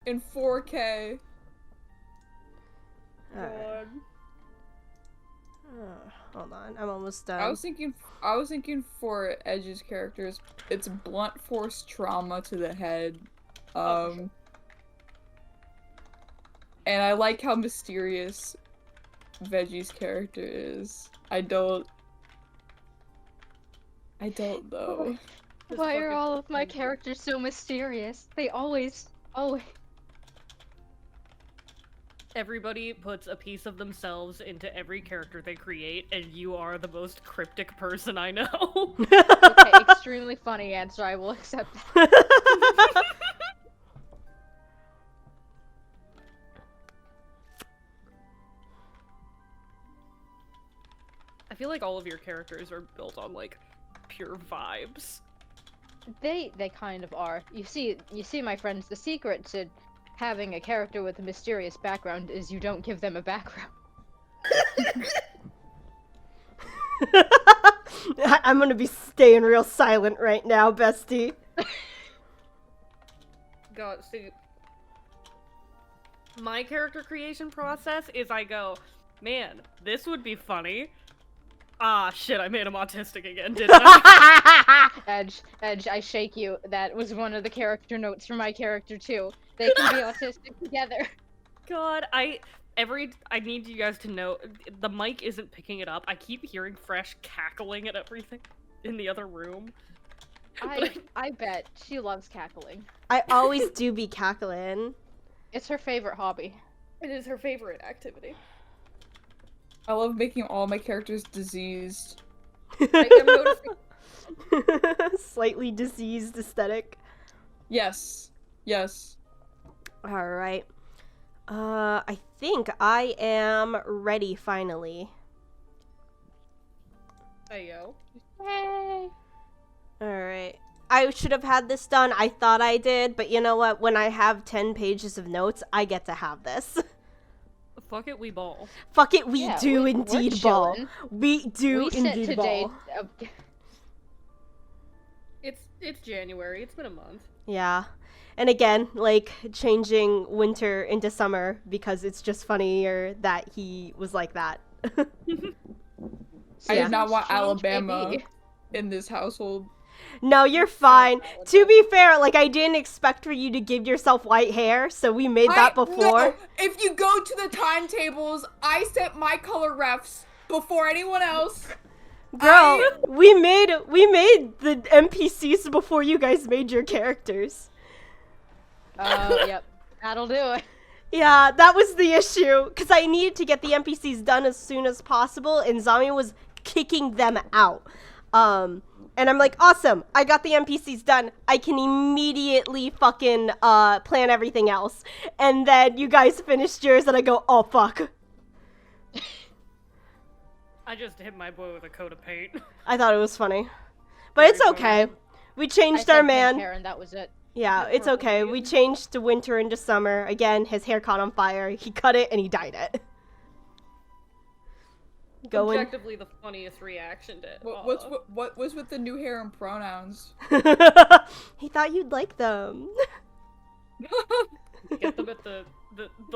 in 4K. Alright. Hold on, I'm almost done. I was thinking for Edge's characters, it's blunt force trauma to the head. Sure. And I like how mysterious Veggie's character is. I don't know. Why are all of my characters so mysterious? They always. Everybody puts a piece of themselves into every character they create, and you are the most cryptic person I know. Okay, extremely funny answer. I will accept that. I feel like all of your characters are built on, like, pure vibes. They kind of are. You see, my friends, the secret to having a character with a mysterious background is you don't give them a background. I'm gonna be staying real silent right now, bestie. God, see, my character creation process is I go, man, this would be funny. Ah, shit, I made him autistic again, didn't I? Edge, I shake you. That was one of the character notes for my character too. They can be autistic together. God, I need you guys to know, the mic isn't picking it up. I keep hearing Fresh cackling at everything in the other room. I bet she loves cackling. I always do be cackling. It's her favorite hobby. It is her favorite activity. I love making all my characters diseased. I'm noticing. Slightly diseased aesthetic. Yes. Yes. Alright. I think I am ready finally. Ayo. Yay! Alright. I should have had this done. I thought I did, but you know what? When I have 10 pages of notes, I get to have this. Fuck it, we ball. Fuck it, we do we're indeed ball. chillin'. We do We set indeed today. ball. It's January. It's been a month. Yeah. And again, like, changing winter into summer because it's just funnier that he was like that. I Yeah. did not want Change, Alabama baby. in this household. No, you're fine. To be fair, like, I didn't expect for you to give yourself white hair, so we made that before. No, if you go to the timetables, I set my color refs before anyone else. Girl, we made the NPCs before you guys made your characters. Yep. That'll do it. Yeah, that was the issue, because I needed to get the NPCs done as soon as possible, and Zami was kicking them out. And I'm like, awesome, I got the NPCs done. I can immediately fucking plan everything else. And then you guys finished yours, and I go, oh, fuck. I just hit my boy with a coat of paint. I thought it was funny. But it's okay. We changed our man. Hair and that was it. Yeah, it's okay. We changed to winter into summer. Again, his hair caught on fire. He cut it, and he dyed it. Objectively the funniest reaction to What was with the new hair and pronouns? He thought you'd like them. Get them at the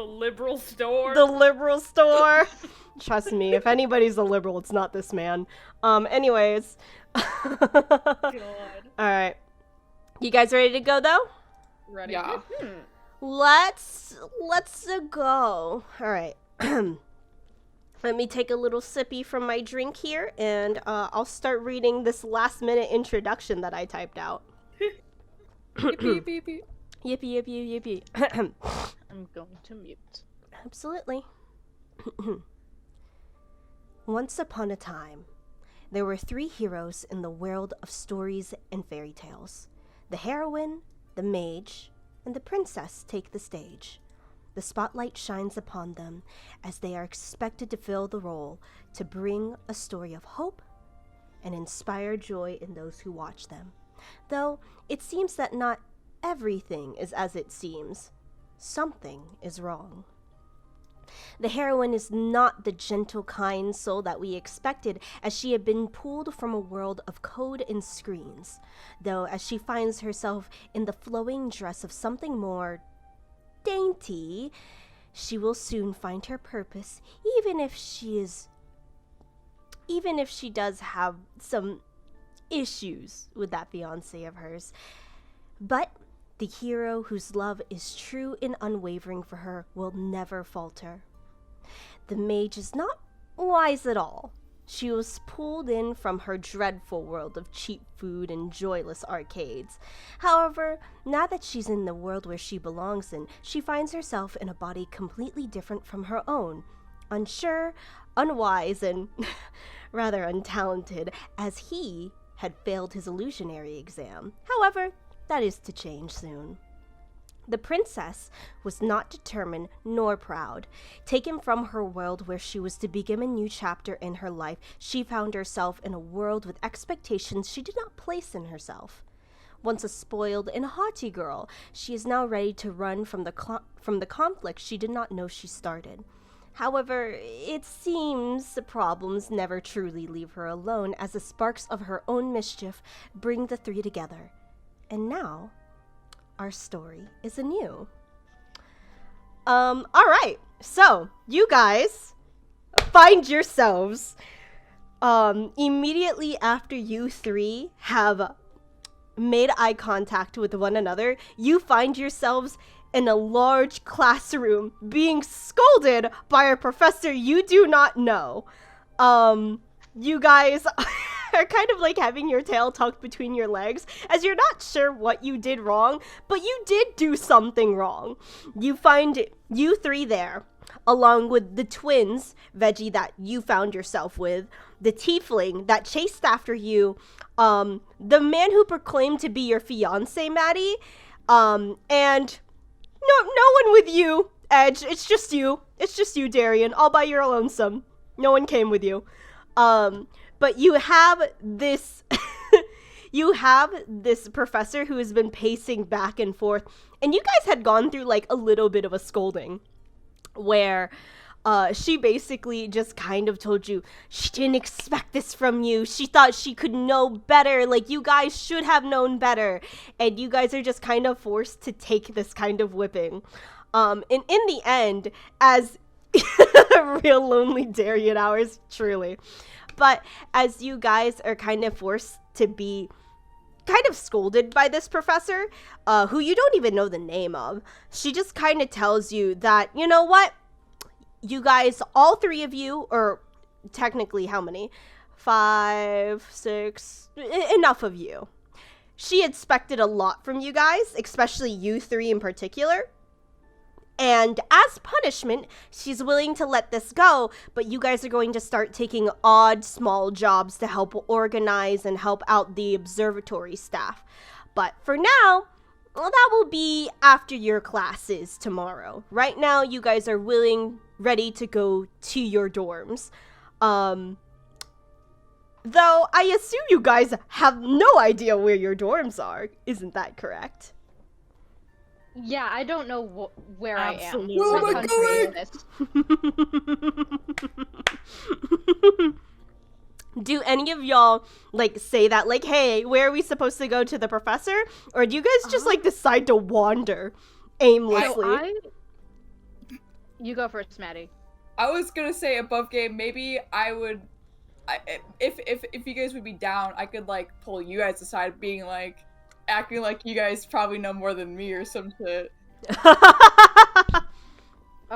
liberal store. The liberal store. Trust me, if anybody's a liberal, it's not this man. Anyways. God. Alright. You guys ready to go, though? Ready? Yeah. Let's go. Alright. Let me take a little sippy from my drink here, and I'll start reading this last-minute introduction that I typed out. Yippee, yippee, yippee. Yippee, yippee, yippee. I'm going to mute. Absolutely. Once upon a time, there were 3 heroes in the world of stories and fairy tales. The heroine, the mage, and the princess take the stage. The spotlight shines upon them as they are expected to fill the role to bring a story of hope and inspire joy in those who watch them. Though it seems that not everything is as it seems. Something is wrong. The heroine is not the gentle, kind soul that we expected, as she had been pulled from a world of code and screens, though as she finds herself in the flowing dress of something more dainty, she will soon find her purpose, even if she does have some issues with that fiancé of hers. But the hero whose love is true and unwavering for her will never falter. The mage is not wise at all. She was pulled in from her dreadful world of cheap food and joyless arcades. However, now that she's in the world where she belongs in, she finds herself in a body completely different from her own. Unsure, unwise, and rather untalented, as he had failed his illusionary exam. However, that is to change soon. The princess was not determined nor proud. Taken from her world where she was to begin a new chapter in her life, she found herself in a world with expectations she did not place in herself. Once a spoiled and haughty girl, she is now ready to run from the conflict she did not know she started. However, it seems the problems never truly leave her alone, as the sparks of her own mischief bring the three together. And now, our story is anew. Alright, so, you guys find yourselves, immediately after you three have made eye contact with one another, you find yourselves in a large classroom being scolded by a professor you do not know. You guys are kind of like having your tail tucked between your legs, as you're not sure what you did wrong, but you did do something wrong. You find you three there, along with the twins, Veggie, that you found yourself with, the tiefling that chased after you, the man who proclaimed to be your fiancé, Maddie, and no one with you, Edge. It's just you, Darian, all by your lonesome. No one came with you. But you have this professor who has been pacing back and forth, and you guys had gone through like a little bit of a scolding where she basically just kind of told you she didn't expect this from you. She thought she could know better. Like, you guys should have known better. And you guys are just kind of forced to take this kind of whipping. And in the end, as real lonely Darian hours, truly. But as you guys are kind of forced to be kind of scolded by this professor, who you don't even know the name of, she just kind of tells you that, you know what? You guys, all three of you, or technically how many? 5, 6, enough of you. She expected a lot from you guys, especially you three in particular. And as punishment, she's willing to let this go, but you guys are going to start taking odd small jobs to help organize and help out the observatory staff. But for now, well, that will be after your classes tomorrow. Right now, you guys are ready to go to your dorms. Though I assume you guys have no idea where your dorms are. Isn't that correct? Yeah, I don't know where Absolutely. I am. Oh What my country is this? Do any of y'all, like, say that, like, hey, where are we supposed to go to the professor? Or do you guys just, like, decide to wander aimlessly? You go first, Maddie. I was gonna say above game, maybe I would, if you guys would be down, I could like pull you guys aside, being like, acting like you guys probably know more than me or some shit.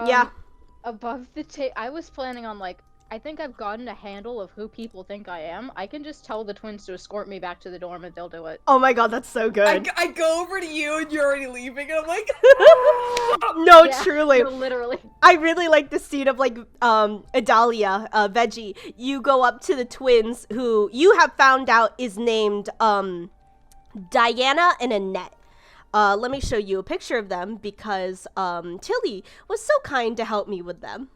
Yeah. Above the table, I was planning on like, I think I've gotten a handle of who people think I am. I can just tell the twins to escort me back to the dorm and they'll do it. Oh my god, that's so good. I go over to you and you're already leaving and I'm like, No, Yeah, truly. no, literally. I really like the scene of, like, Adalia, Veggie. You go up to the twins, who you have found out is named, Diana and Annette. Let me show you a picture of them, because, Tilly was so kind to help me with them.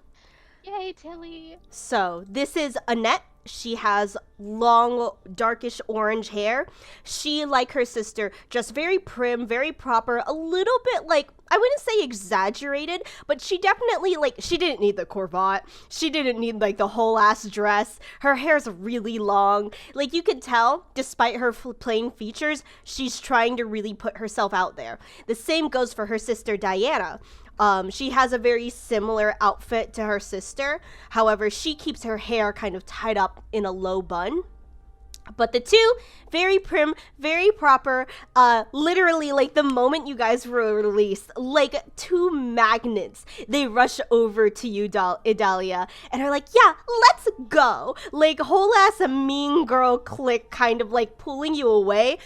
Yay, Tilly. So, this is Annette, She has long, darkish orange hair. She, like her sister, just very prim, very proper, a little bit like, I wouldn't say exaggerated, but she definitely, like, she didn't need the cravat. She didn't need, like, the whole ass dress. Her hair's really long. Like, you could tell, despite her plain features, she's trying to really put herself out there. The same goes for her sister, Diana. She has a very similar outfit to her sister. However, she keeps her hair kind of tied up in a low bun. But the two, very prim, very proper, literally, like, the moment you guys were released, like, two magnets, they rush over to you, Idalia, and are like, yeah, let's go. Like, whole ass a mean girl clique kind of, like, pulling you away.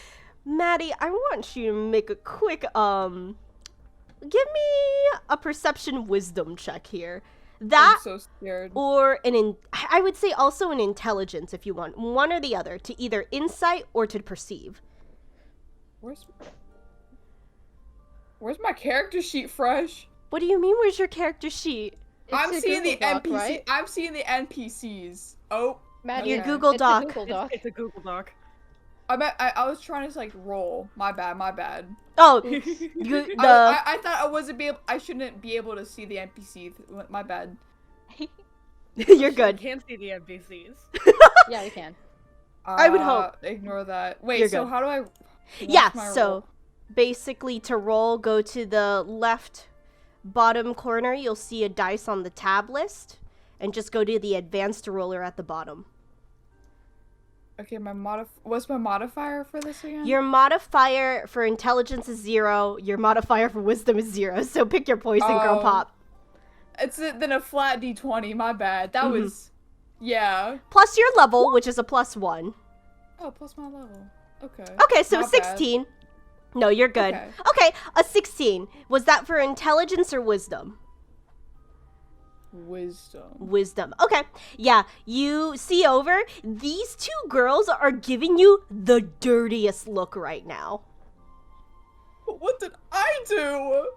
Maddie, I want you to make a quick, give me a perception wisdom check here. That, I'm so scared. or I would say also an intelligence if you want. One or the other, to either insight or to perceive. Where's my character sheet, Fresh? What do you mean, where's your character sheet? I'm a seeing the Google Doc, NPC. right? I'm seeing the NPCs. Oh, Maddie, Your okay. Google it's Doc. A Google Doc. It's a Google Doc. I was trying to like roll. My bad. Oh, I thought I shouldn't be able to see the NPC. My bad. you're good. You can't see the NPCs. Yeah, you can. I would hope. Ignore that. Wait, You're so good. how do I? Yeah, what's my so roll? basically to roll, go to the left bottom corner. You'll see a dice on the tab list, and just go to the advanced roller at the bottom. Okay, what's my modifier for this again? Your modifier for intelligence is 0. Your modifier for wisdom is 0. So pick your poison, girl Oh. pop. It's then a flat D20. My bad. That was, yeah. Plus your level, which is a +1. Oh, plus my level. Okay. Okay, so Not bad. 16. No, you're good. Okay. Okay, a 16. Was that for intelligence or wisdom? Wisdom. Wisdom. Okay. Yeah, you see over. These two girls are giving you the dirtiest look right now. What did I do?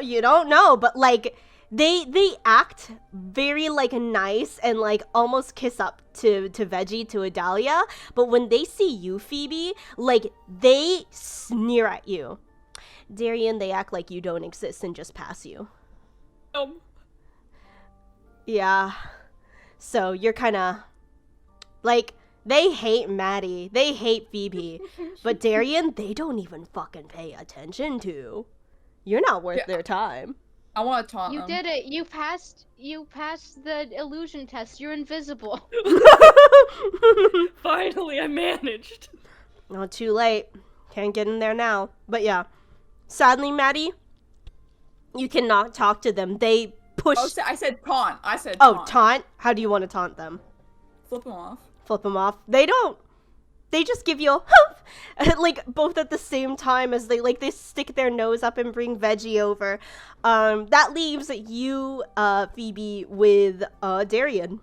You don't know, but like they act very like nice and like almost kiss up to Veggie, to Adalia, but when they see you, Phoebe, like they sneer at you. Darian, they act like you don't exist and just pass you. Yeah. So you're kind of like, they hate Maddie, they hate Phoebe, but Darian, they don't even fucking pay attention to. You're not worth their time. I want to taunt You them. did it. You passed the illusion test. You're invisible. Finally, I managed. Not too late. Can't get in there now. But yeah. Sadly, Maddie, you cannot talk to them. They push. Oh, I said taunt. I said Oh, taunt. taunt? How do you want to taunt them? Flip them off. Flip them off. They don't. They just give you a humph, like both at the same time as they stick their nose up and bring Veggie over. That leaves you, Phoebe, with Darian.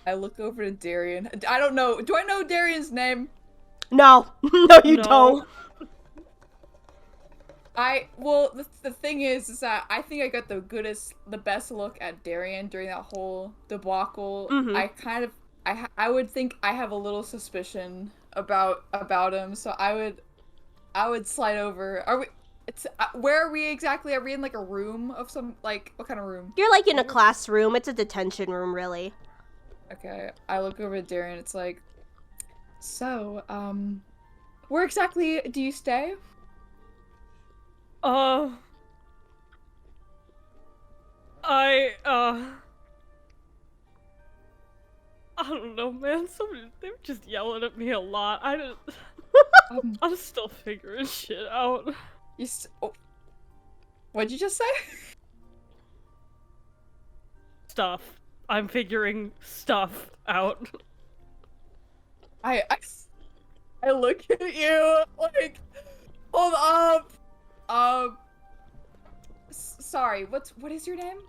I look over to Darian. I don't know. Do I know Darian's name? No, no, you No. don't. Well, the thing is that I think I got the best look at Darian during that whole debacle. Mhm. I would think I have a little suspicion about him, so I would slide over. Where are we exactly? Are we in like a room of some, like, what kind of room? You're like in a classroom. It's a detention room, really. Okay, I look over at Darian. It's like, so, where exactly do you stay? I don't know, man. They're just yelling at me a lot. I'm still figuring shit out. What'd you just say? Stuff. I'm figuring stuff out. I look at you like, hold up. Sorry. What is your name?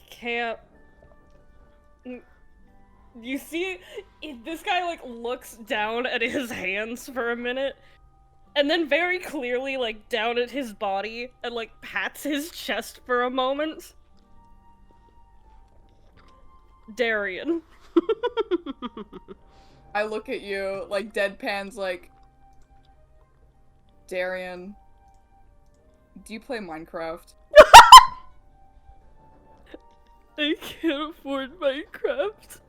Can't. You see, this guy like looks down at his hands for a minute, and then very clearly, like, down at his body and, like, pats his chest for a moment. Darian. I look at you, like, deadpan's like, Darian, do you play Minecraft? I can't afford Minecraft.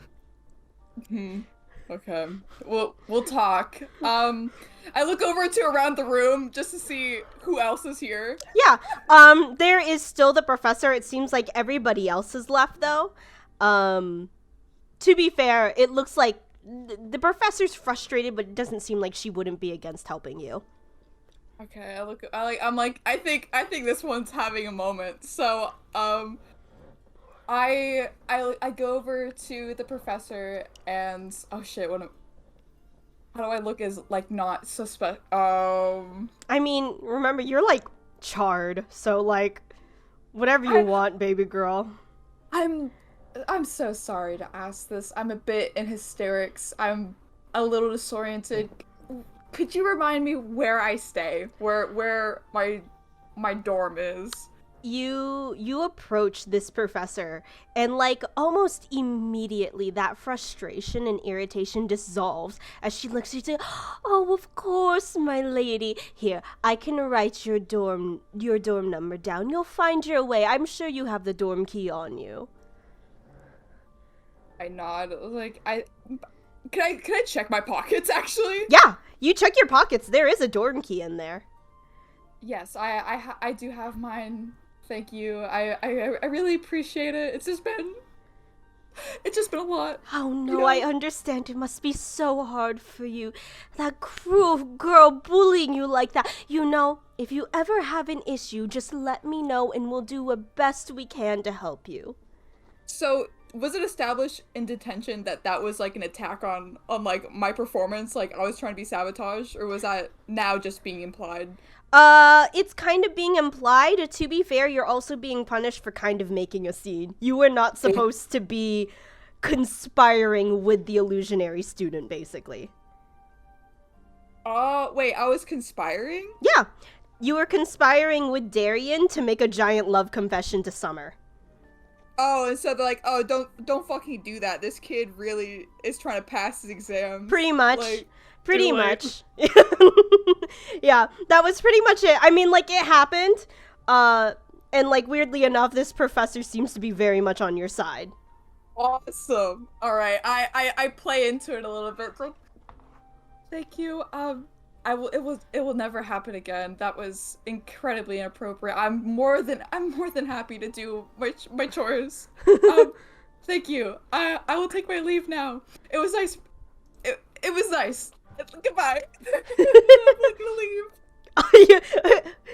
Okay. We'll talk. I look over to around the room just to see who else is here. Yeah. There is still the professor. It seems like everybody else has left, though. To be fair, it looks like the professor's frustrated, but it doesn't seem like she wouldn't be against helping you. Okay, I'm like, I think this one's having a moment. So, I go over to the professor and, oh shit, how do I look as, like, not suspect? I mean, remember, you're, like, charred, so, like, whatever you want, baby girl. I'm so sorry to ask this. I'm a bit in hysterics. I'm a little disoriented. Could you remind me where I stay? Where my dorm is? You approach this professor, and, like, almost immediately that frustration and irritation dissolves as she looks at you. Oh, of course, my lady. Here, I can write your dorm number down. You'll find your way. I'm sure you have the dorm key on you. I nod. Like, can I check my pockets, actually? Yeah, you check your pockets. There is a dorm key in there. Yes, I do have mine. Thank you. I really appreciate it. It's just been a lot. Oh no, You know? I understand. It must be so hard for you. That cruel girl bullying you like that. You know, if you ever have an issue, just let me know and we'll do the best we can to help you. So, was it established in detention that was, like, an attack on like, my performance? Like, I was trying to be sabotaged? Or was that now just being implied? It's kind of being implied. To be fair, you're also being punished for kind of making a scene. You were not supposed to be conspiring with the illusionary student, basically. Wait, I was conspiring? Yeah, you were conspiring with Darian to make a giant love confession to Summer. Oh, and so they're like, oh, don't fucking do that. This kid really is trying to pass his exams. Pretty much. Like, pretty do it. much. Yeah, that was pretty much it. I mean, like, it happened. And, like, weirdly enough, this professor seems to be very much on your side. awesome. All right, I play into it a little bit. It's like, thank you. It will never happen again. That was incredibly inappropriate. I'm more than happy to do my chores. Thank you. I will take my leave now. It was nice. It was nice. Goodbye. I'm gonna leave.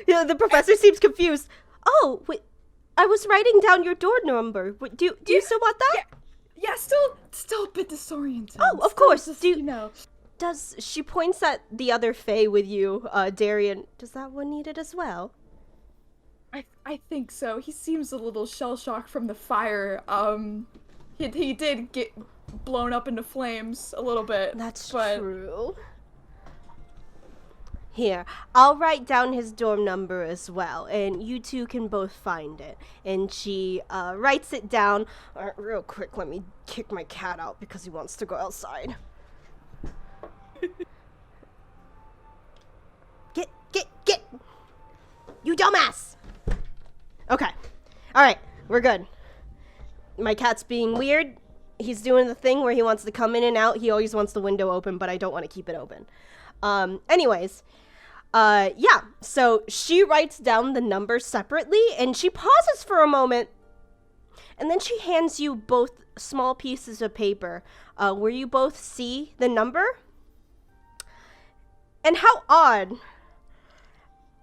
Yeah, the professor seems confused. Oh, wait, I was writing down your door number. Do you still want that? Yeah, still a bit disoriented. Oh, of Still course. just, Do you know. Does she points at the other Fae with you, Darian? Does that one need it as well? I think so. He seems a little shell-shocked from the fire. He did get blown up into flames a little bit. That's but true. Here, I'll write down his dorm number as well, and you two can both find it. And she writes it down. Real quick, let me kick my cat out because he wants to go outside. Get! You dumbass! Okay. Alright, we're good. My cat's being weird. He's doing the thing where he wants to come in and out. He always wants the window open, but I don't want to keep it open. Anyways. Yeah. So she writes down the number separately, and she pauses for a moment. And then she hands you both small pieces of paper, where you both see the number. And how odd.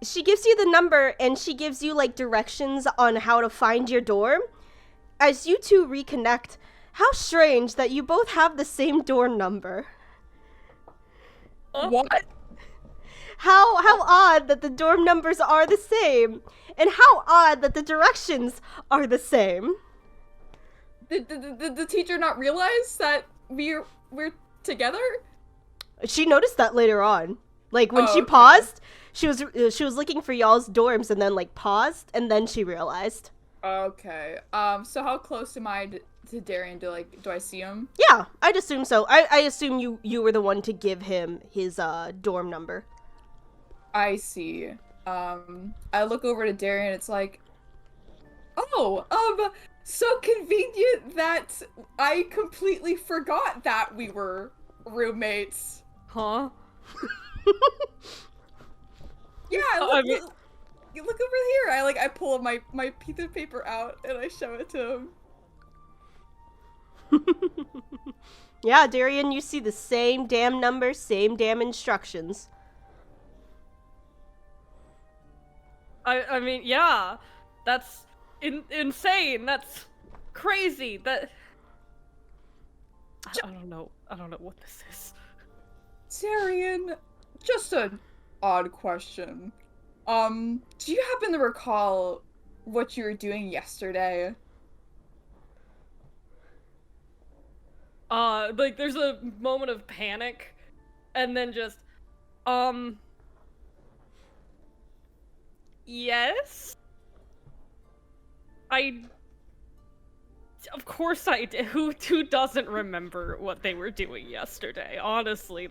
She gives you the number, and she gives you, like, directions on how to find your dorm. As you two reconnect, how strange that you both have the same dorm number. what? How odd that the dorm numbers are the same. And how odd that the directions are the same. Did the teacher not realize that we're together? She noticed that later on. Like when Oh, she okay. paused, she was looking for y'all's dorms and then like paused and then she realized. Okay. So how close am I to Darian? Do I see him? Yeah, I'd assume so. I assume you were the one to give him his dorm number. I see. I look over to Darian. It's like, oh, so convenient that I completely forgot that we were roommates. Huh? Yeah, you look over here. I pull my piece of paper out and I show it to him. Yeah, Darian, you see the same damn number, same damn instructions. I mean, yeah, that's insane. That's crazy. I don't know. I don't know what this is. Darian, just an odd question. Do you happen to recall what you were doing yesterday? Like there's a moment of panic, and then just, yes? Of course I did. Who doesn't remember what they were doing yesterday? Honestly,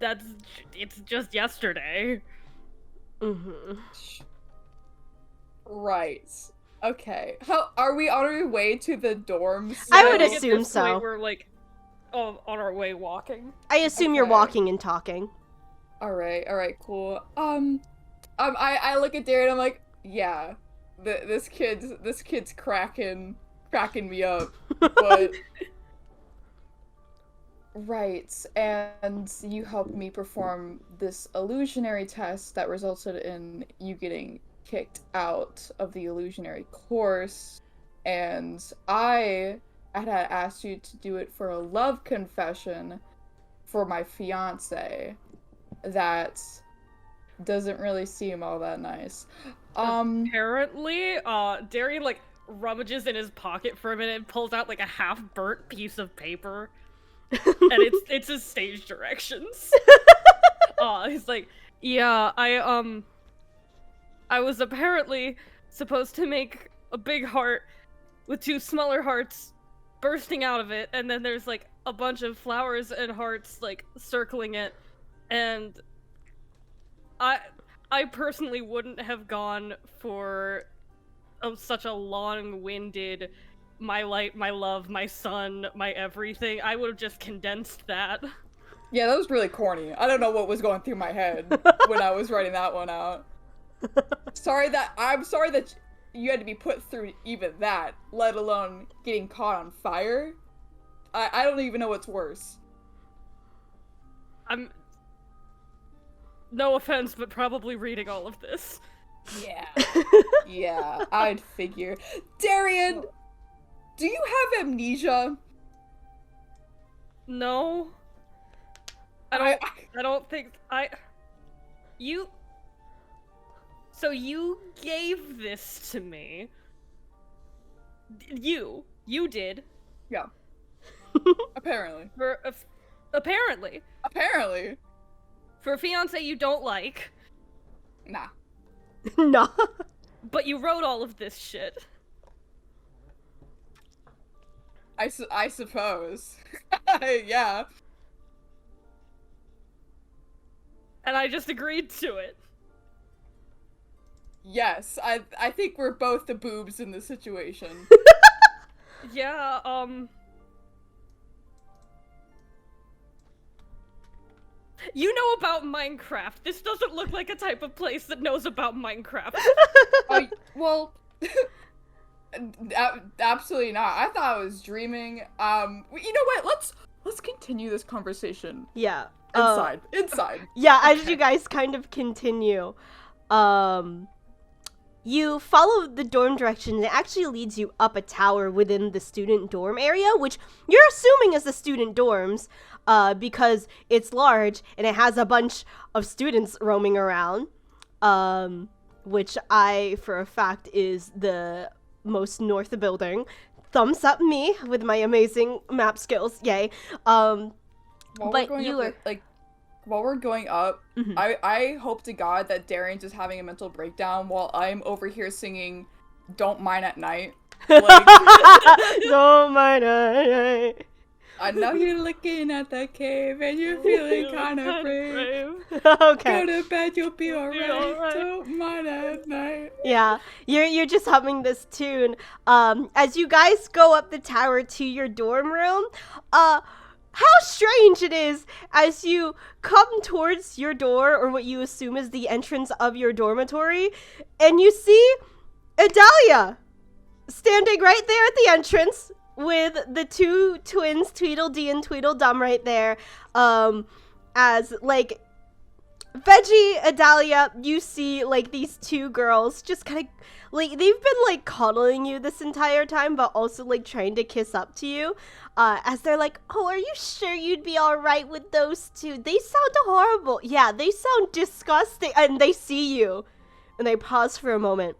it's just yesterday. Mm-hmm. Right. Okay. How are we on our way to the dorms? I would think at assume this point so. We're like, on our way walking. I assume you're Okay. walking and talking. All right, cool. I look at Darren. I'm like, yeah, this kid's cracking me up, but right. And you helped me perform this illusionary test that resulted in you getting kicked out of the illusionary course, and I had asked you to do it for a love confession for my fiance. That doesn't really seem all that nice. Apparently, Darian like rummages in his pocket for a minute and pulls out like a half-burnt piece of paper, and it's his stage directions. He's like, yeah, I was apparently supposed to make a big heart with two smaller hearts bursting out of it, and then there's like a bunch of flowers and hearts like circling it, and I personally wouldn't have gone for such a long-winded my light, my love, my sun, my everything. I would have just condensed that. Yeah, that was really corny. I don't know what was going through my head when I was writing that one out. I'm sorry that you had to be put through even that, let alone getting caught on fire. I don't even know what's worse. I'm no offense, but probably reading all of this. Yeah. Yeah, I'd figure. Darian, do you have amnesia? No. I don't think you. So you gave this to me. You did. Yeah. Apparently. Apparently. Apparently. For a fiance you don't like. Nah. No. But you wrote all of this shit. I suppose. Yeah. And I just agreed to it. Yes, I think we're both the boobs in this situation. Yeah, you know about Minecraft. This doesn't look like a type of place that knows about Minecraft. Well, absolutely not. I thought I was dreaming. You know what? Let's continue this conversation Yeah. Inside. Yeah, as Okay. you guys kind of continue, you follow the dorm direction and it actually leads you up a tower within the student dorm area, which you're assuming is the student dorms, because it's large and it has a bunch of students roaming around, which for a fact is the most north building. Thumbs up me with my amazing map skills, yay. While But we're going you up are- while we're going up, Mhm. I hope to God that Darian's just having a mental breakdown while I'm over here singing "Don't Mind at Night." Like, Don't mind I. I know you're looking at that cave and you're feeling kind of brave. Okay. Go to bed, you'll be You'll be alright. alright. Don't mind at night. Yeah, you're just humming this tune. As you guys go up the tower to your dorm room, how strange it is as you come towards your door, or what you assume is the entrance of your dormitory, and you see Adalia standing right there at the entrance with the two twins, Tweedledee and Tweedledum, right there. As like Veggie, Adalia, you see like these two girls just kind of like they've been like coddling you this entire time, but also like trying to kiss up to you. As they're like, "Oh, are you sure you'd be all right with those two? They sound horrible." Yeah, they sound disgusting. And they see you, and they pause for a moment.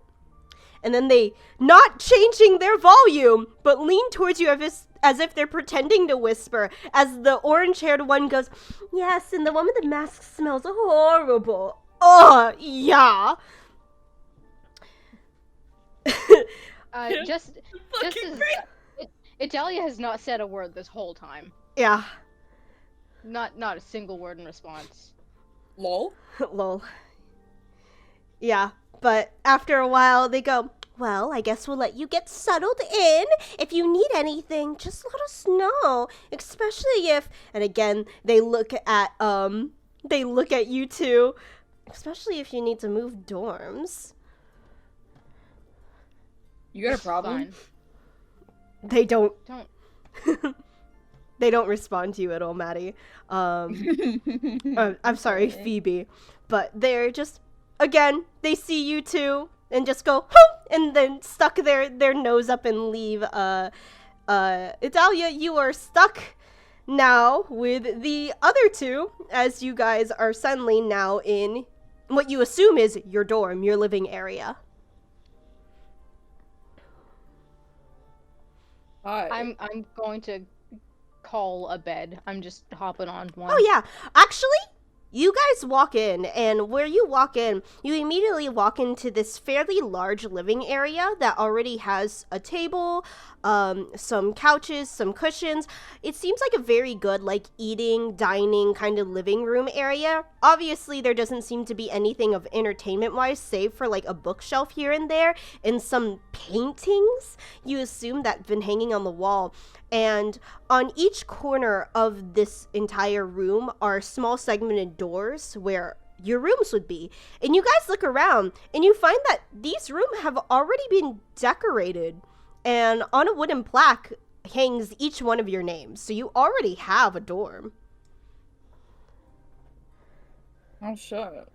And then they, not changing their volume, but lean towards you as if they're pretending to whisper, as the orange-haired one goes, "Yes, and the one with the mask smells horrible. Oh, yeah." Just as Italia has not said a word this whole time. Yeah. Not a single word in response. Lol. Lol. Yeah, but after a while they go, "Well, I guess we'll let you get settled in. If you need anything, just let us know. Especially if," and again, they look at you two. "Especially if you need to move dorms." You got a problem? Fine. They don't Don't. they don't respond to you at all, Maddie. I'm sorry, Phoebe. But they're just, again, they see you two and just go, "Hoom!" and then stuck their nose up and leave. Italia, you are stuck now with the other two, as you guys are suddenly now in what you assume is your dorm, your living area. Hi. I'm going to call a bed. I'm just hopping on one. Oh yeah, actually, you guys walk in, and where you walk in, you immediately walk into this fairly large living area that already has a table, some couches, some cushions. It seems like a very good, like, eating, dining kind of living room area. Obviously, there doesn't seem to be anything of entertainment-wise, save for, like, a bookshelf here and there, and some paintings, you assume, that have been hanging on the wall. And on each corner of this entire room are small segmented doors where your rooms would be. And you guys look around and you find that these rooms have already been decorated. And on a wooden plaque hangs each one of your names. So you already have a dorm. Oh, shit.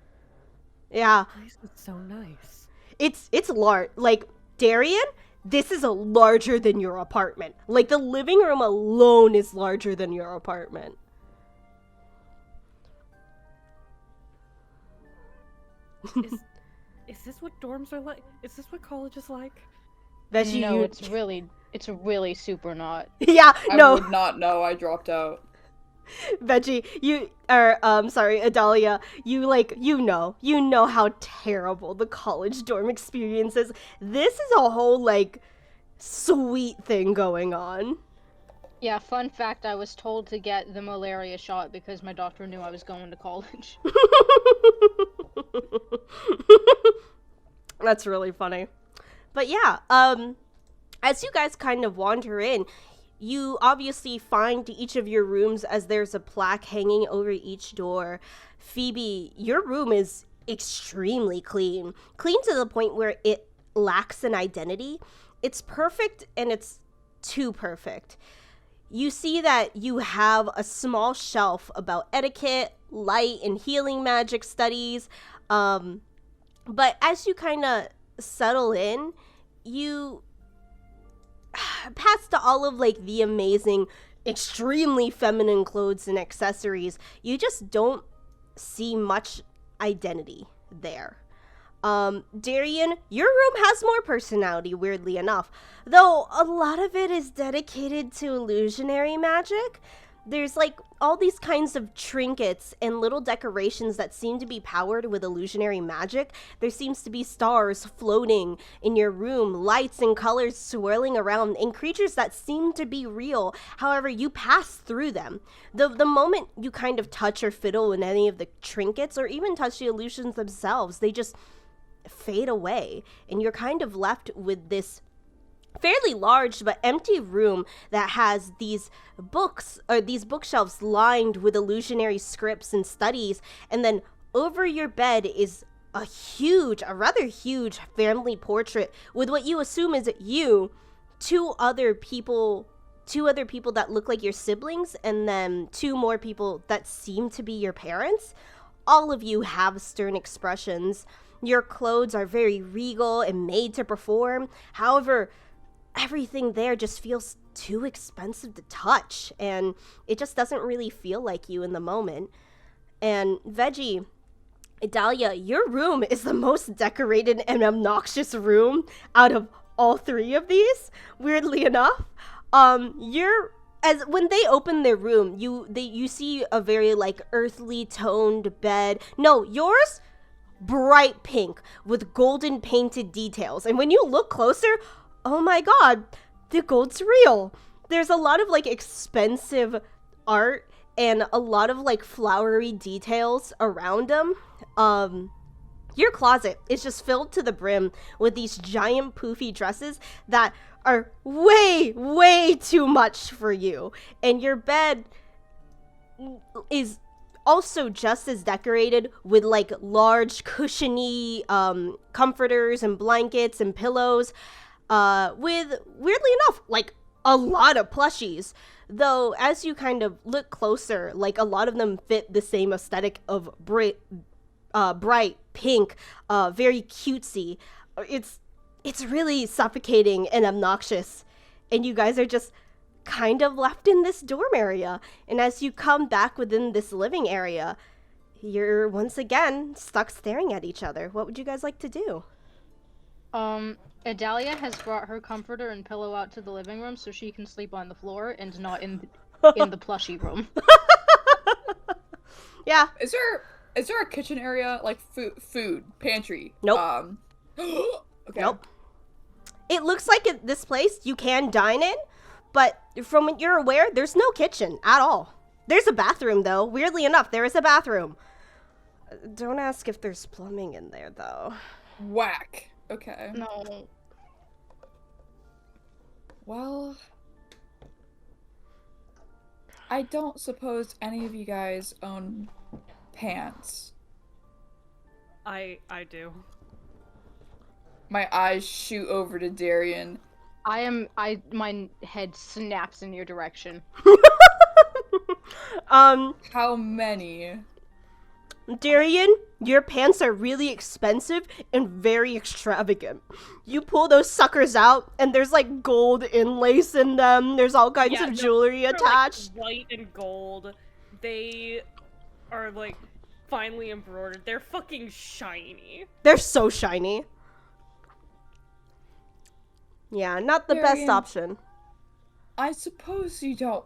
Yeah. This is so nice. It's large. Like, Darian, this is a larger than your apartment. Like, the living room alone is larger than your apartment. Is this what dorms are like? Is this what college is like? Veggie, No, you... it's really super not. Yeah, I no. would not know. I dropped out. Veggie, you are, sorry, Adalia, you know how terrible the college dorm experience is. This is a whole, like, sweet thing going on. Yeah, fun fact, I was told to get the malaria shot because my doctor knew I was going to college. That's really funny. But yeah, as you guys kind of wander in, you obviously find each of your rooms as there's a plaque hanging over each door. Phoebe, your room is extremely clean. Clean to the point where it lacks an identity. It's perfect, and it's too perfect. You see that you have a small shelf about etiquette, light, and healing magic studies. But as you kind of settle in, you past all of like the amazing, extremely feminine clothes and accessories, you just don't see much identity there. Darian, your room has more personality, weirdly enough, though a lot of it is dedicated to illusionary magic. there's like all these kinds of trinkets and little decorations that seem to be powered with illusionary magic. There seems to be stars floating in your room, lights and colors swirling around, and creatures that seem to be real. However, you pass through them. The moment you kind of touch or fiddle with any of the trinkets or even touch the illusions themselves, they just fade away, and you're kind of left with this fairly large but empty room that has these books or these bookshelves lined with illusionary scripts and studies, and then over your bed is a rather huge family portrait with what you assume is you, two other people that look like your siblings, and then two more people that seem to be your parents. All of you have stern expressions. Your clothes are very regal and made to perform. However, everything there just feels too expensive to touch, and it just doesn't really feel like you in the moment. And Veggie, Idalia, your room is the most decorated and obnoxious room out of all three of these, weirdly enough. When they open their room, you see a very like earthly toned bed. No, yours bright pink with golden painted details, and when you look closer, oh my god, the gold's real. There's a lot of like expensive art and a lot of like flowery details around them. Your closet is just filled to the brim with these giant poofy dresses that are way, way too much for you. And your bed is also just as decorated with like large cushiony comforters and blankets and pillows, with, weirdly enough, like a lot of plushies. Though as you kind of look closer, like a lot of them fit the same aesthetic of bright pink, very cutesy. It's really suffocating and obnoxious, and you guys are just kind of left in this dorm area. And as you come back within this living area, you're once again stuck staring at each other. What would you guys like to do? Idalia has brought her comforter and pillow out to the living room so she can sleep on the floor and not in the plushy room. Yeah. Is there a kitchen area, like food pantry? Nope. Okay. Nope. It looks like this place you can dine in, but from what you're aware, there's no kitchen at all. There's a bathroom, though. Weirdly enough, there is a bathroom. Don't ask if there's plumbing in there, though. Whack. Okay. No. Well, I don't suppose any of you guys own pants. I do. My eyes shoot over to Darian. My head snaps in your direction. How many? Darian, your pants are really expensive and very extravagant. You pull those suckers out, and there's like gold inlace in them. There's all kinds of jewelry they're, attached. Like, white and gold. They are like finely embroidered. They're fucking shiny. They're so shiny. Yeah, not the best Darian, option. I suppose you don't.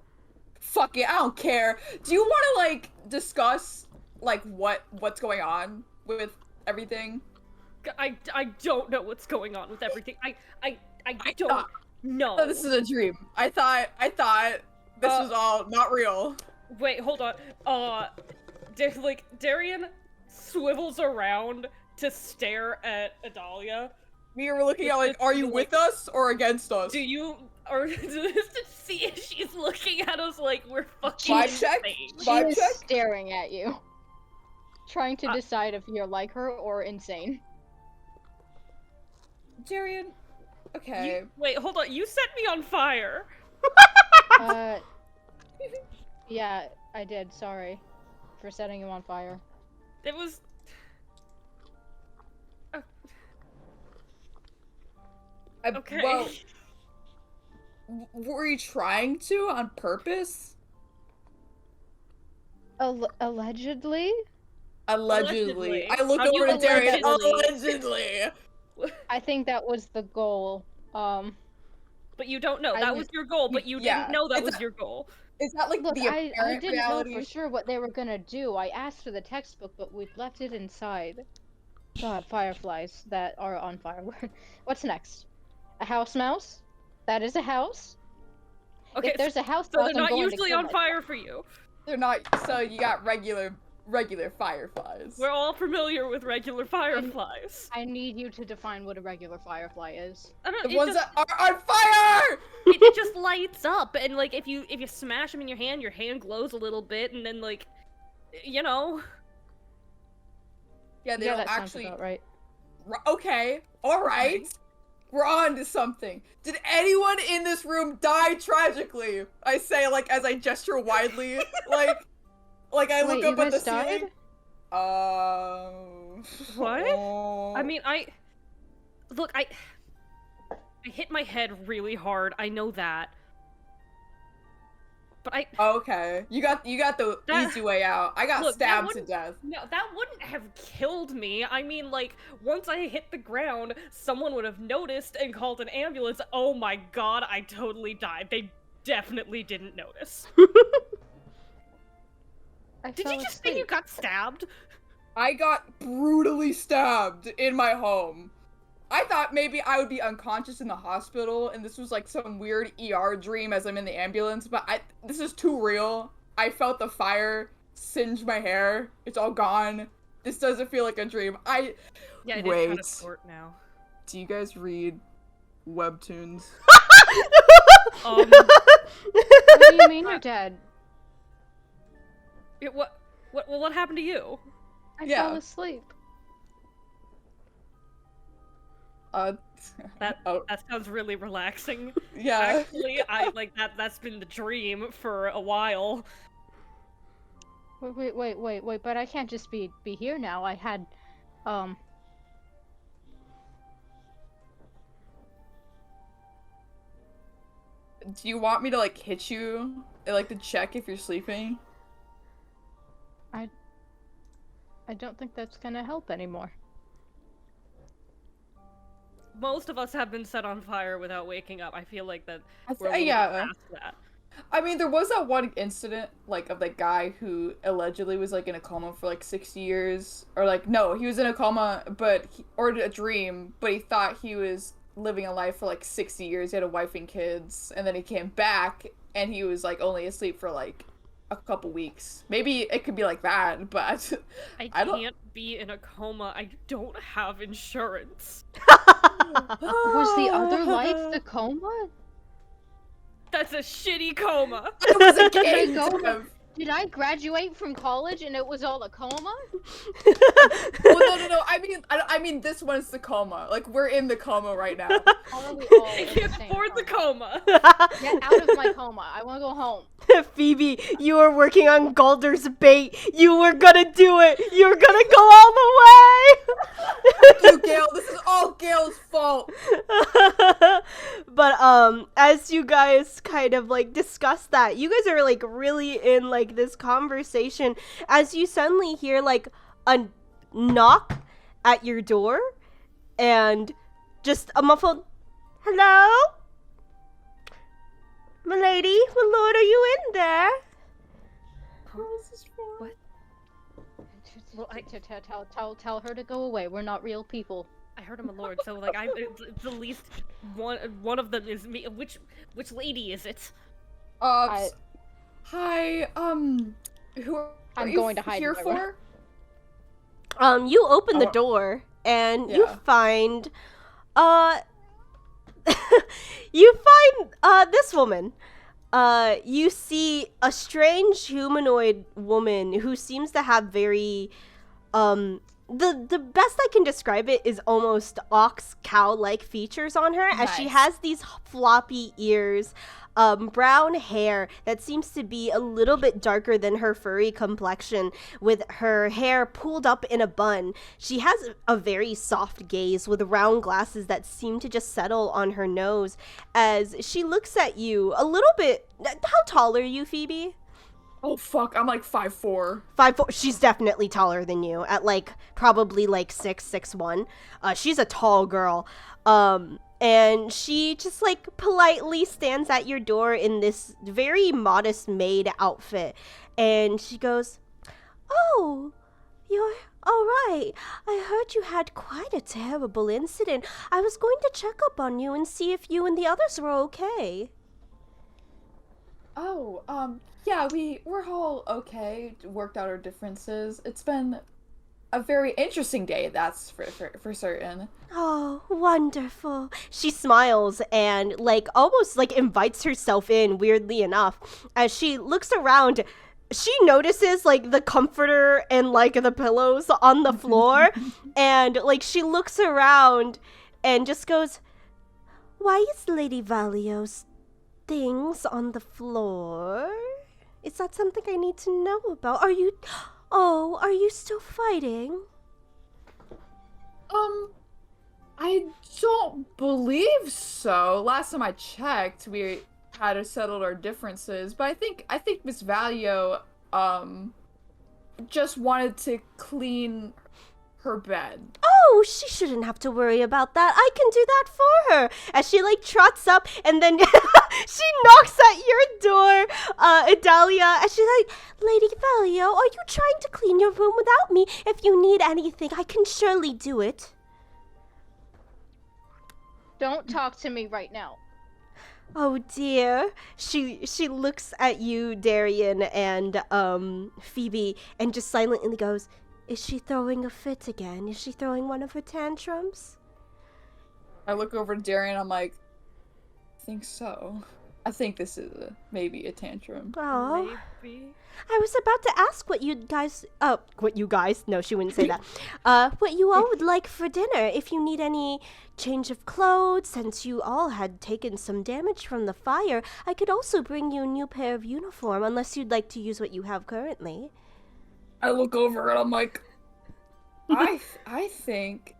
Fuck it, I don't care. Do you want to like discuss like what's going on with everything? I don't know what's going on with everything. I don't know. Oh, this is a dream. I thought this was all not real. Wait, hold on. Darian swivels around to stare at Idalia. Me, we're looking at like, are you with us or against us? Do you, or to see if she's looking at us like we're fucking Vibe check? insane. Vibe She is check? staring at you, trying to decide if you're like her or insane. Darian, okay. Wait, hold on. You set me on fire. Yeah, I did. Sorry for setting him on fire. It was. Okay. Well, were you trying to on purpose? Allegedly? Allegedly. I look How do you over to Darian. allegedly? Allegedly. I think that was the goal. But you don't know. I That was- was your goal, but you Yeah, didn't know that it's was your goal. Is that like Look, the I apparent didn't know reality? for sure what they were gonna do. I asked for the textbook, but we've left it inside. God, fireflies that are on fire. What's next? A house mouse? That is a house? Okay, If there's a house so mouse, they're I'm not going to usually kill on myself. fire for you. They're not. So you got regular fireflies. We're all familiar with regular fireflies. I need you to define what a regular firefly is. I don't The know, ones that are on fire. it just lights up, and like if you smash them in your hand glows a little bit, and then like, you know. Yeah, they Yeah, don't that sounds actually. about right. Okay, all right. We're on to something. Did anyone in this room die tragically? I say, like, as I gesture widely, like I look Wait, you up at the guys died? ceiling. What? Oh. I mean, I hit my head really hard. I know that, but Okay, you got the That- easy way out. I got Look, that stabbed to wouldn't- death. no, that wouldn't have killed me. I mean, like, once I hit the ground, someone would have noticed and called an ambulance. Oh my god, I totally died. They definitely didn't notice. I Did fell you just say you asleep. got stabbed? I got brutally stabbed in my home. I thought maybe I would be unconscious in the hospital and this was like some weird ER dream as I'm in the ambulance, but this is too real. I felt the fire singe my hair. It's all gone. This doesn't feel like a dream. Yeah, it is Wait. kind of short now. Do you guys read webtoons? What do you mean you're dead? What happened to you? I Yeah. fell asleep. That oh, that sounds really relaxing. yeah. Actually, I like that's been the dream for a while. Wait, but I can't just be here now. I had, Do you want me to like hit you? Like to check if you're sleeping? I don't think that's gonna help anymore. Most of us have been set on fire without waking up. I feel like that I we're a little bit yeah. past that. I mean, there was that one incident, like, of the guy who allegedly was, like, in a coma for, like, 60 years. Or, like, no, he was in a coma, or a dream, but he thought he was living a life for, like, 60 years. He had a wife and kids, and then he came back, and he was, like, only asleep for, like, a couple weeks. Maybe it could be like that, but I don't- can't be in a coma. I don't have insurance. Was the other life the coma? That's a shitty coma. I was a Did I kid. go? Did I graduate from college and it was all a coma? Well, no. I mean, this one's the coma. Like, we're in the coma right now. How are we all I in the can't same afford the coma? coma. Get out of my coma. I want to go home. Phoebe, you were working on Galder's bait. You were gonna do it. You were gonna go all the way. You, Gail. This is all Gail's fault. But as you guys kind of like discuss that, you guys are like really in like this conversation as you suddenly hear like a knock at your door and just a muffled hello? Milady, my lord, are you in there? What? Well, Tell her to go away. We're not real people. I heard him a lord, so like it's the least one of them is me. Which lady is it? Hi. Who are I'm you going to hide here in my for? You open the Oh. door and you Yeah. find you find this woman. You see a strange humanoid woman who seems to have very the best I can describe it is almost ox cow like features on her, as she Nice. has these floppy ears, brown hair that seems to be a little bit darker than her furry complexion, with her hair pulled up in a bun. She has a very soft gaze with round glasses that seem to just settle on her nose as she looks at you a little bit. How tall are you, Phoebe? Oh fuck, I'm like 5'4". 5'4". She's definitely taller than you at like probably like 6'1". She's a tall girl. And she just like politely stands at your door in this very modest maid outfit. And she goes, "Oh, you're all right. I heard you had quite a terrible incident. I was going to check up on you and see if you and the others were okay." Oh, yeah, we're all okay. Worked out our differences. It's been a very interesting day, that's for certain. "Oh, wonderful." She smiles and like almost like invites herself in, weirdly enough. As she looks around, she notices like the comforter and like the pillows on the floor, and like she looks around and just goes, "Why is Lady Valio's things on the floor? Is that something I need to know about? Are you still fighting?" I don't believe so. Last time I checked, we had settled our differences, but I think Miss Valio, just wanted to clean her bed. "Oh, she shouldn't have to worry about that. I can do that for her." As she like trots up and then she knocks at your door, Idalia, and she's like, "Lady Valio, are you trying to clean your room without me? If you need anything, I can surely do it." Don't talk to me right now. "Oh dear." She looks at you, Darian, and Phoebe, and just silently goes, "Is she throwing a fit again? Is she throwing one of her tantrums?" I look over to Darian, I'm like, I think so. I think this is maybe a tantrum. Oh. Maybe. I was about to ask what you guys, no, she wouldn't say that. What you all would like for dinner, if you need any change of clothes, since you all had taken some damage from the fire. I could also bring you a new pair of uniform, unless you'd like to use what you have currently. I look over and I'm like, I think.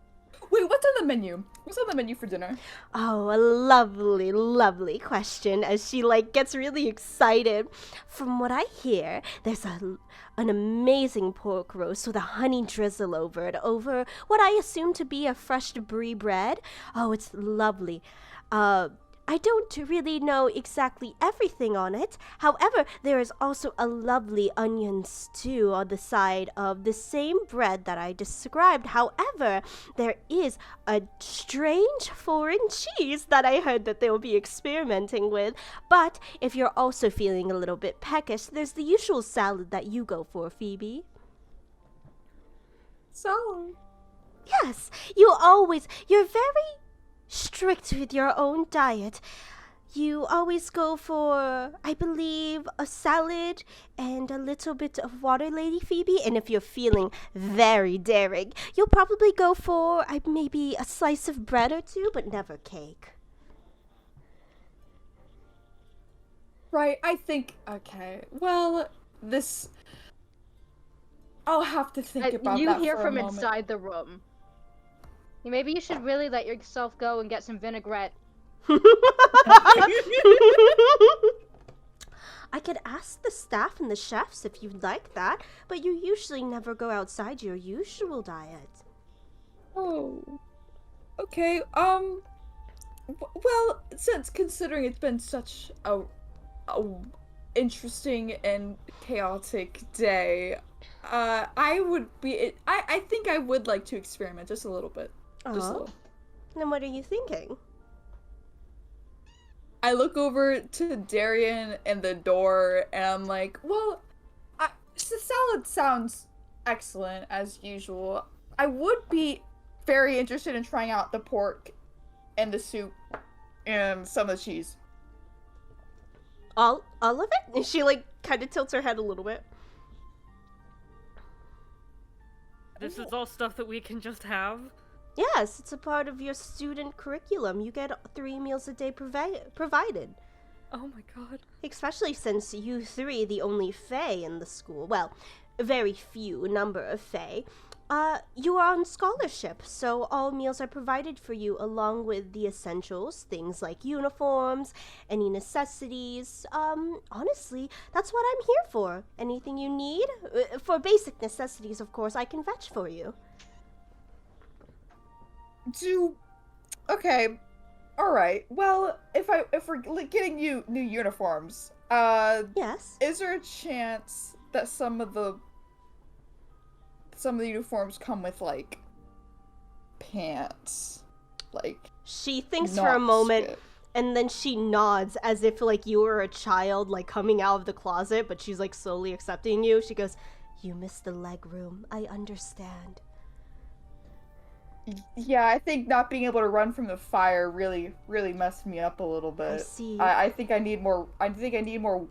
Wait, what's on the menu? What's on the menu for dinner? Oh, a lovely, lovely question, as she like gets really excited. From what I hear, there's an amazing pork roast with a honey drizzle over it, over what I assume to be a fresh brie bread. Oh, it's lovely. I don't really know exactly everything on it. However, there is also a lovely onion stew on the side of the same bread that I described. However, there is a strange foreign cheese that I heard that they will be experimenting with. But if you're also feeling a little bit peckish, there's the usual salad that you go for, Phoebe. Salad. Yes, you're very strict with your own diet. You always go for, I believe, a salad and a little bit of water, Lady Phoebe. And if you're feeling very daring, you'll probably go for maybe a slice of bread or two, but never cake. Right, I think, okay. Well, I'll have to think about You that hear for from a moment. inside the room. Maybe you should really let yourself go and get some vinaigrette. I could ask the staff and the chefs if you'd like that, but you usually never go outside your usual diet. Oh. Okay, well, since considering it's been such a interesting and chaotic day, I think I would like to experiment just a little bit. Just a Aw. little. Then what are you thinking? I look over to Darian and the door, and I'm like, well, the salad sounds excellent, as usual. I would be very interested in trying out the pork and the soup and some of the cheese. All of it? And she like kind of tilts her head a little bit. This is all stuff that we can just have. Yes, it's a part of your student curriculum. You get 3 meals a day provided. Oh my god. Especially since you 3, the only Fae in the school, well, a very few number of Fae, you are on scholarship, so all meals are provided for you along with the essentials, things like uniforms, any necessities. Honestly, that's what I'm here for. Anything you need? For basic necessities, of course, I can fetch for you. Okay, All right. Well, if we're getting you new uniforms, Yes. is there a chance that some of the uniforms come with like pants, like She thinks for a not moment, skip? and then she nods as if like you were a child, like coming out of the closet, but she's like slowly accepting you. She goes, "You missed the leg room. I understand." Yeah, I think not being able to run from the fire really messed me up a little bit. I see. I think I need more. I think I need more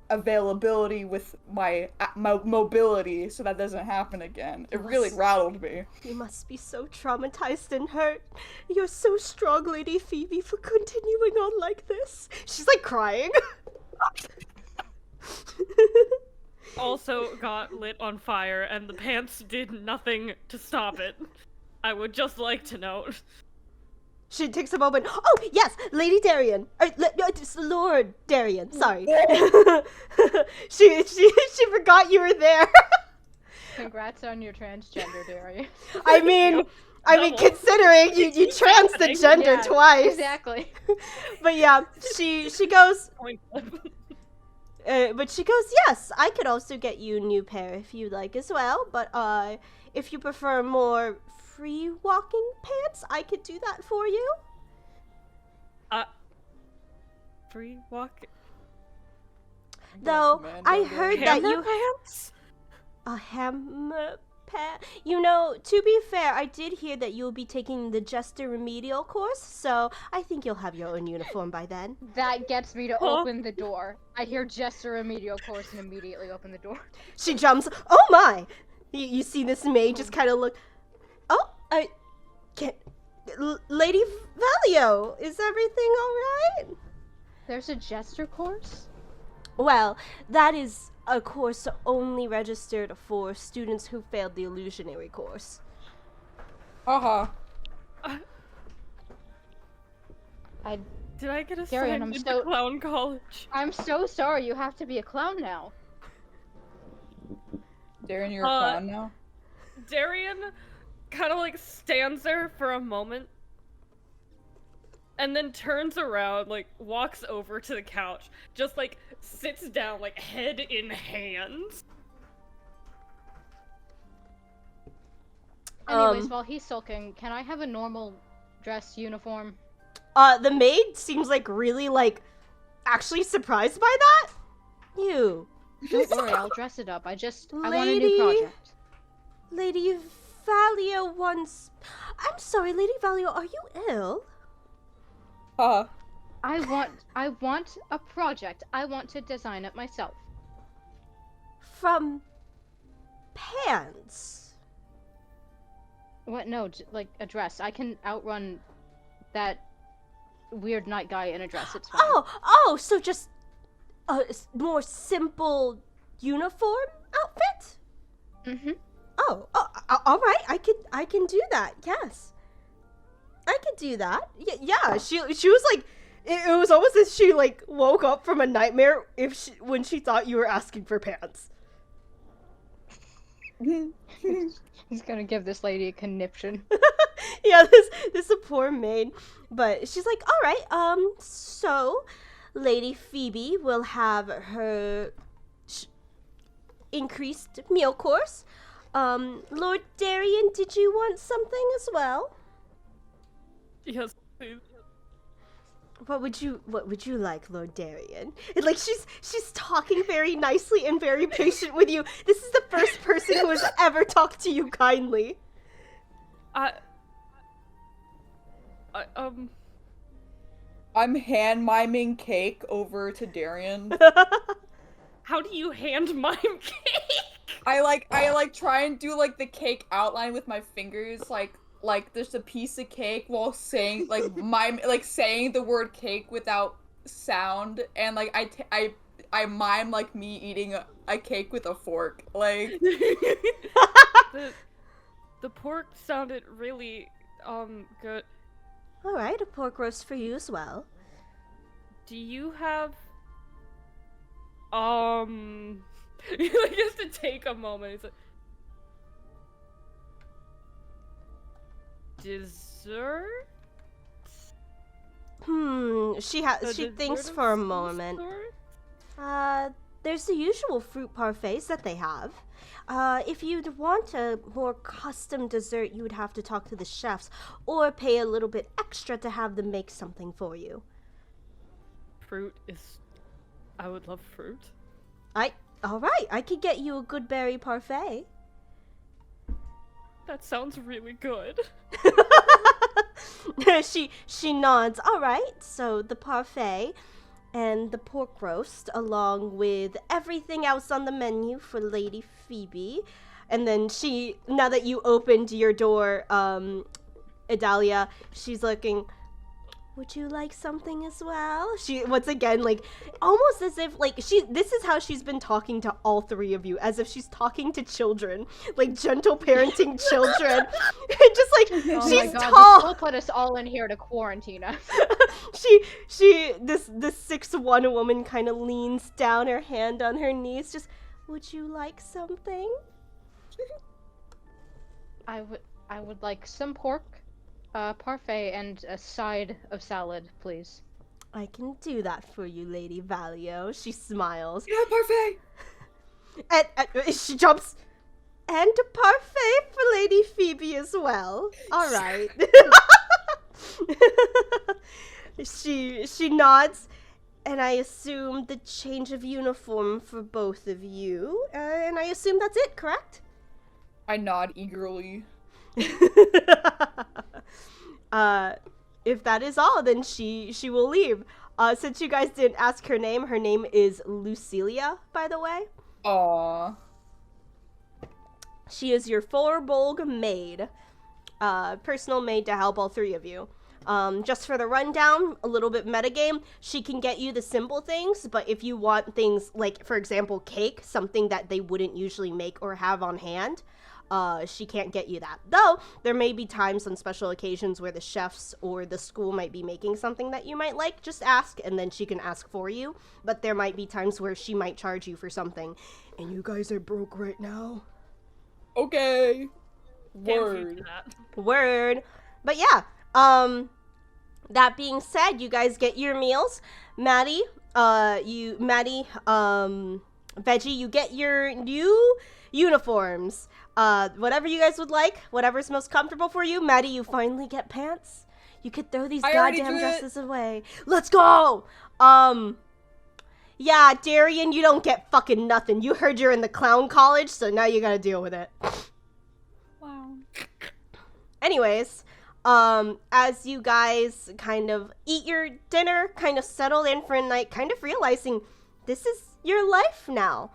availability with my mobility, so that doesn't happen again. It really Yes. rattled me. You must be so traumatized and hurt. You're so strong, Lady Phoebe, for continuing on like this. She's like crying. Also got lit on fire, and the pants did nothing to stop it. I would just like to note. She takes a moment. Oh, yes, Lady Darien. Lord Darien, sorry. she forgot you were there. Congrats on your transgender, Darius. I mean, considering you trans the gender Yeah, twice. Exactly. But yeah, she goes, Point. but she goes, yes, I could also get you a new pair if you'd like as well. But if you prefer more free walking pants, I could do that for you. Free walk. Though Man, I don't do heard it. that Hammer you pants? a hammer pant. You know, to be fair, I did hear that you'll be taking the Jester remedial course, so I think you'll have your own uniform by then. That gets me to Huh? open the door. I hear Jester remedial course and immediately open the door. She jumps. Oh my! You see this maid just kind of look. Oh, I can't. Lady Valio, is everything all right? There's a Jester course? Well, that is a course only registered for students who failed the illusionary course. Haha. Did I get Darian, assigned I'm into so- clown college? I'm so sorry, you have to be a clown now. Darren, you're a clown now? Darian kind of like stands there for a moment and then turns around, like walks over to the couch, just like sits down, like head in hands. Anyways, while he's sulking, can I have a normal dress uniform? The maid seems like really like actually surprised by that. You, Don't worry, I'll dress it up. I want a Lady- new project. Lady Valio wants. I'm sorry, Lady Valio, are you ill? Haha. I want a project. I want to design it myself. From pants. What? No, like a dress. I can outrun that weird night guy in a dress. It's fine. Oh, so just a more simple uniform outfit? Mm-hmm. All right. I can do that. Yes, I could do that. Yeah. She was like, it was almost as she like woke up from a nightmare when she thought you were asking for pants. He's gonna give this lady a conniption. Yeah, this is a poor maid, but she's like, all right. So Lady Phoebe will have her increased meal course. Lord Darien, did you want something as well? Yes, please. What would you like, Lord Darien? And, like she's talking very nicely and very patient with you. This is the first person who has ever talked to you kindly. I'm hand miming cake over to Darien. How do you hand mime cake? I like try and do like the cake outline with my fingers, like there's a piece of cake while saying like saying the word cake without sound, and like I mime like me eating a cake with a fork, like. The pork sounded really good. All right, a pork roast for you as well. Do you have he has to take a moment. He's like, dessert? She The thinks dessert for a of some moment. sort? There's the usual fruit parfaits that they have. If you'd want a more custom dessert, you would have to talk to the chefs or pay a little bit extra to have them make something for you. Fruit is... I would love fruit. Alright, I could get you a good berry parfait. That sounds really good. She nods. Alright, so the parfait and the pork roast along with everything else on the menu for Lady Phoebe. And then now that you opened your door, Idalia, she's looking, would you like something as well? She, once again, like, almost as if, like, this is how she's been talking to all three of you, as if she's talking to children, like, gentle parenting children. Just like, Oh she's my God, tall. this will put us all in here to quarantine us. This 6'1" woman kind of leans down, her hand on her knees, just, would you like something? I would like some pork, parfait, and a side of salad, please. I can do that for you, Lady Valio. She smiles. Yeah, parfait. And she jumps. And a parfait for Lady Phoebe as well. All right. She nods, and I assume the change of uniform for both of you. And I assume that's it, correct? I nod eagerly. If that is all, then she will leave. Since you guys didn't ask her name is Lucilia, by the way. Aww. She is your Forbolg maid, personal maid to help all three of you. Just for the rundown, a little bit metagame, she can get you the simple things, but if you want things like, for example, cake, something that they wouldn't usually make or have on hand, she can't get you that. Though, there may be times on special occasions where the chefs or the school might be making something that you might like. Just ask, and then she can ask for you. But there might be times where she might charge you for something. And you guys are broke right now. Okay. Damn Word. future that. Word. But yeah, that being said, you guys get your meals. Veggie, you get your new uniforms. Whatever you guys would like, whatever's most comfortable for you. Maddie, you finally get pants. You could throw these I already goddamn drew it. dresses away. Let's go! Yeah, Darian, you don't get fucking nothing. You heard you're in the clown college, so now you gotta deal with it. Wow. Anyways, as you guys kind of eat your dinner, kind of settle in for a night, kind of realizing this is your life now.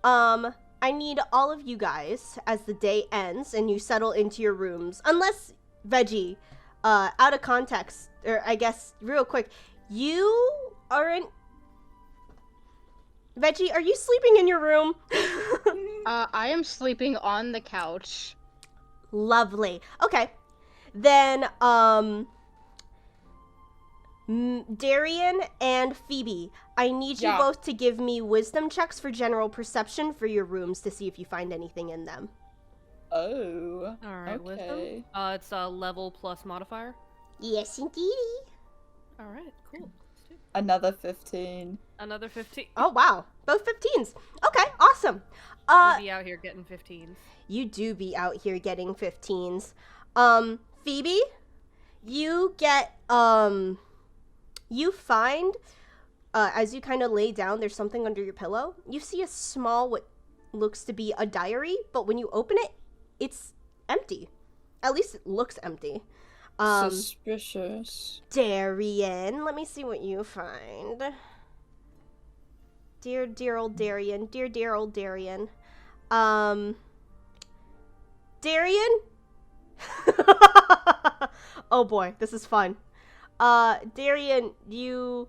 I need all of you guys, as the day ends and you settle into your rooms, unless, Veggie, out of context, or I guess, real quick, you aren't... Veggie, are you sleeping in your room? I am sleeping on the couch. Lovely. Okay. Then, Darian and Phoebe, I need you Yeah. both to give me wisdom checks for general perception for your rooms to see if you find anything in them. Oh. Alright, wisdom. Okay. It's a level plus modifier. Yes, indeed. Alright, cool. Another 15. Another 15. Oh, wow. Both 15s. Okay, awesome. We'll be out here getting 15s. You do be out here getting 15s. Phoebe, you get, you find, as you kind of lay down, there's something under your pillow. You see a small, what looks to be a diary, but when you open it, it's empty. At least it looks empty. Suspicious. Darian, let me see what you find. Dear old Darian. Dear old Darian. Darian? Oh boy, this is fun. Darian, you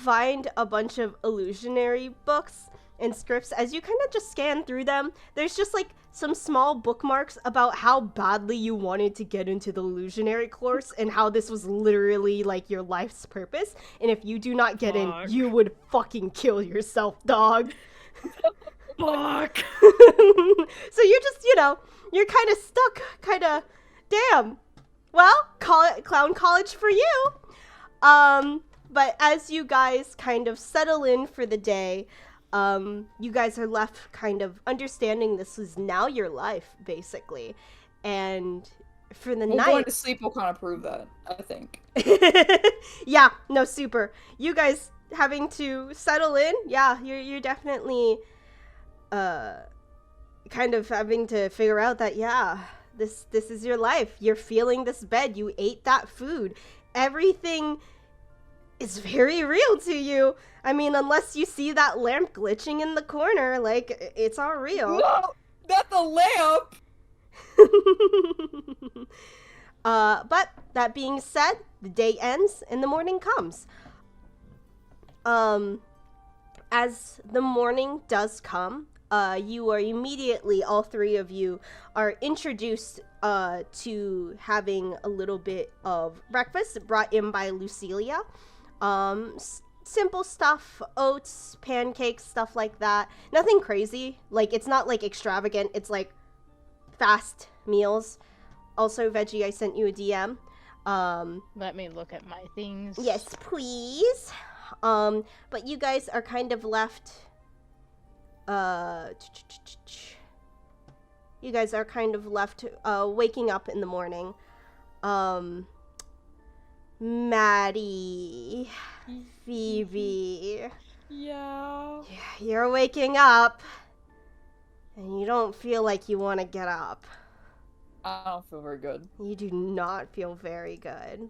find a bunch of illusionary books and scripts. As you kind of just scan through them, there's just like some small bookmarks about how badly you wanted to get into the illusionary course and how this was literally like your life's purpose. And if you do not get in, Fuck. you would fucking kill yourself, dog. Fuck! So you're just, you're kind of stuck, damn. Well, call it clown college for you. But as you guys kind of settle in for the day, you guys are left kind of understanding this is now your life, basically. And for the Well, night... going to sleep will kind of prove that, I think. Yeah, no, super. You guys having to settle in? Yeah, you're definitely, kind of having to figure out that, yeah, this is your life. You're feeling this bed. You ate that food. Everything is very real to you. I mean, unless you see that lamp glitching in the corner, like, it's all real. No, not the lamp! But that being said, the day ends and the morning comes. As the morning does come, you are immediately, all three of you, are introduced to having a little bit of breakfast brought in by Lucilia. Simple stuff, oats, pancakes, stuff like that. Nothing crazy. Like, it's not, like, extravagant. It's, like, fast meals. Also, Veggie, I sent you a DM. Let me look at my things. Yes, please. But you guys are kind of left... You guys are kind of left, waking up in the morning. Maddie... Phoebe... Yeah. You're waking up, and you don't feel like you want to get up. I don't feel very good. You do not feel very good.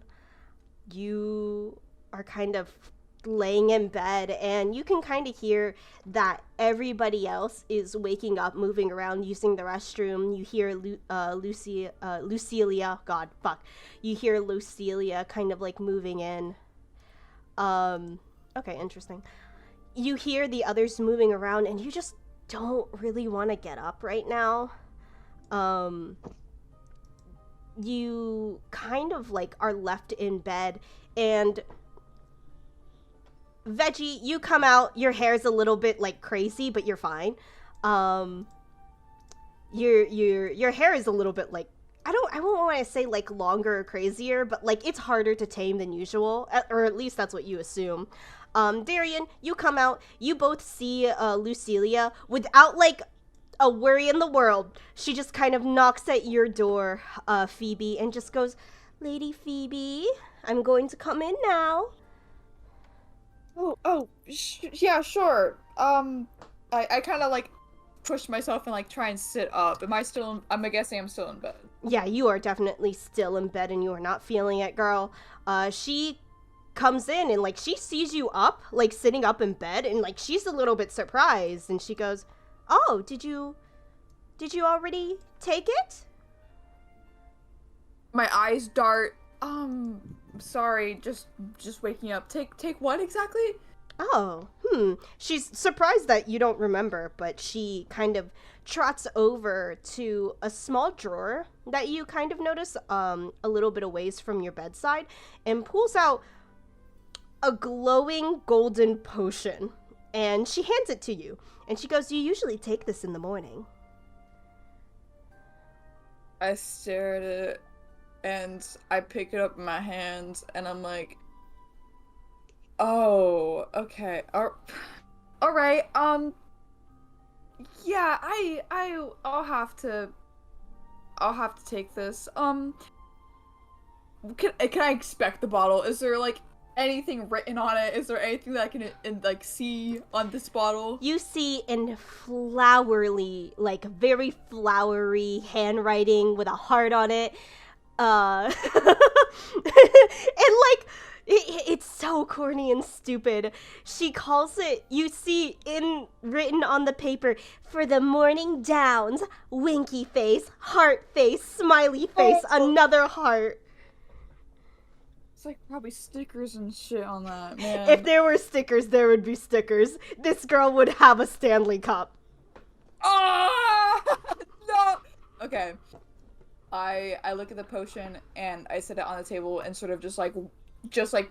You are kind of laying in bed, and you can kind of hear that everybody else is waking up, moving around, using the restroom. You hear Lucilia, God, fuck. You hear Lucilia kind of like moving in. Okay, interesting. You hear the others moving around, and you just don't really want to get up right now. You kind of like are left in bed, and Veggie, you come out, your hair's a little bit like crazy, but you're fine. Your hair is a little bit like, I won't want to say like longer or crazier, but like it's harder to tame than usual, or at least that's what you assume. Darian, you come out, you both see Lucilia without like a worry in the world. She just kind of knocks at your door, Phoebe, and just goes, Lady Phoebe, I'm going to come in now. Yeah, sure. I kind of like push myself and like try and sit up. I'm guessing I'm still in bed. Yeah, you are definitely still in bed and you are not feeling it, girl. She comes in and like she sees you up, like sitting up in bed, and like she's a little bit surprised, and she goes, "Oh, did you already take it?" My eyes dart. Sorry, just waking up. Take what exactly? Oh, She's surprised that you don't remember, but she kind of trots over to a small drawer that you kind of notice a little bit away from your bedside, and pulls out a glowing golden potion. And she hands it to you. And she goes, "You usually take this in the morning." I stare at it, and I pick it up in my hands, and I'm like, oh, okay. All right. Yeah, I'll have to take this. Can I expect the bottle? Is there like anything written on it? Is there anything that I can like see on this bottle? You see in flowery, like very flowery handwriting with a heart on it. And like it's so corny and stupid. She calls it, you see written on the paper, "For the morning downs, winky face, heart face, smiley face, another heart." It's like probably stickers and shit on that, man. If there were stickers, there would be stickers. This girl would have a Stanley Cup. Ah! No! Okay. I look at the potion and I set it on the table and sort of just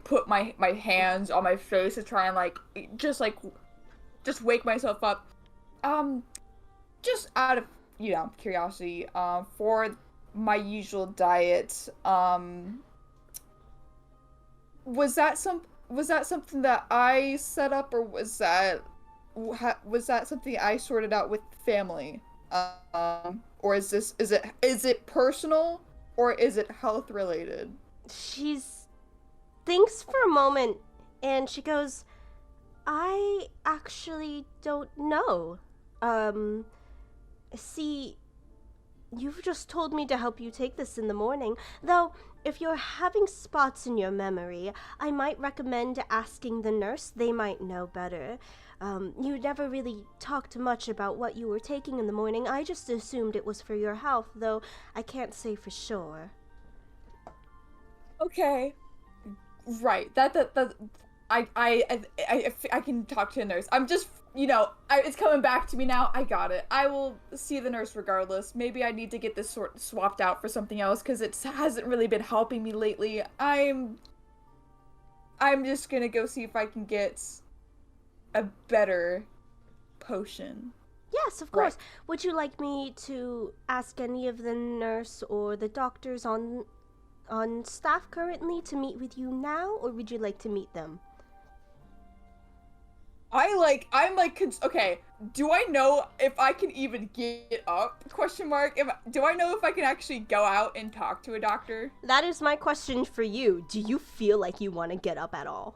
put my hands on my face to try and just wake myself up. Just out of, curiosity, for my usual diet, was that something that I set up, or was that something I sorted out with family? Or is it personal, or is it health related? She's thinks for a moment and she goes, I actually don't know. See, you've just told me to help you take this in the morning. Though, if you're having spots in your memory, I might recommend asking the nurse. They might know better. You never really talked much about what you were taking in the morning. I just assumed it was for your health, though I can't say for sure. Okay. Right. I can talk to a nurse. I'm just, it's coming back to me now. I got it. I will see the nurse regardless. Maybe I need to get this swapped out for something else because it hasn't really been helping me lately. I'm just gonna go see if I can get a better potion. Yes, of course. Right. Would you like me to ask any of the nurse or the doctors on staff currently to meet with you now, or would you like to meet them? Okay, do I know if I can even get up? Question mark. Do I know if I can actually go out and talk to a doctor? That is my question for you. Do you feel like you want to get up at all?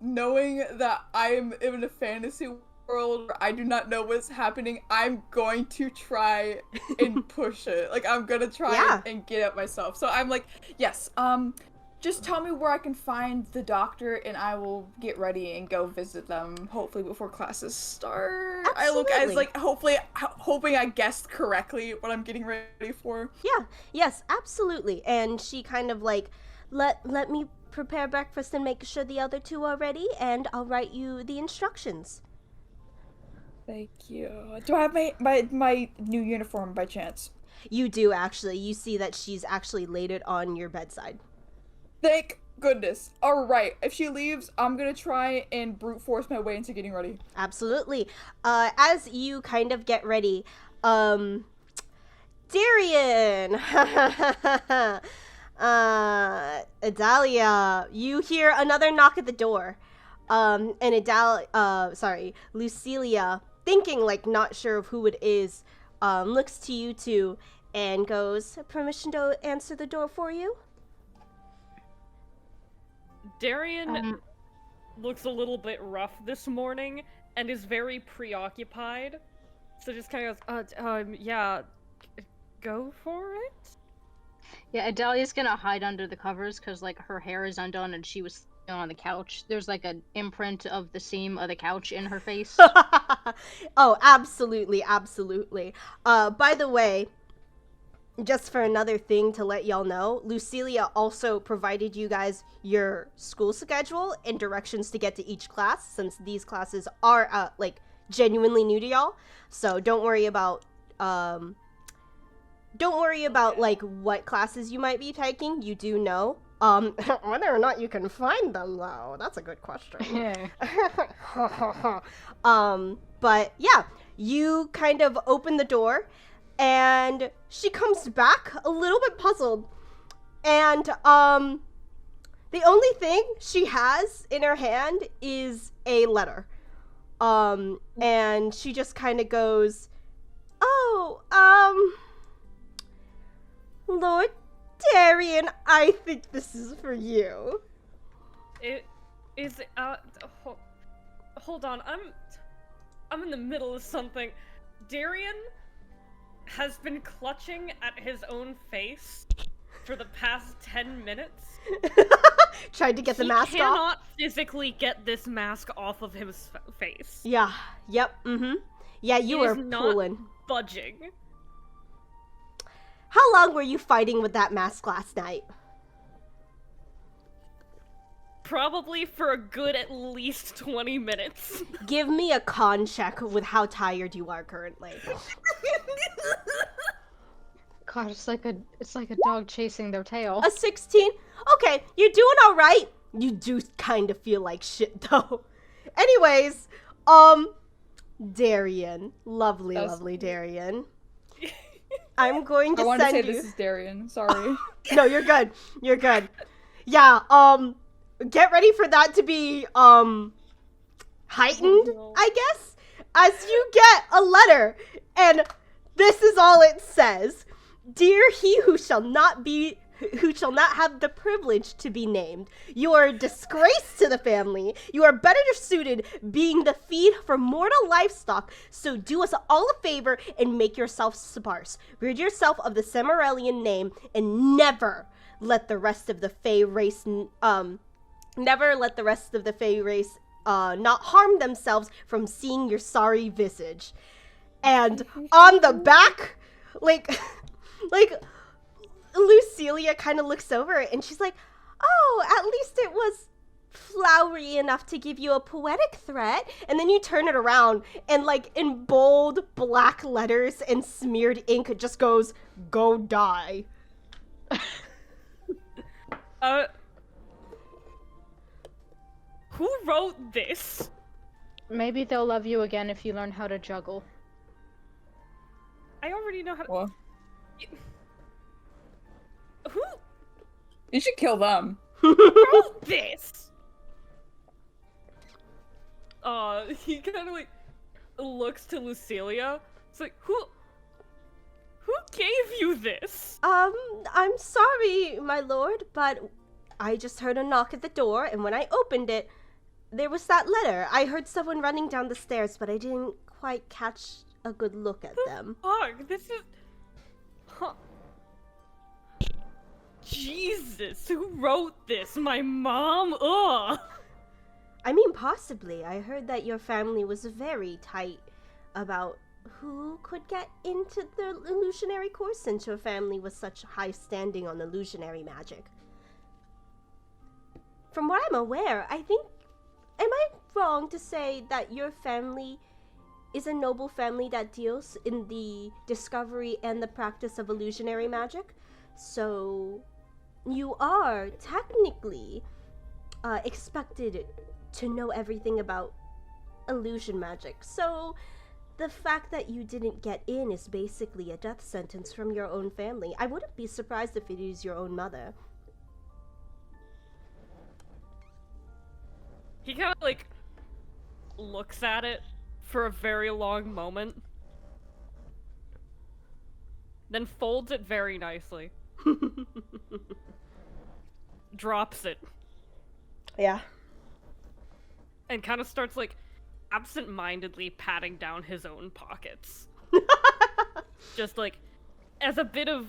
Knowing that I'm in a fantasy world where I do not know what's happening, I'm going to try and push it. Like, I'm gonna try and get up myself. So I'm like, yes, just tell me where I can find the doctor and I will get ready and go visit them, hopefully before classes start. Absolutely. I look as like, hoping I guessed correctly what I'm getting ready for. Yeah, yes, absolutely. And she kind of like, let me prepare breakfast and make sure the other two are ready, and I'll write you the instructions. Thank you. Do I have my new uniform by chance? You do, actually. You see that she's actually laid it on your bedside. Thank goodness. All right. If she leaves, I'm going to try and brute force my way into getting ready. Absolutely. As you kind of get ready, Darian! Adalia, you hear another knock at the door. And Lucilia, thinking like not sure of who it is, looks to you two and goes, permission to answer the door for you? Darian looks a little bit rough this morning and is very preoccupied. So just kind of goes, yeah, go for it? Yeah, Adalia's gonna hide under the covers because, like, her hair is undone and she was on the couch. There's, like, an imprint of the seam of the couch in her face. Oh, absolutely, absolutely. By the way, just for another thing to let y'all know, Lucilia also provided you guys your school schedule and directions to get to each class, since these classes are, genuinely new to y'all. So don't worry about, like, what classes you might be taking. You do know. Whether or not you can find them, though, that's a good question. But yeah, you kind of open the door, and she comes back a little bit puzzled. And, the only thing she has in her hand is a letter. And she just kind of goes, Lord Darian, I think this is for you. Hold on, I'm in the middle of something. Darian has been clutching at his own face for the past 10 minutes. Tried to get the mask off. He cannot physically get this mask off of his face. Yeah, yep, Yeah, you were pulling. Not budging. How long were you fighting with that mask last night? Probably for a good at least 20 minutes. Give me a con check with how tired you are currently. God, it's like a dog chasing their tail. A 16? Okay, you're doing all right. You do kind of feel like shit, though. Anyways, Darian. Lovely Darian. I'm going I to wanted to say send you. this is Darian. Sorry. No, you're good. You're good. Yeah, get ready for that to be, heightened, no. I guess, as you get a letter, and this is all it says. Dear he who shall not have the privilege to be named, you are a disgrace to the family. You are better suited being the feed for mortal livestock, so do us all a favor and make yourself sparse. Rid yourself of the Cimmerian name and never let the rest of the Fey race, not harm themselves from seeing your sorry visage. And on the back, like Lucilia kind of looks over it and she's like, oh, at least it was flowery enough to give you a poetic threat. And then you turn it around and like in bold black letters and smeared ink, it just goes, go die. Who wrote this? Maybe they'll love you again if you learn how to juggle. I already know how to. Well, Who you should kill them. wrote this? He kind of like looks to Lucilia. It's like, who gave you this? I'm sorry, my lord, but I just heard a knock at the door, and when I opened it, there was that letter. I heard someone running down the stairs, but I didn't quite catch a good look at them. Fuck, this is. Huh. Jesus, who wrote this? My mom? Ugh. I mean, possibly. I heard that your family was very tight about who could get into the illusionary course since your family was such high standing on illusionary magic. From what I'm aware, I think... Am I wrong to say that your family is a noble family that deals in the discovery and the practice of illusionary magic? So, you are technically expected to know everything about illusion magic. So, the fact that you didn't get in is basically a death sentence from your own family. I wouldn't be surprised if it is your own mother. He kind of like looks at it for a very long moment, then folds it very nicely, drops it, Yeah. and kind of starts like absent-mindedly patting down his own pockets. Just like as a bit of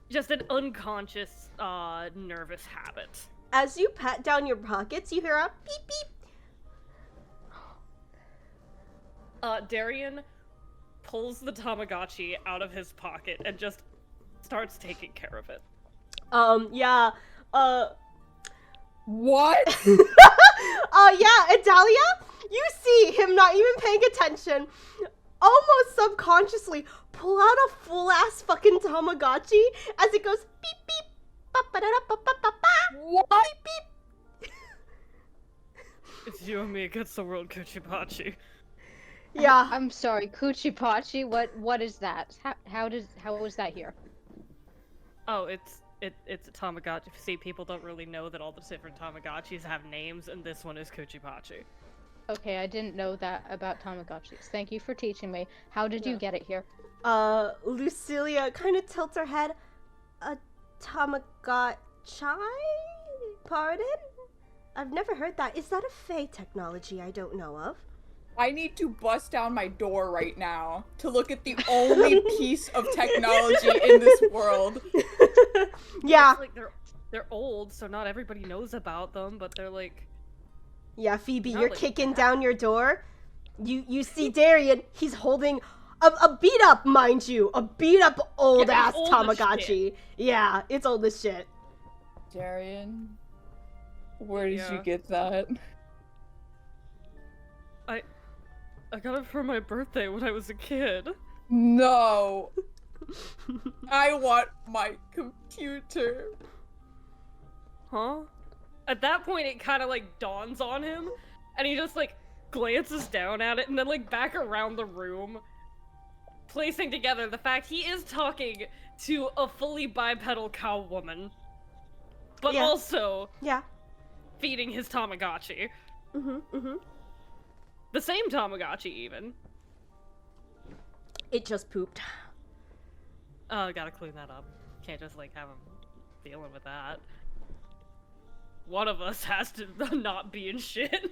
just an unconscious nervous habit. As you pat down your pockets, you hear a beep beep. Darian pulls the Tamagotchi out of his pocket and just starts taking care of it. Yeah, What? yeah, Adalia, you see him not even paying attention, almost subconsciously pull out a full-ass fucking Tamagotchi as it goes beep beep, ba-ba-da-da-ba-ba-ba-ba, What? beep beep. Oh, It's you and me against the world, Kuchipachi. Yeah. I'm sorry, Kuchipachi. What is that? How was that here? Oh, it's a Tamagotchi. See, people don't really know that all the different Tamagotchis have names, and this one is Kuchipachi. Okay, I didn't know that about Tamagotchis. Thank you for teaching me. How did you get it here? Lucilia kind of tilts her head. A Tamagotchi? Pardon? I've never heard that. Is that a Fey technology I don't know of? I need to bust down my door right now to look at the only piece of technology in this world. Yeah. It's like they're old, so not everybody knows about them, but they're like... Yeah, Phoebe, Not you're like kicking that. down your door. You see Darian, he's holding a beat up, mind you, a beat up old Yeah, ass it's old as Tamagotchi. Yeah, it's old as shit. Darian, where did Yeah. you get that? I got it for my birthday when I was a kid. No. I want my computer. Huh? At that point, it kind of like dawns on him, and he just like glances down at it and then like back around the room. placing together the fact he is talking to a fully bipedal cow woman, but Yeah. also Yeah. feeding his Tamagotchi. Mm-hmm. The same Tamagotchi, even. It just pooped. Oh, gotta clean that up. Can't just, like, have him dealing with that. One of us has to not be in shit.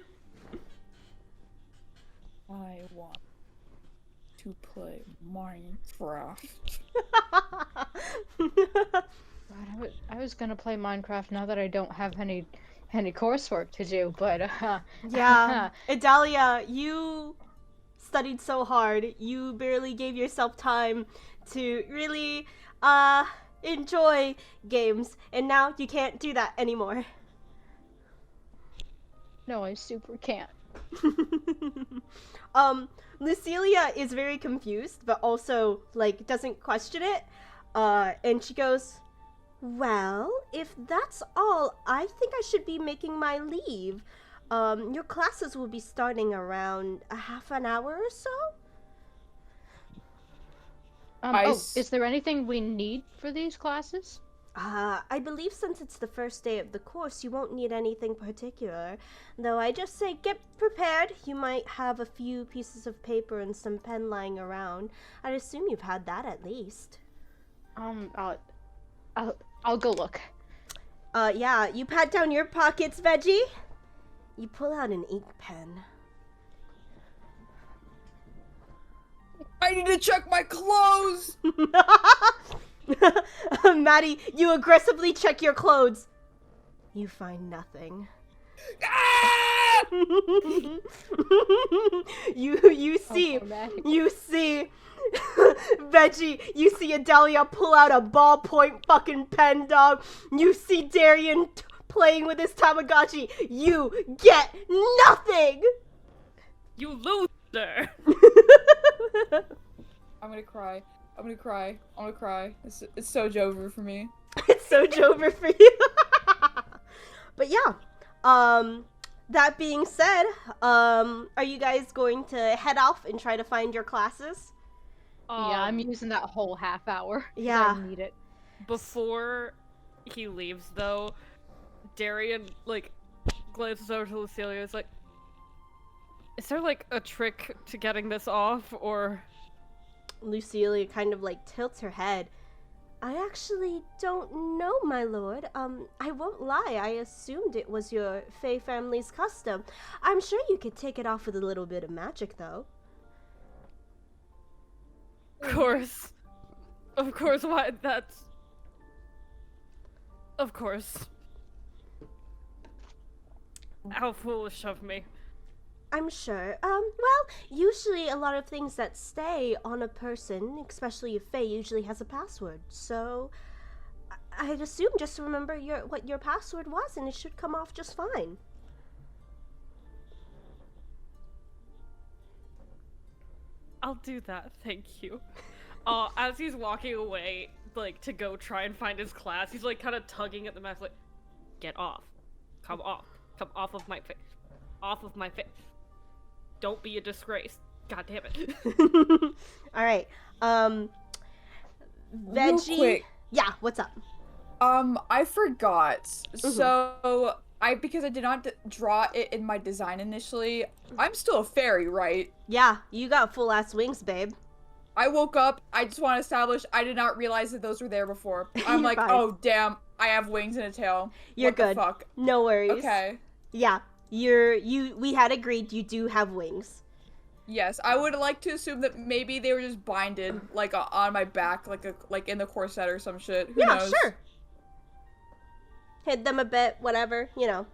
I want to play Minecraft. God, I was gonna play Minecraft now that I don't have any coursework to do, but Yeah. Idalia, you studied so hard. You barely gave yourself time to really enjoy games, and now you can't do that anymore. no, I super can't. Lucilia is very confused, but also, like, doesn't question it. And she goes, well, if that's all, I think I should be making my leave. Your classes will be starting around a half an hour or so? Is there anything we need for these classes? I believe since it's the first day of the course, you won't need anything particular. Though I just say get prepared. You might have a few pieces of paper and some pen lying around. I'd assume you've had that at least. I'll go look. Yeah, you pat down your pockets, Veggie. You pull out an ink pen. I need to check my clothes! Maddie, you aggressively check your clothes. You find nothing. Ah! you see Veggie, you see Adelia pull out a ballpoint fucking pen, dog. You see Darian playing with his Tamagotchi. You get nothing! You loser! I'm gonna cry. It's so over for me. It's so over for you. But yeah, that being said, are you guys going to head off and try to find your classes? Yeah, I'm using that whole half hour. 'Cause Yeah. I need it. Before he leaves, though, Darian, like, glances over to Lucilia and is like, is there, like, a trick to getting this off, or... Lucilia kind of like tilts her head. I actually don't know, my lord. I won't lie, I assumed it was your Fae family's custom. I'm sure you could take it off with a little bit of magic, though. Of course. Of course, why, that's... Of course. How foolish of me. I'm sure. Well, usually a lot of things that stay on a person, especially a Fae, usually has a password. So, I'd assume just remember what your password was, and it should come off just fine. I'll do that, thank you. As he's walking away, like, to go try and find his class, he's, like, kind of tugging at the mask, like, get off. Come off. Come off of my face. Off of my face. Don't be a disgrace. God damn it. Alright, Real Veggie... quick. Yeah, what's up? I forgot. So, because I did not draw it in my design initially, I'm still a fairy, right? Yeah, you got full-ass wings, babe. I woke up, I just want to establish, I did not realize that those were there before. I'm You're like, fine. oh damn, I have wings and a tail. You're What good. The fuck? No worries. Okay. Yeah, we had agreed you do have wings. Yes, I would like to assume that maybe they were just binded, like, on my back, like in the corset or some shit. Who Yeah, knows? sure. Hit them a bit, whatever, you know.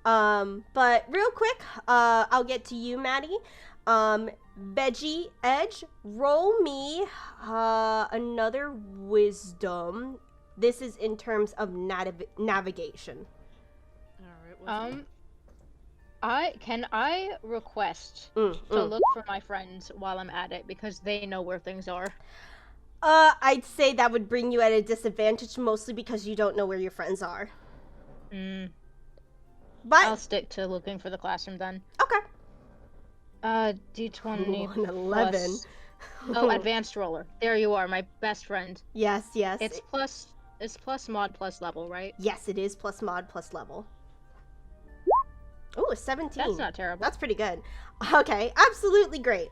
But real quick, I'll get to you, Maddie. Veggie Edge, roll me another wisdom. This is in terms of navigation. Alright, Can I request to look for my friends while I'm at it because they know where things are? I'd say that would bring you at a disadvantage, mostly because you don't know where your friends are. But I'll stick to looking for the classroom then. okay. D20 Ooh, an 11. plus Oh, advanced roller. There you are, my best friend. Yes, yes. It's plus mod plus level, right? Yes, it is plus mod plus level. Ooh, 17. That's not terrible. That's pretty good. Okay, absolutely great.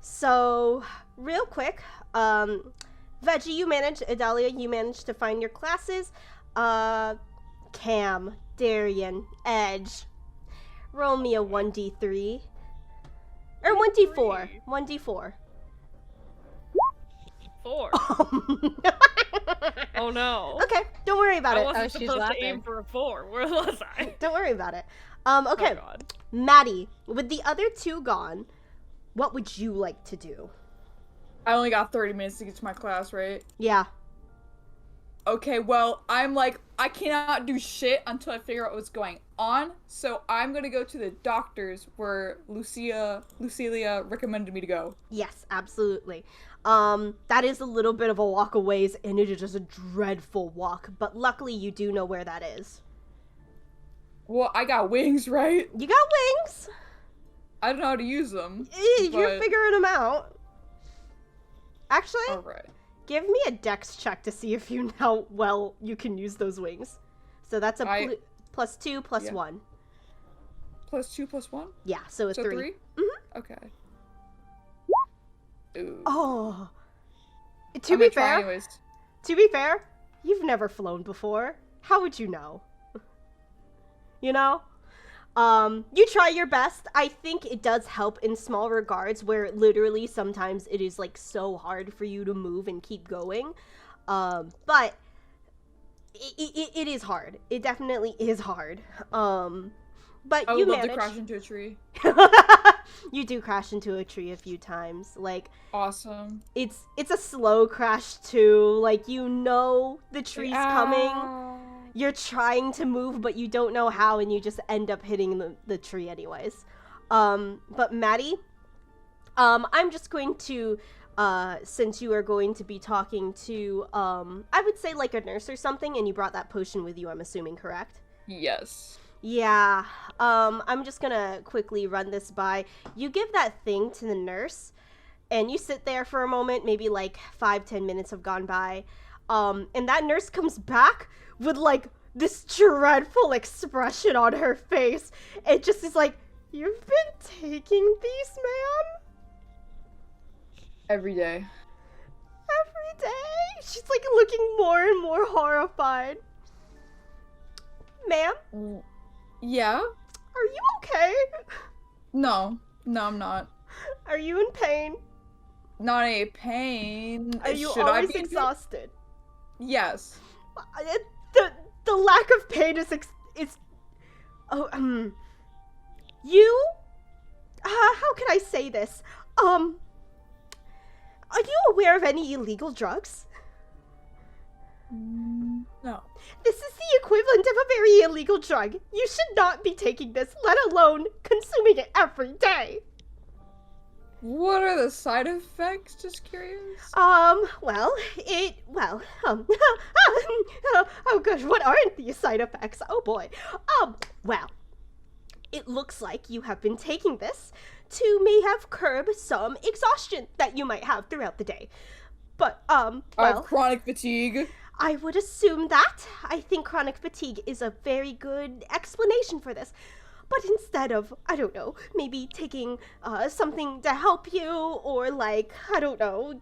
So real quick, Veggie, you managed, Adalia, you managed to find your classes. Cam, Darian, Edge, roll me a 1d3. Or 1d4. 1d4. 4. Oh no. Okay, don't worry about I it. wasn't she's supposed to laughing. aim for a 4. Where was I? Don't worry about it. Oh Okay, god. Maddie, with the other two gone, what would you like to do? I only got 30 minutes to get to my class, right? Yeah. Okay, well, I'm like, I cannot do shit until I figure out what's going on, so I'm gonna go to the doctor's where Lucilia recommended me to go. Yes, absolutely. That is a little bit of a walk a ways, and it is just a dreadful walk, but luckily you do know where that is. Well, I got wings, right? You got wings! I don't know how to use them. You're but- figuring them out. Actually, Alright. give me a dex check to see if you know how well you can use those wings. So that's a plus 2 plus Yeah. 1. Plus 2 plus 1? Yeah, so a So 3. 3? Mhm. Okay. Ooh. Oh. I'm To be gonna try fair, anyways. you've never flown before. How would you know? You know? You try your best. I think it does help in small regards where literally sometimes it is like so hard for you to move and keep going. But it is hard. It definitely is hard. But I you would love to manage. crash into a tree. You do crash into a tree a few times. Like Awesome. it's a slow crash too. Like you know the tree's coming. Ow. You're trying to move, but you don't know how, and you just end up hitting the tree anyways. But Maddie, I'm just going to, since you are going to be talking to, I would say like a nurse or something, and you brought that potion with you, I'm assuming, correct? Yes. Yeah, I'm just gonna quickly run this by. You give that thing to the nurse, and you sit there for a moment, maybe like 5-10 minutes have gone by, and that nurse comes back with like this dreadful expression on her face. It just is like, you've been taking these, ma'am? Every day. Every day? She's like looking more and more horrified. Ma'am, Yeah? are you okay? No. No, I'm not. Are you in pain? Not any pain. Are you Should I always be in pain? exhausted? Yes. The lack of pain is you how can I say this? Are you aware of any illegal drugs? No. This is the equivalent of a very illegal drug. You should not be taking this, let alone consuming it every day. What are the side effects? Just curious. Oh gosh, what aren't these side effects? Oh boy. Well, it looks like you have been taking this to may have curb some exhaustion that you might have throughout the day. But, I have well, chronic fatigue. I would assume that. I think chronic fatigue is a very good explanation for this. But instead of, I don't know, maybe taking something to help you, or like, I don't know,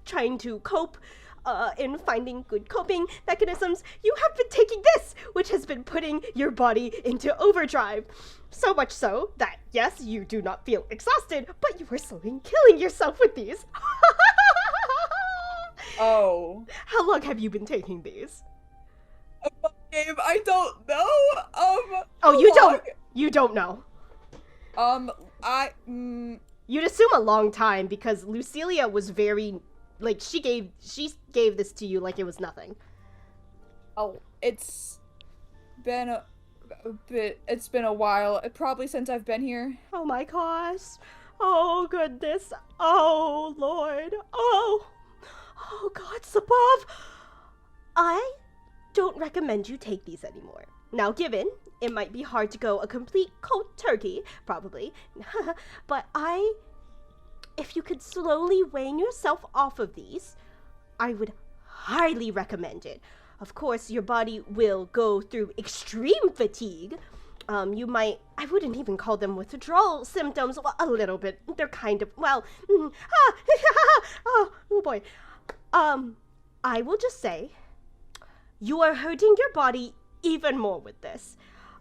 trying to cope and finding good coping mechanisms, you have been taking this, which has been putting your body into overdrive. So much so that, yes, you do not feel exhausted, but you are slowly killing yourself with these. Oh. How long have you been taking these? Gabe, I don't know. Oh, how you long? You don't know. You'd assume a long time because Lucilia was very, like, she gave this to you like it was nothing. Oh, it's been a bit. It's been a while. Probably since I've been here. Oh my gosh. Oh goodness. Oh Lord. Oh gods above. I don't recommend you take these anymore. Now, given it might be hard to go a complete cold turkey, probably, but if you could slowly wean yourself off of these, I would highly recommend it. Of course, your body will go through extreme fatigue. I wouldn't even call them withdrawal symptoms. Well, a little bit. They're kind of, oh boy. I will just say, you are hurting your body even more with this.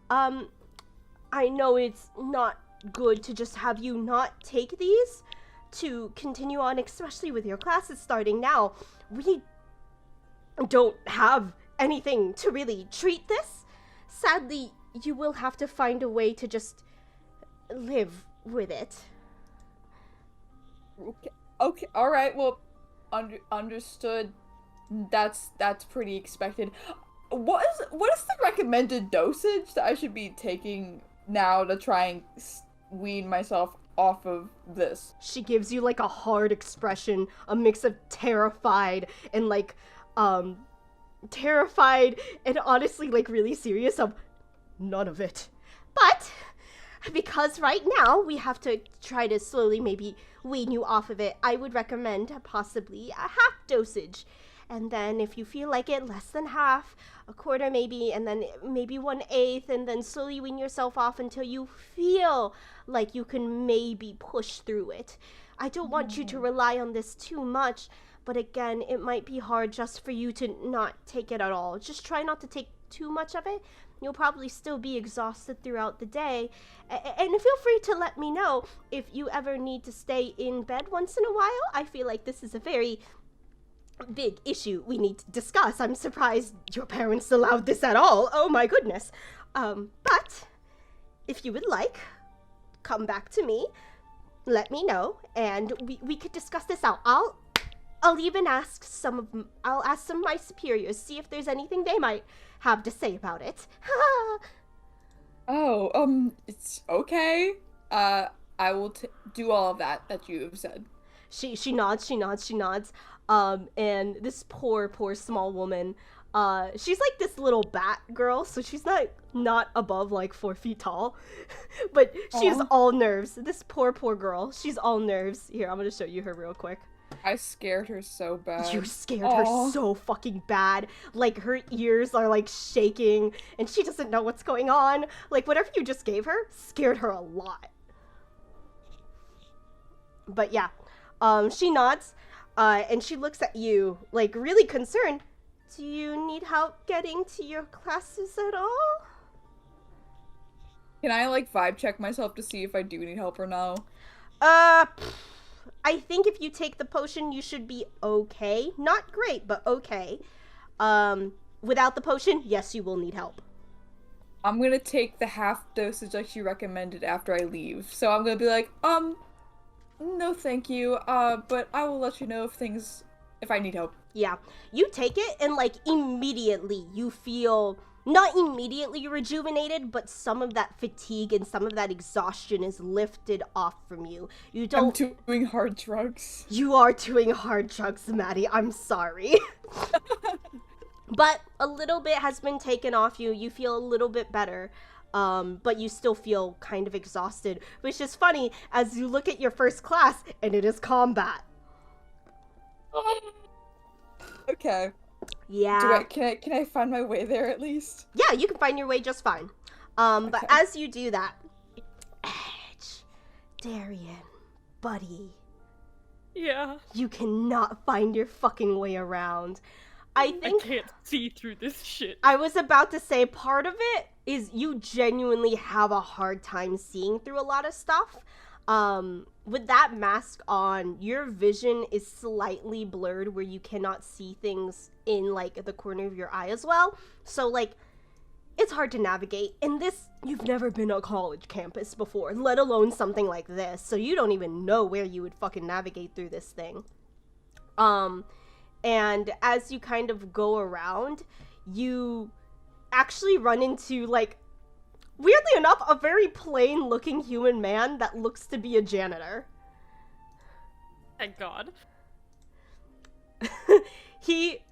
I know it's not good to just have you not take these to continue on, especially with your classes starting now. We don't have anything to really treat this. Sadly, you will have to find a way to just live with it. Okay, alright, well, understood. That's pretty expected. What is the recommended dosage that I should be taking now to try and wean myself off of this? She gives you like a hard expression, a mix of terrified and like terrified and honestly like really serious of none of it. But because right now we have to try to slowly maybe wean you off of it, I would recommend possibly a half dosage. And then if you feel like it, less than half, a quarter maybe, and then maybe 1/8, and then slowly wean yourself off until you feel like you can maybe push through it. I don't want you to rely on this too much, but again, it might be hard just for you to not take it at all. Just try not to take too much of it. You'll probably still be exhausted throughout the day. And feel free to let me know if you ever need to stay in bed once in a while. I feel like this is a very big issue we need to discuss. I'm surprised your parents allowed this at all. Oh my goodness. But if you would like, come back to me, let me know, and we could discuss this out. I'll even ask I'll ask some of my superiors, see if there's anything they might have to say about it. It's okay. I will do all of that you have said. She nods. And this poor small woman, she's like this little bat girl, so she's not above like 4 feet tall, but she's all nerves. This poor girl, she's all nerves. Here, I'm gonna show you her real quick. I scared her so bad. You scared her so fucking bad. Like, her ears are like shaking, and she doesn't know what's going on. Like, whatever you just gave her scared her a lot. But yeah, she nods. And she looks at you, like, really concerned. Do you need help getting to your classes at all? Can I, like, vibe check myself to see if I do need help or no? I think if you take the potion, you should be okay. Not great, but okay. Without the potion, yes, you will need help. I'm gonna take the half dosage like she recommended after I leave. So I'm gonna be like, no thank you, but I will let you know if I need help. Yeah, you take it and like immediately you feel, not immediately rejuvenated, but some of that fatigue and some of that exhaustion is lifted off from you. I'm doing hard drugs. You are doing hard drugs, Maddie, I'm sorry. But a little bit has been taken off you, you feel a little bit better. But you still feel kind of exhausted, which is funny as you look at your first class and it is combat. Okay. Yeah. Can I find my way there at least? Yeah, you can find your way just fine. But Okay. as you do that, Edge, Darian, buddy, Yeah. you cannot find your fucking way around. I think I can't see through this shit. I was about to say part of it is you genuinely have a hard time seeing through a lot of stuff. With that mask on, your vision is slightly blurred where you cannot see things in like the corner of your eye as well. So like, it's hard to navigate. And this, you've never been on a college campus before, let alone something like this. So you don't even know where you would fucking navigate through this thing. And as you kind of go around, you actually run into, like, weirdly enough, a very plain looking human man that looks to be a janitor. Thank God. He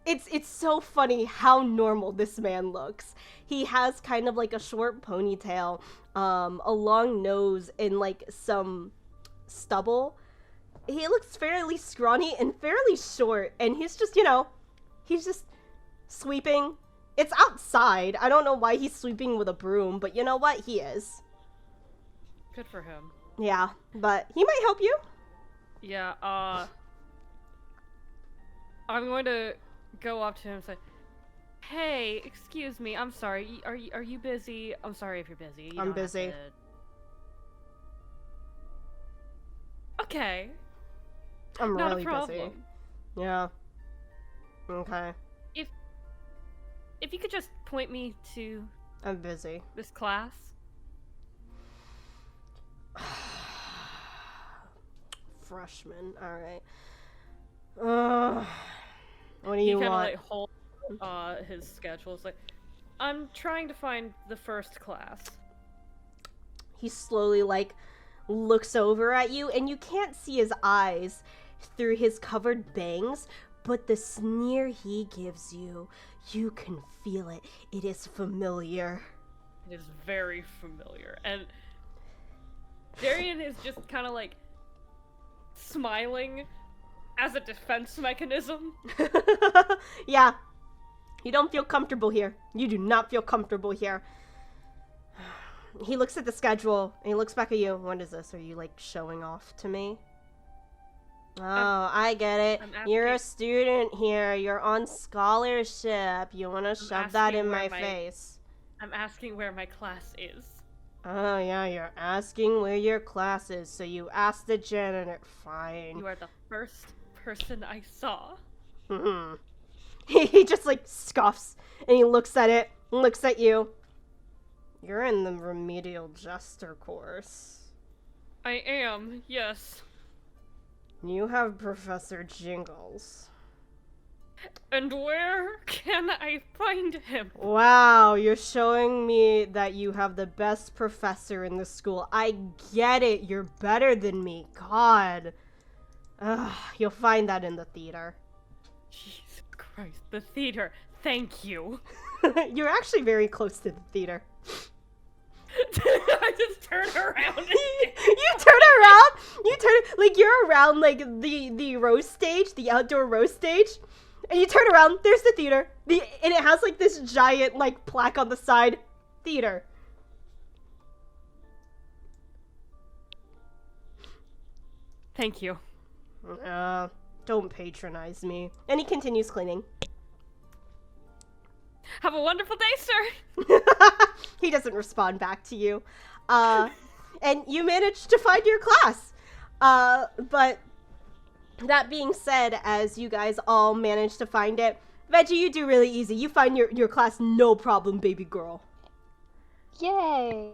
it's so funny how normal this man looks. He has kind of like a short ponytail, a long nose, and like some stubble. He looks fairly scrawny and fairly short, and he's just, he's just sweeping. It's outside. I don't know why he's sweeping with a broom, but you know what? He is. Good for him. Yeah, but he might help you. Yeah, I'm going to go up to him and say, "Hey, excuse me, I'm sorry. Are you busy? I'm sorry if you're busy. You I'm don't have busy. to-" Okay. I'm Not really a problem. busy. Yeah. Okay. If you could just point me to I'm busy. this class. Freshman. Alright. What do He you kind of want? like holds his schedule. It's like, I'm trying to find the first class. He slowly, like, looks over at you, and you can't see his eyes through his covered bangs, but the sneer he gives you, you can feel it. It is familiar. It is very familiar. And Darian is just kind of like smiling as a defense mechanism. Yeah. You don't feel comfortable here. You do not feel comfortable here. He looks at the schedule, and he looks back at you. What is this? Are you, like, showing off to me? Oh, I get it. You're a student here. You're on scholarship. You want to shove that in my face. I'm asking where my class is. Oh, yeah, you're asking where your class is, so you ask the janitor. Fine. You are the first person I saw. He just, like, scoffs, and he looks at it, looks at you. You're in the remedial jester course. I am, yes. You have Professor Jingles. And where can I find him? Wow, you're showing me that you have the best professor in the school. I get it, you're better than me. God. Ugh, you'll find that in the theater. Jesus Christ, the theater. Thank you. You're actually very close to the theater. I just turn around and You turn around, like, you're around, like, the roast stage, the outdoor roast stage, and you turn around, there's the theater, and it has, like, this giant, like, plaque on the side, theater. Thank you. Don't patronize me. And he continues cleaning. Have a wonderful day, sir! He doesn't respond back to you. And you managed to find your class. But that being said, as you guys all manage to find it, Veggie, you do really easy. You find your class no problem, baby girl. Yay!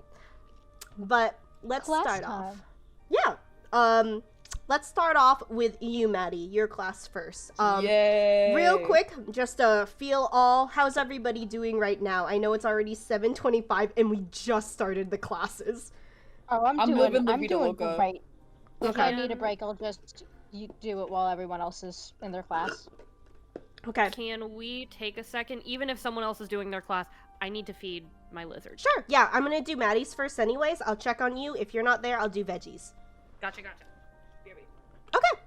But let's Class start time. off. Yeah. Let's start off with you, Maddie. Your class first. Yay! Real quick, just to feel all. How's everybody doing right now? I know it's already 7:25 and we just started the classes. Oh, I'm living La doing Vida Loca. great. If Okay. I need a break, I'll just do it while everyone else is in their class. Okay. Can we take a second? Even if someone else is doing their class, I need to feed my lizard. Sure. Yeah, I'm gonna do Maddie's first anyways. I'll check on you. If you're not there, I'll do Veggie's. Gotcha. Okay.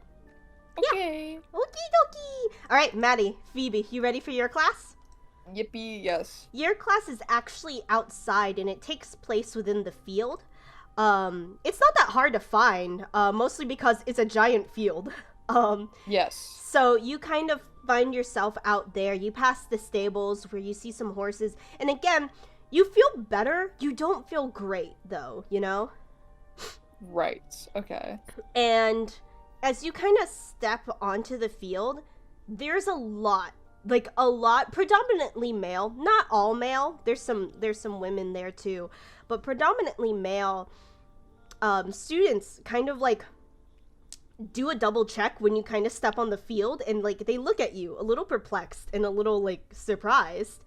Okay. Okie dokie. All right, Maddie, Phoebe, you ready for your class? Yippee, yes. Your class is actually outside and it takes place within the field. It's not that hard to find, mostly because it's a giant field. Yes. So you kind of find yourself out there. You pass the stables where you see some horses. And again, you feel better. You don't feel great, though, you know? Right. Okay. And as you kind of step onto the field, there's a lot, predominantly male, not all male. There's some women there too, but predominantly male students kind of like do a double check when you kind of step on the field, and like they look at you a little perplexed and a little like surprised.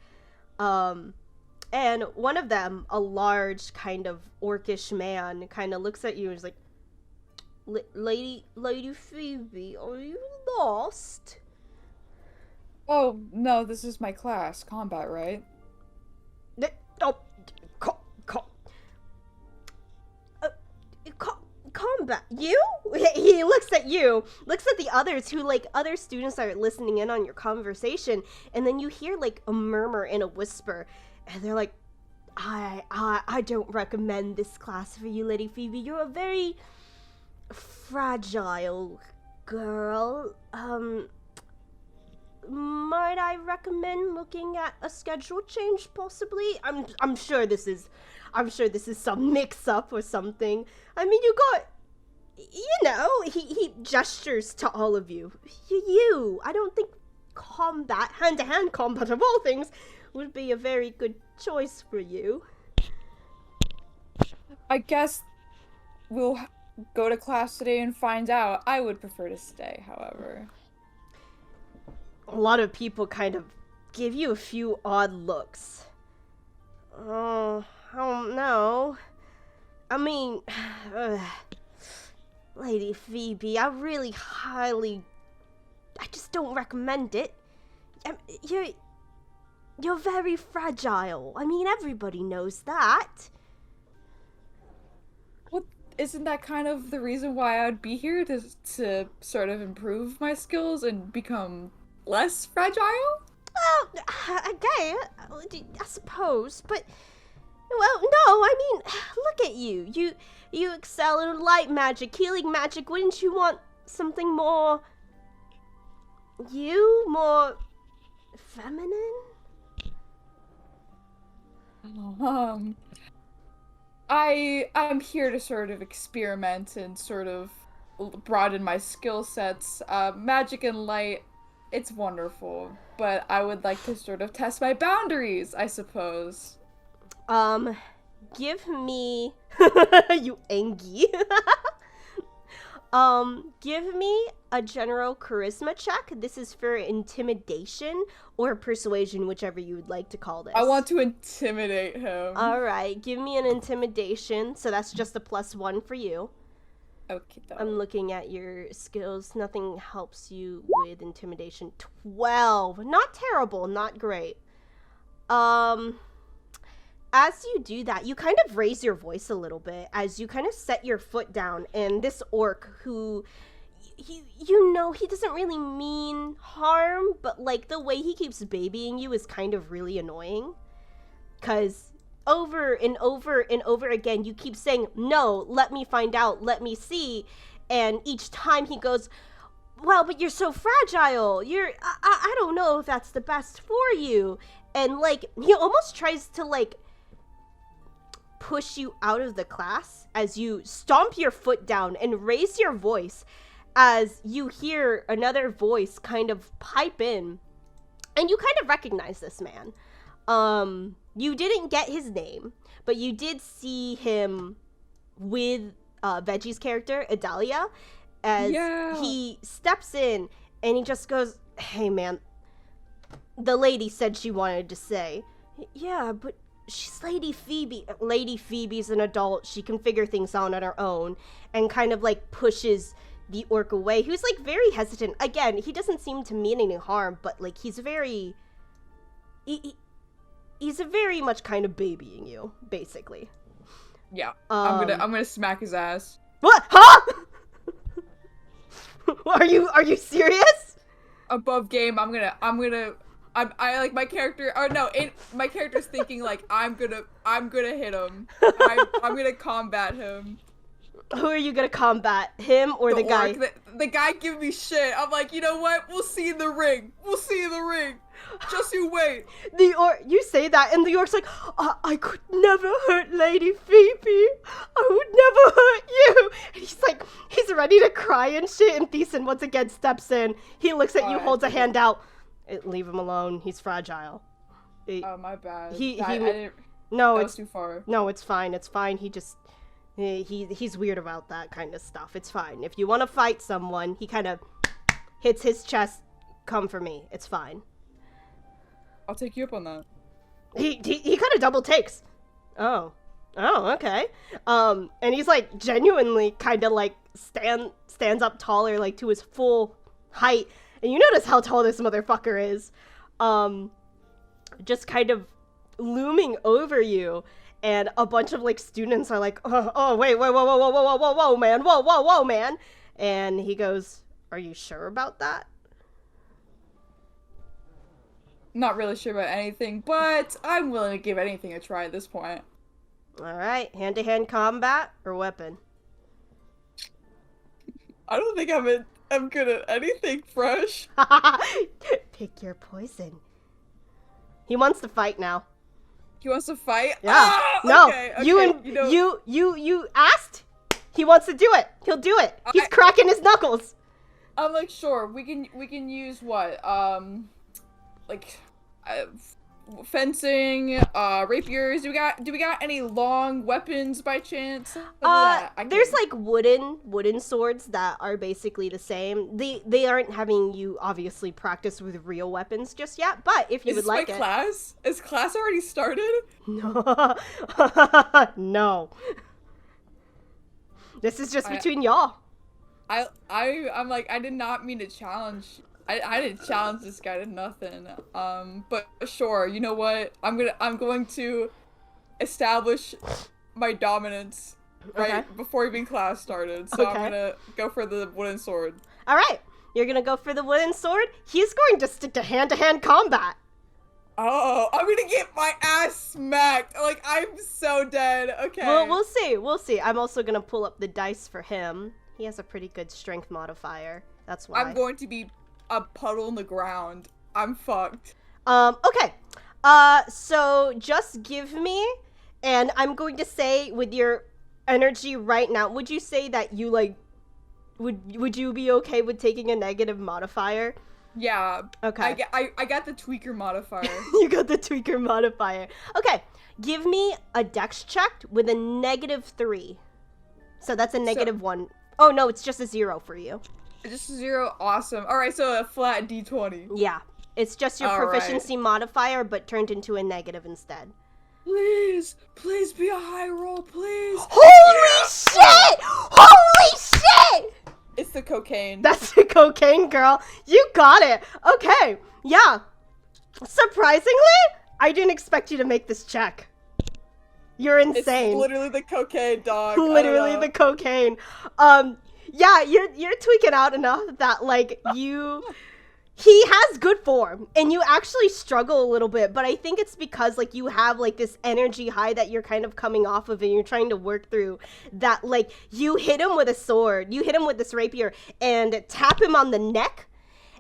And one of them, a large kind of orcish man, kind of looks at you and is like, Lady Phoebe, are you lost? Oh, no, this is my class. Combat, right? Oh, co- co- uh, combat. You? He looks at you, looks at the others who, like, other students are listening in on your conversation, and then you hear, like, a murmur and a whisper, and they're like, I don't recommend this class for you, Lady Phoebe. You're a very fragile girl. Might I recommend looking at a schedule change, possibly? I'm sure this is some mix-up or something. I mean, you got, he gestures to all of you. I don't think combat, hand-to-hand combat of all things, would be a very good choice for you. I guess we'll go to class today and find out. I would prefer to stay, however. A lot of people kind of give you a few odd looks. Oh, I don't know. I mean, Lady Phoebe, I just don't recommend it. You're very fragile. I mean, everybody knows that. Well, isn't that kind of the reason why I'd be here to sort of improve my skills and become less fragile? Well, okay, I suppose, but well, no, I mean, look at you. You excel in light magic, healing magic. Wouldn't you want something more feminine? I'm here to sort of experiment and sort of broaden my skill sets. Magic and light, it's wonderful, but I would like to sort of test my boundaries, I suppose. Give me you Angie. Give me a general charisma check. This is for intimidation or persuasion, whichever you would like to call this. I want to intimidate him. Alright, give me an intimidation. So that's just a +1 for you. Okay, though. I'm looking at your skills. Nothing helps you with intimidation. 12. Not terrible, not great. As you do that, you kind of raise your voice a little bit as you kind of set your foot down, and this orc who he doesn't really mean harm, but like the way he keeps babying you is kind of really annoying, because over and over and over again you keep saying, no, let me find out, let me see, and each time he goes, well, but you're so fragile, I don't know if that's the best for you, and like he almost tries to like push you out of the class as you stomp your foot down and raise your voice as you hear another voice kind of pipe in, and you kind of recognize this man. You didn't get his name, but you did see him with Veggie's character, Adalia, as he steps in and he just goes, hey man, the lady said she wanted to say, yeah, but she's Lady Phoebe. Lady Phoebe's an adult. She can figure things out on her own, and kind of like pushes the orc away, who's like very hesitant. Again, he doesn't seem to mean any harm, but like he's very he's a very much kind of babying you, basically. Yeah. I'm gonna smack his ass. What? Huh? Are you serious? Above game, I like my character, or no, my character's thinking like, I'm gonna hit him. I'm gonna combat him. Who are you gonna combat? Him or the guy? The guy give me shit. I'm like, you know what? We'll see in the ring. Just you wait. You say that, and the orc's like, I could never hurt Lady Phoebe. I would never hurt you. And he's ready to cry and shit, and Thiessen once again steps in. He looks at you, holds a hand out. Leave him alone. He's fragile. Oh, my bad. No, that it's was too far. No, it's fine. It's fine. He just he's weird about that kind of stuff. It's fine. If you want to fight someone, he kind of hits his chest. Come for me. It's fine. I'll take you up on that. He kind of double takes. Oh, okay. And he's like genuinely kind of like stands up taller, like to his full height. And you notice how tall this motherfucker is. Just kind of looming over you. And a bunch of, like, students are like, wait, whoa, man. And he goes, are you sure about that? Not really sure about anything, but I'm willing to give anything a try at this point. Alright, hand-to-hand combat or weapon? I don't think I'm good at anything fresh. Pick your poison. He wants to fight now. He wants to fight? Yeah. Ah, No. okay, You asked? He wants to do it. He'll do it. He's cracking his knuckles. I'm like, sure, we can use what? Like fencing, rapiers. Do we got any long weapons by chance? There's like wooden swords that are basically the same. They aren't having you obviously practice with real weapons just yet, but if you would like it. Class? Is class already started? No. No. This is just between y'all. I'm like, I did not mean to challenge. I didn't challenge this guy to nothing. But sure, you know what? I'm going to establish my dominance right before even class started. So I'm gonna go for the wooden sword. All right, you're gonna go for the wooden sword. He's going to stick to hand-to-hand combat. Oh, I'm gonna get my ass smacked. Like, I'm so dead. Okay. Well, we'll see. I'm also gonna pull up the dice for him. He has a pretty good strength modifier. That's why. I'm going to be a puddle in the ground. I'm fucked. Okay. So just give me, and I'm going to say with your energy right now, would you say that you like, would you be okay with taking a negative modifier? Yeah. Okay. I got the tweaker modifier. You got the tweaker modifier. Okay. Give me a dex check with a -3. So that's a -1. Oh no, it's just a 0 for you. Just a 0, awesome. Alright, so a flat D20. Yeah. It's just your proficiency modifier, but turned into a negative instead. Please be a high roll, please. Holy shit! Holy shit! It's the cocaine. That's the cocaine, girl. You got it. Okay. Yeah. Surprisingly, I didn't expect you to make this check. You're insane. It's literally the cocaine, dog. Literally the cocaine. Yeah, you're tweaking out enough that like he has good form and you actually struggle a little bit, but I think it's because like you have like this energy high that you're kind of coming off of and you're trying to work through that. Like you hit him with a sword, you hit him with this rapier and tap him on the neck,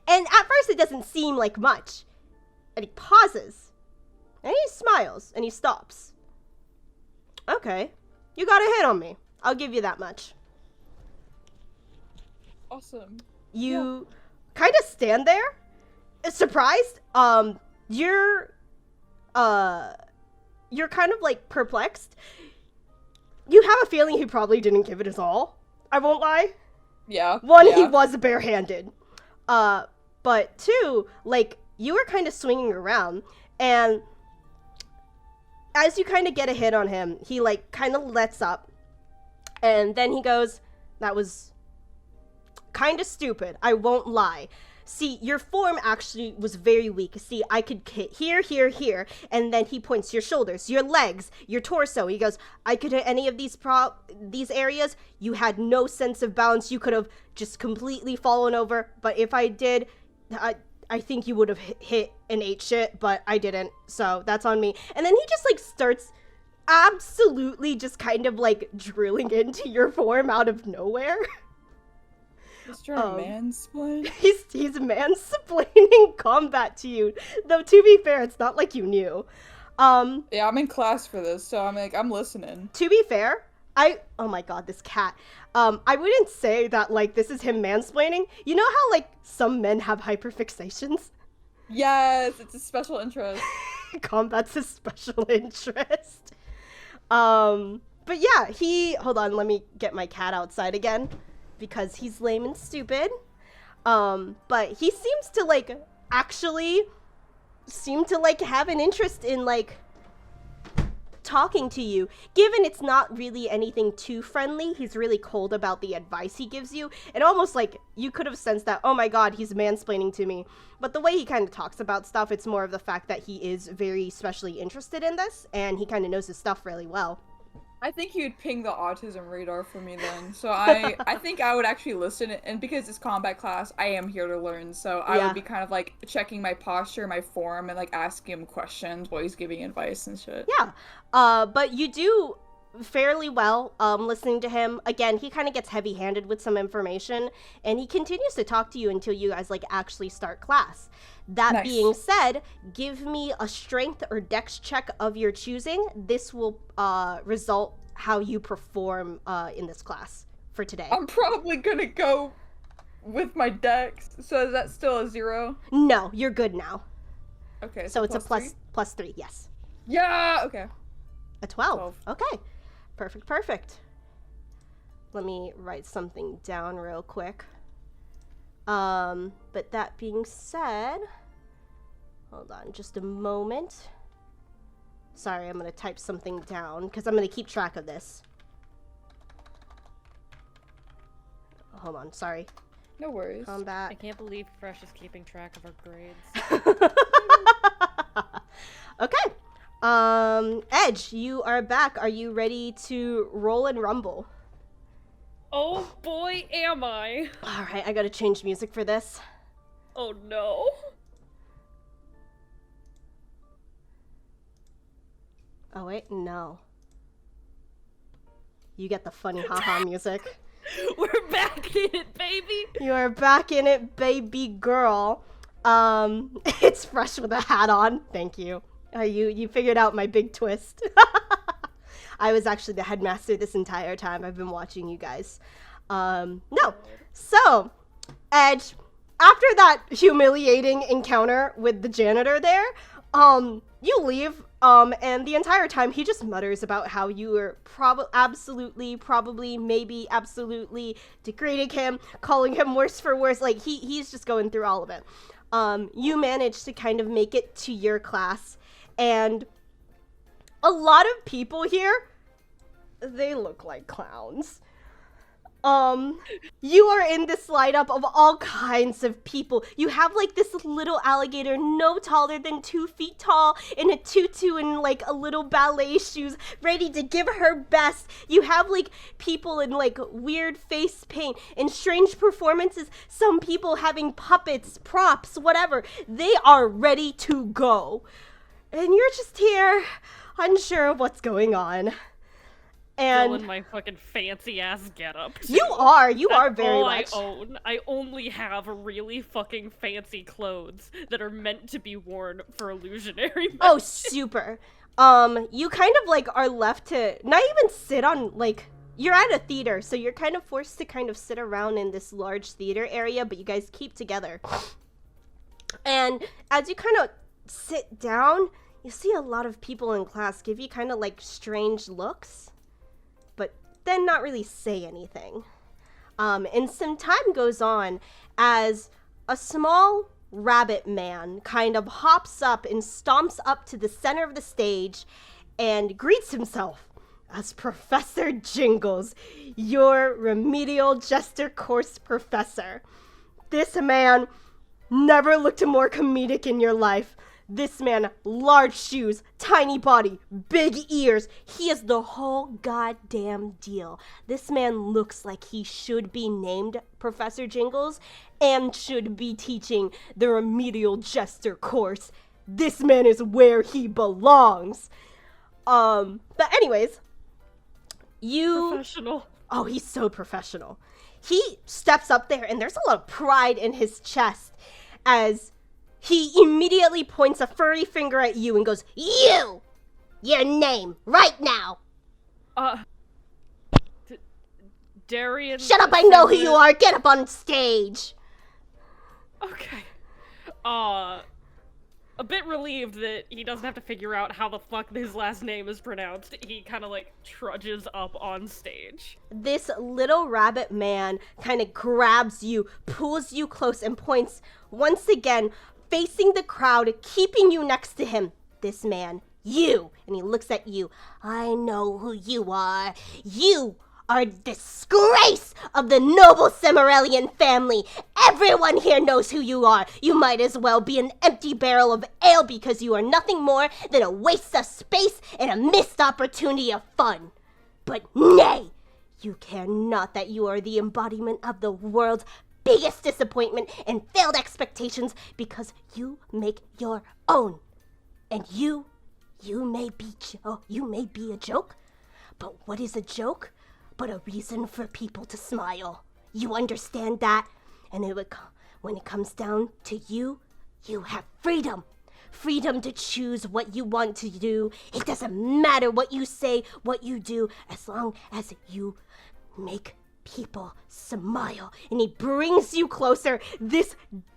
and at first it doesn't seem like much, and he pauses and he smiles and he stops. Okay, you got a hit on me, I'll give you that much. Awesome. You kind of stand there, surprised. You're kind of like perplexed. You have a feeling he probably didn't give it his all. I won't lie. Yeah. He was barehanded. But two, like you were kind of swinging around, and as you kind of get a hit on him, he like kind of lets up, and then he goes, "That was kind of stupid, I won't lie. See, your form actually was very weak. See, I could hit here, here, here," and then he points your shoulders, your legs, your torso. He goes, "I could hit any of these areas. You had no sense of balance. You could have just completely fallen over. But if I did, I think you would have hit and ate shit, but I didn't. So that's on me." And then he just like starts absolutely just kind of like drilling into your form out of nowhere. He's trying to mansplain? He's mansplaining combat to you. Though, to be fair, it's not like you knew. Yeah, I'm in class for this, so I'm listening. To be fair, oh my god, this cat. I wouldn't say that, like, this is him mansplaining. You know how, like, some men have hyperfixations? Yes, it's a special interest. Combat's a special interest. But yeah, hold on, let me get my cat outside again, because he's lame and stupid. But he seems to, like, actually have an interest in, like, talking to you. Given it's not really anything too friendly, he's really cold about the advice he gives you. And almost like you could have sensed that, oh my god, he's mansplaining to me. But the way he kind of talks about stuff, it's more of the fact that he is very specially interested in this, and he kind of knows his stuff really well. I think he would ping the autism radar for me then. So I think I would actually listen, and because it's combat class, I am here to learn. So I would be kind of like checking my posture, my form, and like asking him questions while he's giving advice and shit. Yeah. But you do fairly well listening to him. Again, he kind of gets heavy-handed with some information, and he continues to talk to you until you guys like actually start class. That being said, give me a strength or dex check of your choosing. This will result how you perform in this class for today. I'm probably gonna go with my dex. So is that still a 0? No, you're good now. Okay. So it's a +3? plus 3, yes. Yeah. Okay. A 12. Okay. Perfect. Let me write something down real quick. But that being said, hold on just a moment. Sorry, I'm gonna type something down because I'm gonna keep track of this. Hold on, sorry. No worries. Combat. I can't believe Fresh is keeping track of our grades. Okay. Edge, you are back. Are you ready to roll and rumble? Oh boy, am I. Alright, I gotta change music for this. Oh no. Oh wait, no. You get the funny haha music. We're back in it, baby. You are back in it, baby girl. It's Fresh with a hat on. Thank you. You figured out my big twist. I was actually the headmaster this entire time. I've been watching you guys. No. So, Edge, after that humiliating encounter with the janitor there, you leave, and the entire time he just mutters about how you were absolutely degrading him, calling him worse for worse. Like, he's just going through all of it. You managed to kind of make it to your class, and a lot of people here, they look like clowns. You are in this lineup of all kinds of people. You have like this little alligator no taller than 2 feet tall in a tutu and like a little ballet shoes ready to give her best. You have like people in like weird face paint and strange performances. Some people having puppets, props, whatever. They are ready to go. And you're just here, unsure of what's going on. And still in my fucking fancy ass getup. You are very all much. I own. I only have really fucking fancy clothes that are meant to be worn for illusionary magic. Oh, super. You kind of like are left to not even sit on like you're at a theater, so you're kind of forced to kind of sit around in this large theater area, but you guys keep together. And as you kind of sit down, you see a lot of people in class give you kind of like strange looks, but then not really say anything. And some time goes on as a small rabbit man kind of hops up and stomps up to the center of the stage and greets himself as Professor Jingles, your remedial jester course professor. This man never looked more comedic in your life. This man, large shoes, tiny body, big ears. He is the whole goddamn deal. This man looks like he should be named Professor Jingles and should be teaching the remedial jester course. This man is where he belongs. But anyways, Professional. Oh, he's so professional. He steps up there and there's a lot of pride in his chest as he immediately points a furry finger at you and goes, "You! Your name, right now!" Darian. Shut up, I know who you are! Get up on stage! Okay. A bit relieved that he doesn't have to figure out how the fuck his last name is pronounced. He kind of like trudges up on stage. This little rabbit man kind of grabs you, pulls you close, and points once again, facing the crowd, keeping you next to him. This man, You. And he looks at you. I know who you are. You are a disgrace of the noble Cimmerian family. Everyone here knows who you are. You might as well be an empty barrel of ale because you are nothing more than a waste of space and a missed opportunity of fun. But nay, you care not that you are the embodiment of the world's biggest disappointment and failed expectations because you make your own. And you may be a joke, but what is a joke but a reason for people to smile? You understand that? And when it comes down to you, you have freedom. Freedom to choose what you want to do. It doesn't matter what you say, what you do, as long as you make people smile. And he brings you closer. This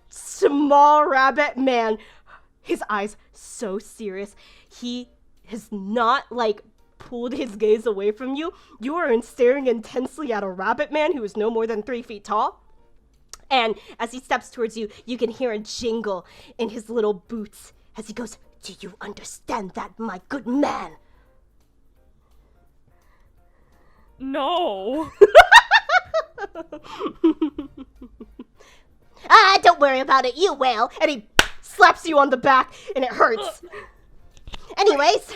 small rabbit man, his eyes so serious. He has not pulled his gaze away from you. You are staring intensely at a rabbit man who is no more than 3 feet tall. And as he steps towards you, you can hear a jingle in his little boots as he goes, "Do you understand that, my good man?" No. Don't worry about it, you will. And he slaps you on the back, and it hurts. Anyways,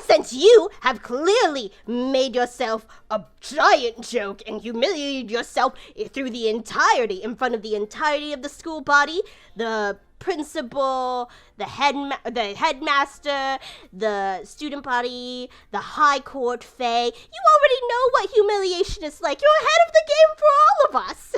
since you have clearly made yourself a giant joke and humiliated yourself in front of the entirety of the school body, the principal, the headmaster, the student body, the high court fae, you already know what humiliation is like. You're ahead of the game for all of us.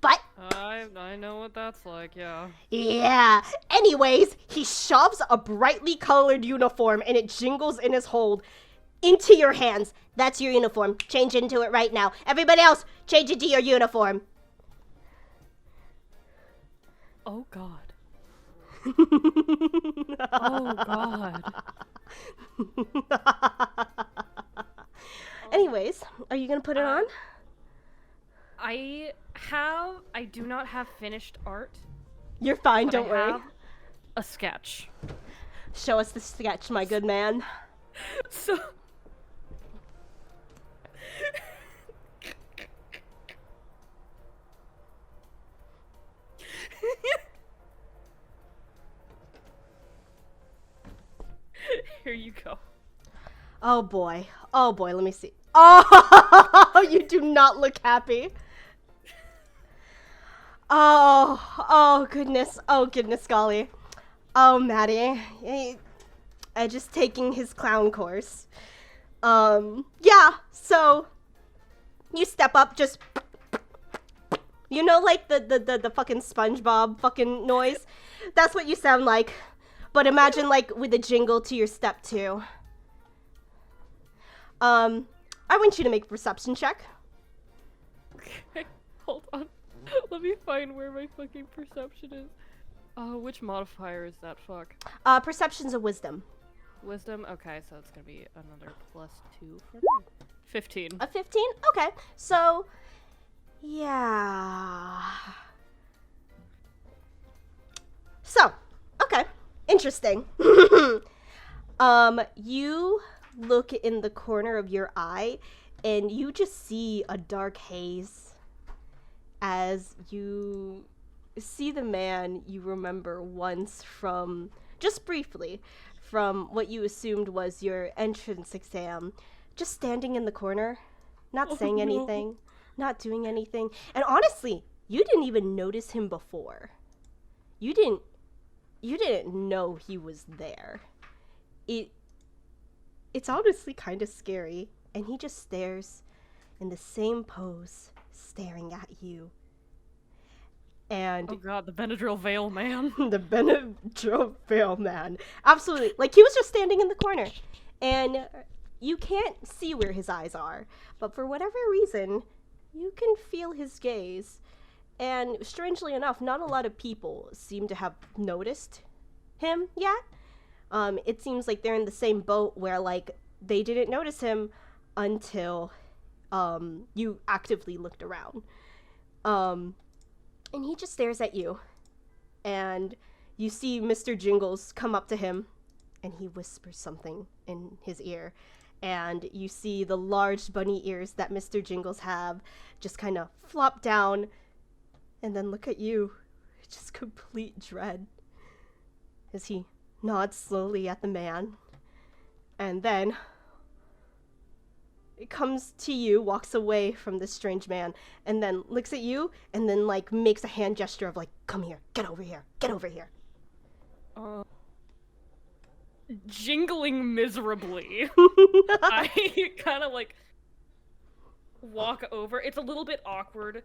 But I know what that's like, yeah. yeah. Anyways, he shoves a brightly colored uniform and it jingles in his hold into your hands. That's your uniform. Change into it right now. Everybody else, change into your uniform. Oh god. Oh god. Anyways, are you gonna put it on? I do not have finished art. You're fine, But don't I worry. have a sketch. Show us the sketch, my good man. So here you go. Oh boy, let me see. Oh, you do not look happy. Oh goodness golly. Oh, Maddie, I just taking his clown course. Yeah, so you step up, just, you know, like the fucking SpongeBob fucking noise? That's what you sound like. But imagine with a jingle to your step too. I want you to make a perception check. Okay, hold on. Let me find where my fucking perception is. Which modifier is that, fuck? Perception's a wisdom. Wisdom? Okay, so it's gonna be another +2 for me. 15. A 15? Okay, so, yeah. So, okay, interesting. You look in the corner of your eye, and you just see a dark haze as you see the man you remember once from, just briefly, from what you assumed was your entrance exam, just standing in the corner, not saying anything, not doing anything. And honestly, you didn't even notice him before. You didn't know he was there. It's honestly kind of scary, and he just stares in the same pose, staring at you. And Oh god, the Benadryl Veil man. the Benadryl Veil man. Absolutely. He was just standing in the corner. And you can't see where his eyes are. But for whatever reason, you can feel his gaze. And strangely enough, not a lot of people seem to have noticed him yet. It seems like they're in the same boat where, they didn't notice him until, you actively looked around. And he just stares at you. And you see Mr. Jingles come up to him and he whispers something in his ear. And you see the large bunny ears that Mr. Jingles have just kind of flop down and then look at you. Just complete dread as he nods slowly at the man. And then it comes to you, walks away from this strange man, and then looks at you and then like makes a hand gesture of like, come here, get over here, get over here. Jingling miserably. I kind of like walk over. It's a little bit awkward,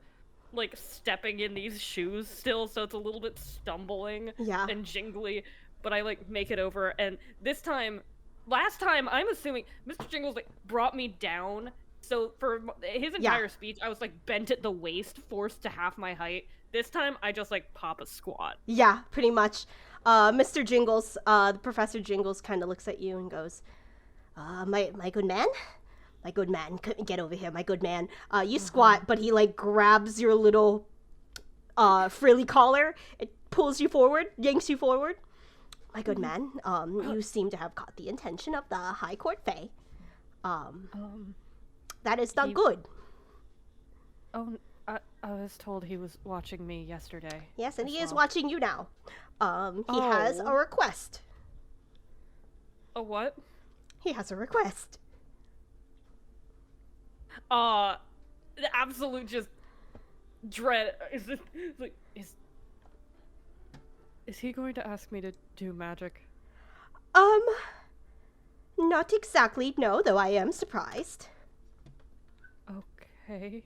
like stepping in these shoes still, so it's a little bit stumbling and jingly, but I like make it over. And last time, I'm assuming Mr. Jingles like brought me down, so for his entire speech, I was like bent at the waist, forced to half my height. This time, I just like pop a squat. Yeah, pretty much. Mr. Jingles, the Professor Jingles kind of looks at you and goes, my good man? My good man, get over here, my good man. You squat, but he like grabs your little frilly collar, it pulls you forward, yanks you forward. My good man, you seem to have caught the attention of the High Court Fae. That is not good. Oh, I was told he was watching me yesterday. Yes, and he is watching you now. He has a request. A what? He has a request. The absolute just dread. Is he going to ask me to do magic? Not exactly, no, though I am surprised. Okay.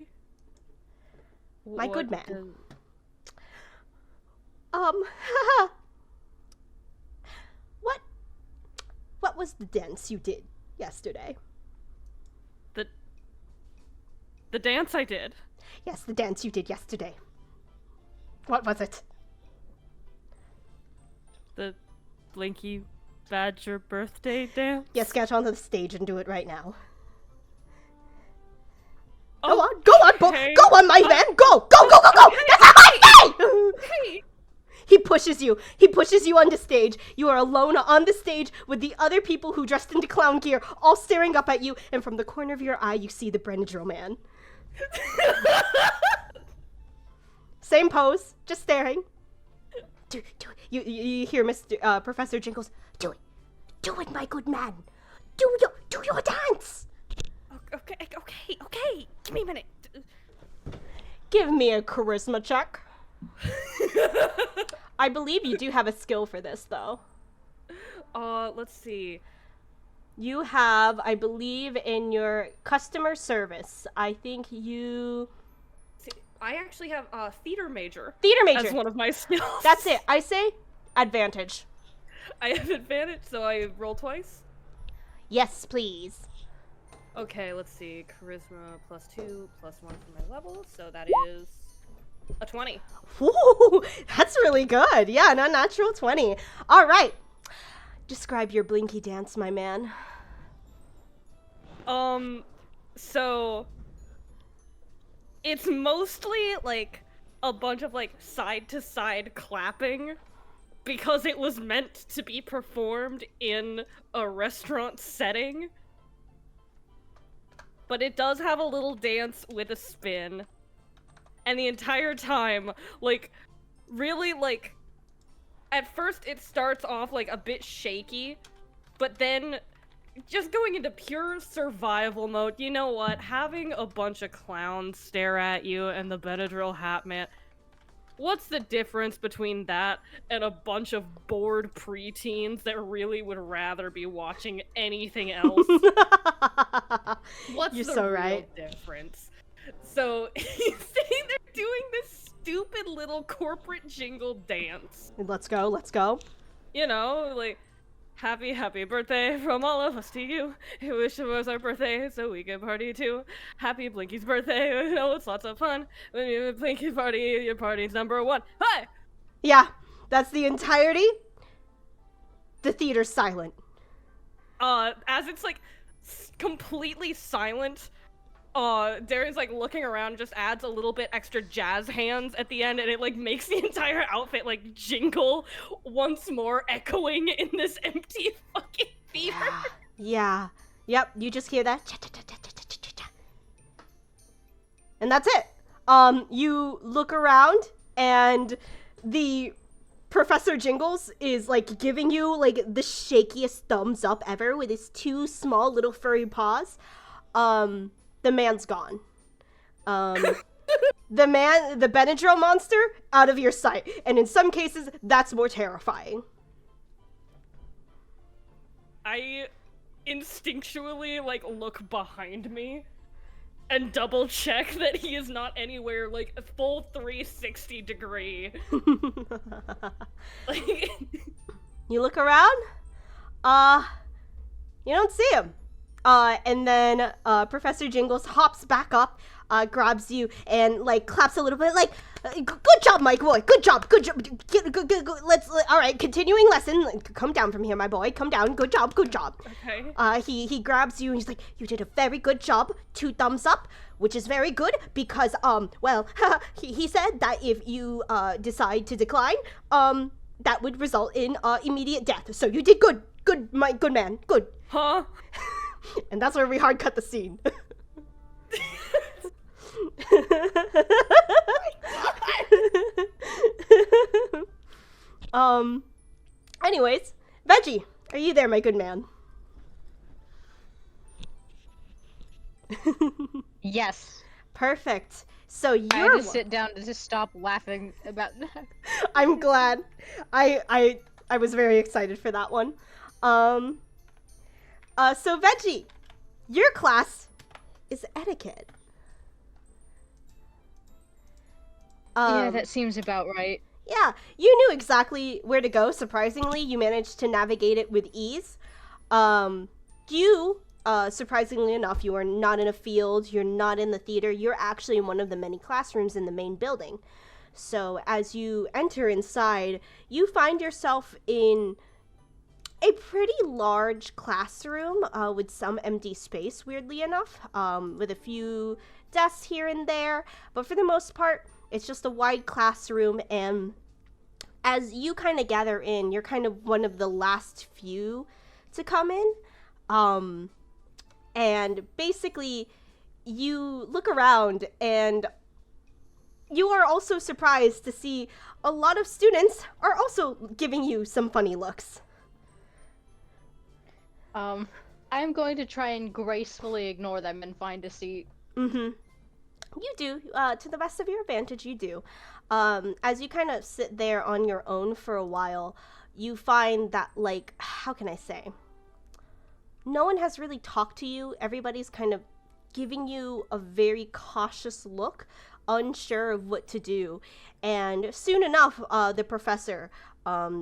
My good man. What was the dance you did yesterday? The dance I did? Yes, the dance you did yesterday. What was it? The Blinky Badger birthday dance? Yes, get onto the stage and do it right now. Oh, go on, my man, go! That's not my day! Okay. He pushes you onto stage. You are alone on the stage with the other people who dressed into clown gear, all staring up at you, and from the corner of your eye, you see the Benadryl man. Same pose, just staring. Do it. You hear Mr. Professor Jingles, do it, my good man. Do your dance. Okay. Give me a minute. Give me a charisma check. I believe you do have a skill for this, though. Let's see. You have, I believe, in your customer service, I think you... See, I actually have theater major. Theater major. As one of my skills. That's it. I say advantage. I have advantage, so I roll twice? Yes, please. Okay, let's see. Charisma +2, +1 for my level, so that is a 20. Ooh, that's really good. Yeah, an unnatural 20. All right. Describe your blinky dance, my man. So it's mostly like a bunch of like side to side clapping because it was meant to be performed in a restaurant setting. But it does have a little dance with a spin. And the entire time, like, really, like, at first it starts off, like, a bit shaky, but then just going into pure survival mode. You know what? Having a bunch of clowns stare at you and the Benadryl hat man, what's the difference between that and a bunch of bored preteens that really would rather be watching anything else? What's the real difference? So he's sitting there doing this stupid little corporate jingle dance. Let's go. You know, like, happy birthday from all of us to you. I wish it was our birthday so we could party too. Happy Blinky's birthday. You know, it's lots of fun. When you Blinky party, your party's #1. Hi! Yeah, that's the entirety. The theater's silent. As it's like completely silent, Darius like looking around, just adds a little bit extra jazz hands at the end, and it like makes the entire outfit like jingle once more, echoing in this empty fucking theater. Yeah. Yep, you just hear that. And that's it. You look around, and the Professor Jingles is like giving you like the shakiest thumbs up ever with his two small little furry paws. The man's gone. The Benadryl monster, out of your sight. And in some cases, that's more terrifying. I instinctually like look behind me and double check that he is not anywhere like a full 360 degree. Like, You look around, you don't see him. And then Professor Jingles hops back up, grabs you, and like claps a little bit, like, "Good job, my boy. Good job. Good job. Good. All right, continuing lesson. Come down from here, my boy. Come down. Good job. Good job." okay. He grabs you and he's like, "You did a very good job. 2 thumbs up, which is very good because well, he said that if you decide to decline, that would result in immediate death. So you did good. Good, my good man. Good." Huh? And that's where we hard cut the scene. Anyways, Veggie, are you there, my good man? Yes. Perfect. So I had you're to sit down to just stop laughing about that. I'm glad. I was very excited for that one. So Veggie, your class is etiquette. Yeah, that seems about right. Yeah, you knew exactly where to go. Surprisingly, you managed to navigate it with ease. Surprisingly enough, you are not in a field, you're not in the theater, you're actually in one of the many classrooms in the main building. So as you enter inside, you find yourself in a pretty large classroom with some empty space, weirdly enough, with a few desks here and there. But for the most part, it's just a wide classroom, and as you kind of gather in, you're kind of one of the last few to come in. And basically, you look around, and you are also surprised to see a lot of students are also giving you some funny looks. I'm going to try and gracefully ignore them and find a seat. Mm-hmm. You do. To the best of your advantage, you do. As you kind of sit there on your own for a while, you find that, like, how can I say? No one has really talked to you. Everybody's kind of giving you a very cautious look, unsure of what to do. And soon enough, the professor,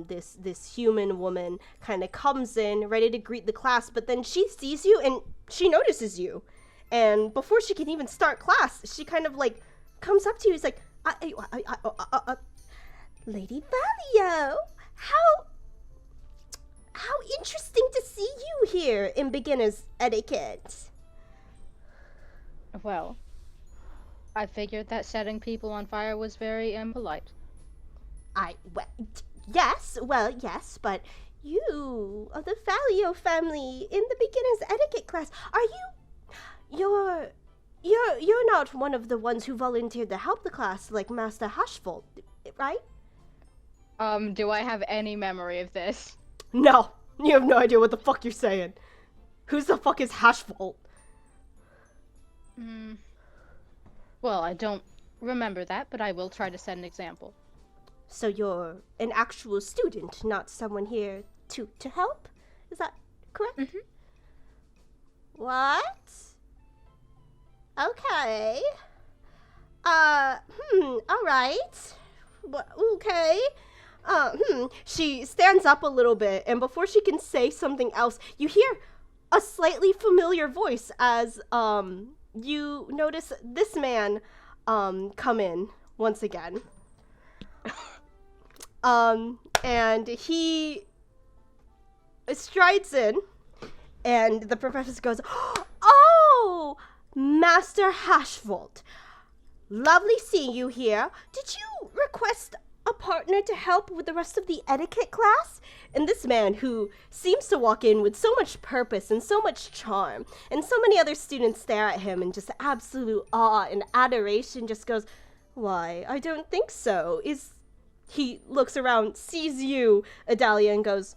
this human woman, kind of comes in, ready to greet the class, but then she sees you and she notices you. And before she can even start class, she kind of like comes up to you. It's like, Lady Valio, how interesting to see you here in beginner's etiquette. Well, I figured that setting people on fire was very impolite. Yes, but you are the Valio family in the beginner's etiquette class. Are you? You're not one of the ones who volunteered to help the class, like Master Hashfold, right? Do I have any memory of this? No, you have no idea what the fuck you're saying. Who's the fuck is Hashfold? Well, I don't remember that, but I will try to set an example. So you're an actual student, not someone here to help? Is that correct? Mm-hmm. What? Okay. Alright. Okay. She stands up a little bit, and before she can say something else, you hear a slightly familiar voice as, you notice this man, come in once again. And he strides in, and the professor goes, "Oh, Master Hashvolt. Lovely seeing you here. Did you request a partner to help with the rest of the etiquette class? And this man, who seems to walk in with so much purpose and so much charm, and so many other students stare at him in just absolute awe and adoration, just goes, "Why, I don't think so." He looks around, sees you, Adalia, and goes,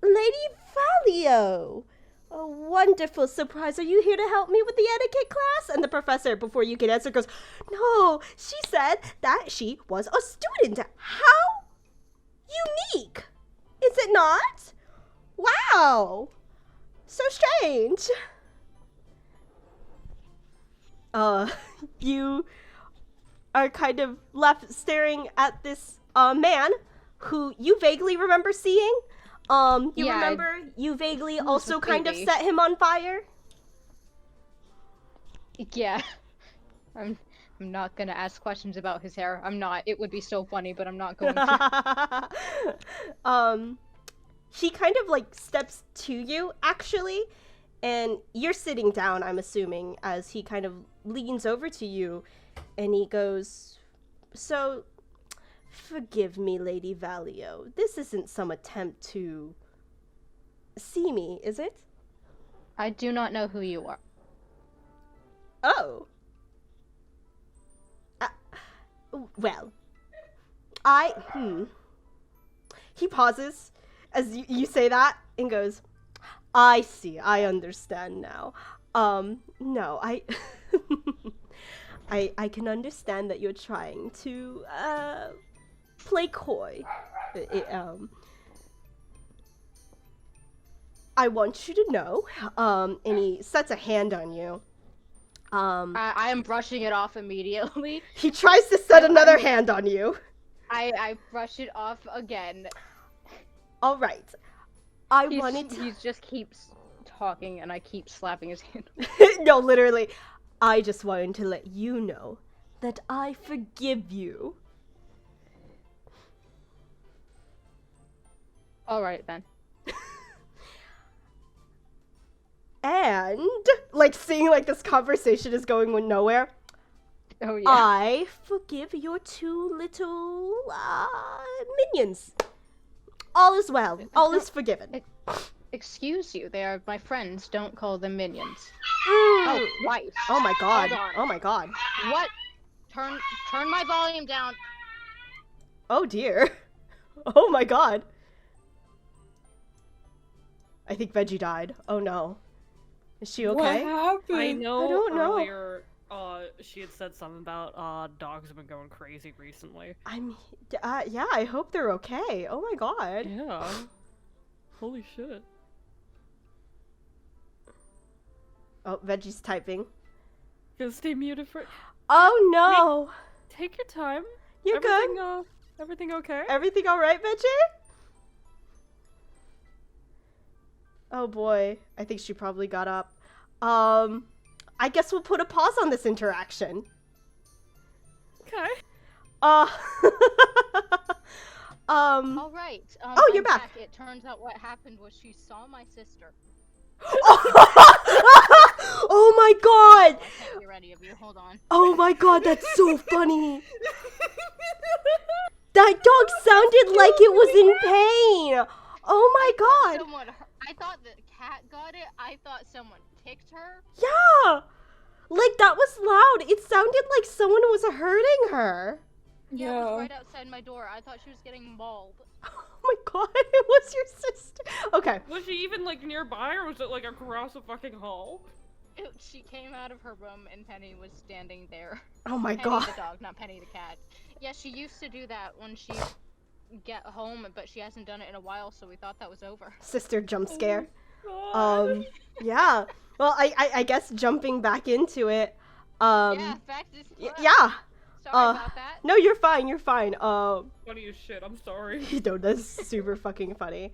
"Lady Valio, a wonderful surprise. Are you here to help me with the etiquette class?" And the professor, before you can answer, goes, "No, she said that she was a student. How unique, is it not? Wow, so strange." You are kind of left staring at this man who you vaguely remember seeing. You vaguely also kind of set him on fire? Yeah. I'm not gonna ask questions about his hair. I'm not. It would be so funny, but I'm not going to. He kind of like steps to you, actually, and you're sitting down, I'm assuming, as he kind of leans over to you, and he goes, "So, forgive me, Lady Valio. This isn't some attempt to see me, is it?" I do not know who you are. Oh. Well, He pauses as you say that and goes, "I see, I understand now. No, I can understand that you're trying to, play coy. I want you to know," and he sets a hand on you. I am brushing it off immediately. He tries to set another hand on you. I brush it off again. All right. He just keeps talking, and I keep slapping his hand. No, literally. I just wanted to let you know that I forgive you. All right, then. And, like, seeing, like, this conversation is going nowhere. Oh, yeah. I forgive your two little, minions. All is well. All is forgiven. Excuse you, they are my friends. Don't call them minions. Mm. Oh, wife. Oh my god. Hold on. Oh my god. What? Turn my volume down. Oh dear. Oh my god. I think Veggie died. Oh no. Is she okay? What happened? I know I don't know. earlier she had said something about dogs have been going crazy recently. Yeah, I hope they're okay. Oh my god. Yeah. Holy shit. Oh, Veggie's typing. Gonna stay muted for. Oh no. Take your time. You're everything, good. Everything okay? Everything alright, Veggie? Oh boy. I think she probably got up. I guess we'll put a pause on this interaction. Okay. All right. Oh, you're back. It turns out what happened was she saw my sister. Oh my god! I can't be ready of you. Hold on. Oh my god, that's so funny! That dog sounded like it was in pain! Oh my god! I thought the cat got it. I thought someone kicked her. Yeah! Like, that was loud. It sounded like someone was hurting her. Yeah, it was right outside my door. I thought she was getting mauled. Oh my god, it was your sister. Okay. Was she even, like, nearby, or was it, like, across the fucking hall? She came out of her room, and Penny was standing there. Oh my Penny god. the dog, not Penny the cat. Yeah, she used to do that when she get home, but she hasn't done it in a while, so we thought that was over. Sister jump scare. God. Yeah. Well, I guess jumping back into it. Yeah, fact is yeah. Sorry about that. No, you're fine. You're fine. Funny as shit. I'm sorry. No, that's super fucking funny.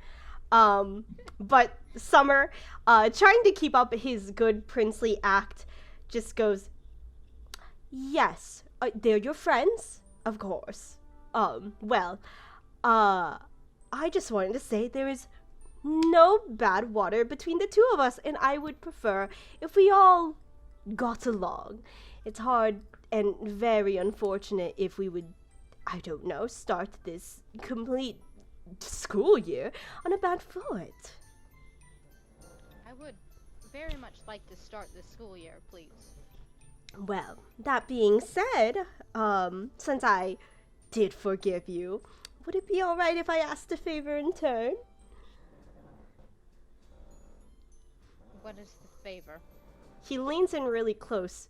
But Summer, trying to keep up his good princely act, just goes, "Yes, they're your friends, of course. Well, I just wanted to say there is no bad water between the two of us, and I would prefer if we all got along. It's hard and very unfortunate if we would, I don't know, start this complete school year on a bad foot. I would very much like to start the school year, please. Well, that being said, since I did forgive you, would it be alright if I asked a favor in turn? What is the favor? He leans in really close.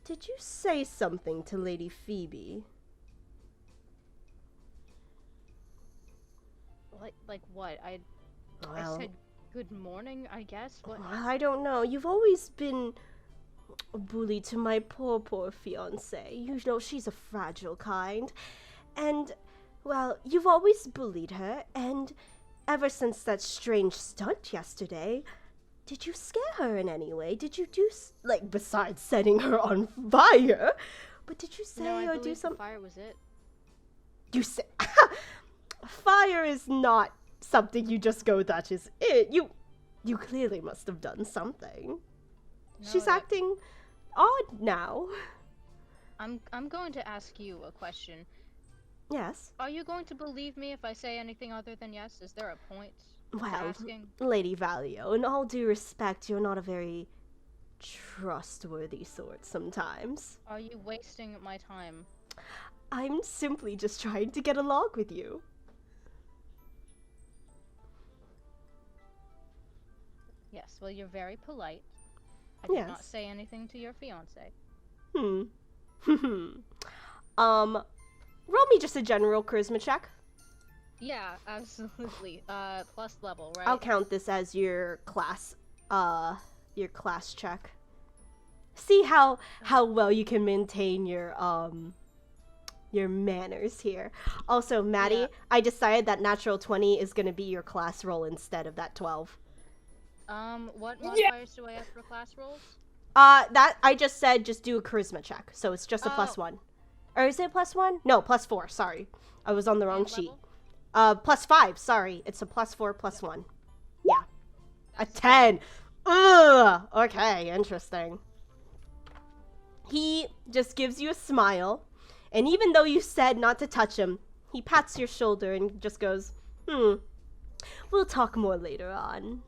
Did you say something to Lady Phoebe? Like what? I said good morning, I guess. What? I don't know. You've always been a bully to my poor fiancée. You know, she's a fragile kind. And, well, you've always bullied her, and ever since that strange stunt yesterday, did you scare her in any way? Did you do, like, besides setting her on fire? But did you say No, I or do believe something? fire was it. You say fire is not something you just go, that is it. You clearly must have done something. No, She's acting odd now. I'm going to ask you a question. Yes. Are you going to believe me if I say anything other than yes? Is there a point to Well, asking? Lady Valio, in all due respect, you're not a very trustworthy sort sometimes. Are you wasting my time? I'm simply just trying to get along with you. Yes, well, you're very polite. I did not Yes. say anything to your fiance. Roll me just a general charisma check. Yeah, absolutely. Plus level, right? I'll count this as your class check. See how well you can maintain your manners here. Also, Maddie, Yeah. I decided that natural 20 is gonna be your class roll instead of that 12. What modifiers do I have for class rolls? That I just said just do a charisma check, so it's just a plus Oh. 1. Or is it plus 1? No, plus 4, sorry. I was on the wrong And sheet. level? Plus 5, sorry. It's a plus 4, plus 1. Yeah. A That's 10. Ugh! Okay, interesting. He just gives you a smile, and even though you said not to touch him, he pats your shoulder and just goes, we'll talk more later on.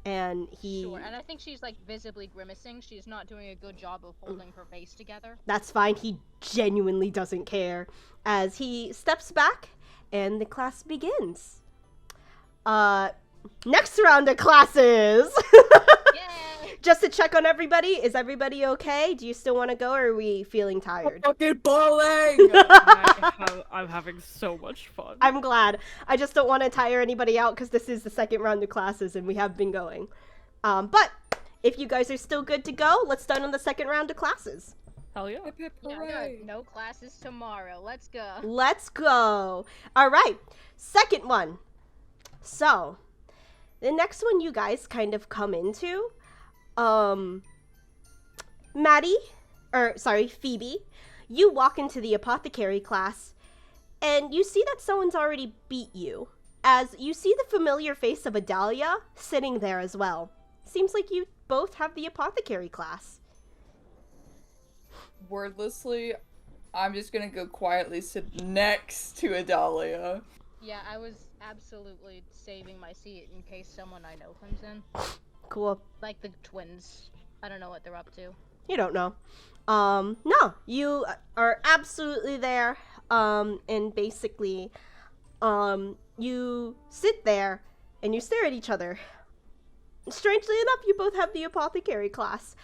And he... Sure, and I think she's like visibly grimacing. She's not doing a good job of holding her face together. That's fine. He genuinely doesn't care. As he steps back and the class begins. Next round of classes! Yay! Just to check on everybody, is everybody okay? Do you still want to go, or are we feeling tired? Fucking bowling! I'm having so much fun. I'm glad. I just don't want to tire anybody out because this is the second round of classes and we have been going. But if you guys are still good to go, let's start on the second round of classes. Hell yeah. Yeah, Hooray. good. No classes tomorrow. Let's go. Let's go. All right, second one. So, the next one you guys kind of come into, Phoebe, you walk into the apothecary class, and you see that someone's already beat you, as you see the familiar face of Adalia sitting there as well. Seems like you both have the apothecary class. Wordlessly, I'm just gonna go quietly sit next to Adalia. Yeah, I was absolutely saving my seat in case someone I know comes in. Cool. Like the twins. I don't know what they're up to. You don't know. No, you are absolutely there. And basically, you sit there and you stare at each other. Strangely enough, you both have the apothecary class.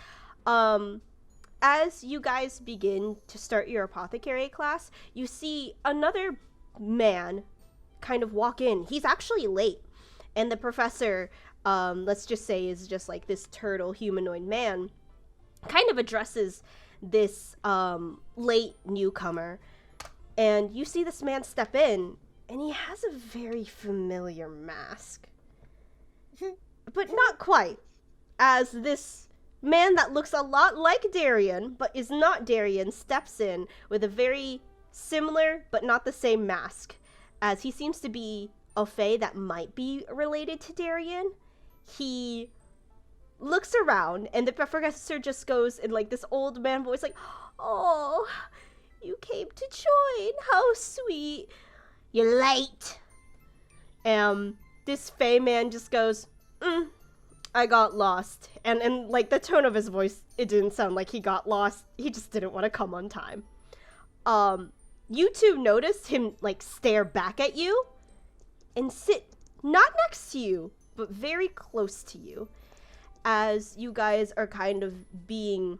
As you guys begin to start your apothecary class, you see another man kind of walk in. He's actually late. And the professor, let's just say, is just like this turtle humanoid man, kind of addresses this late newcomer. And you see this man step in, and he has a very familiar mask. But not quite. As this man that looks a lot like Darian, but is not Darian, steps in with a very similar but not the same mask. as he seems to be a fae that might be related to Darien. He looks around, and the professor just goes in like this old man voice, like, "Oh, you came to join. How sweet. You're late." This fae man just goes, "I got lost." And like the tone of his voice, it didn't sound like he got lost. He just didn't want to come on time. You two noticed him like stare back at you and sit not next to you, but very close to you, as you guys are kind of being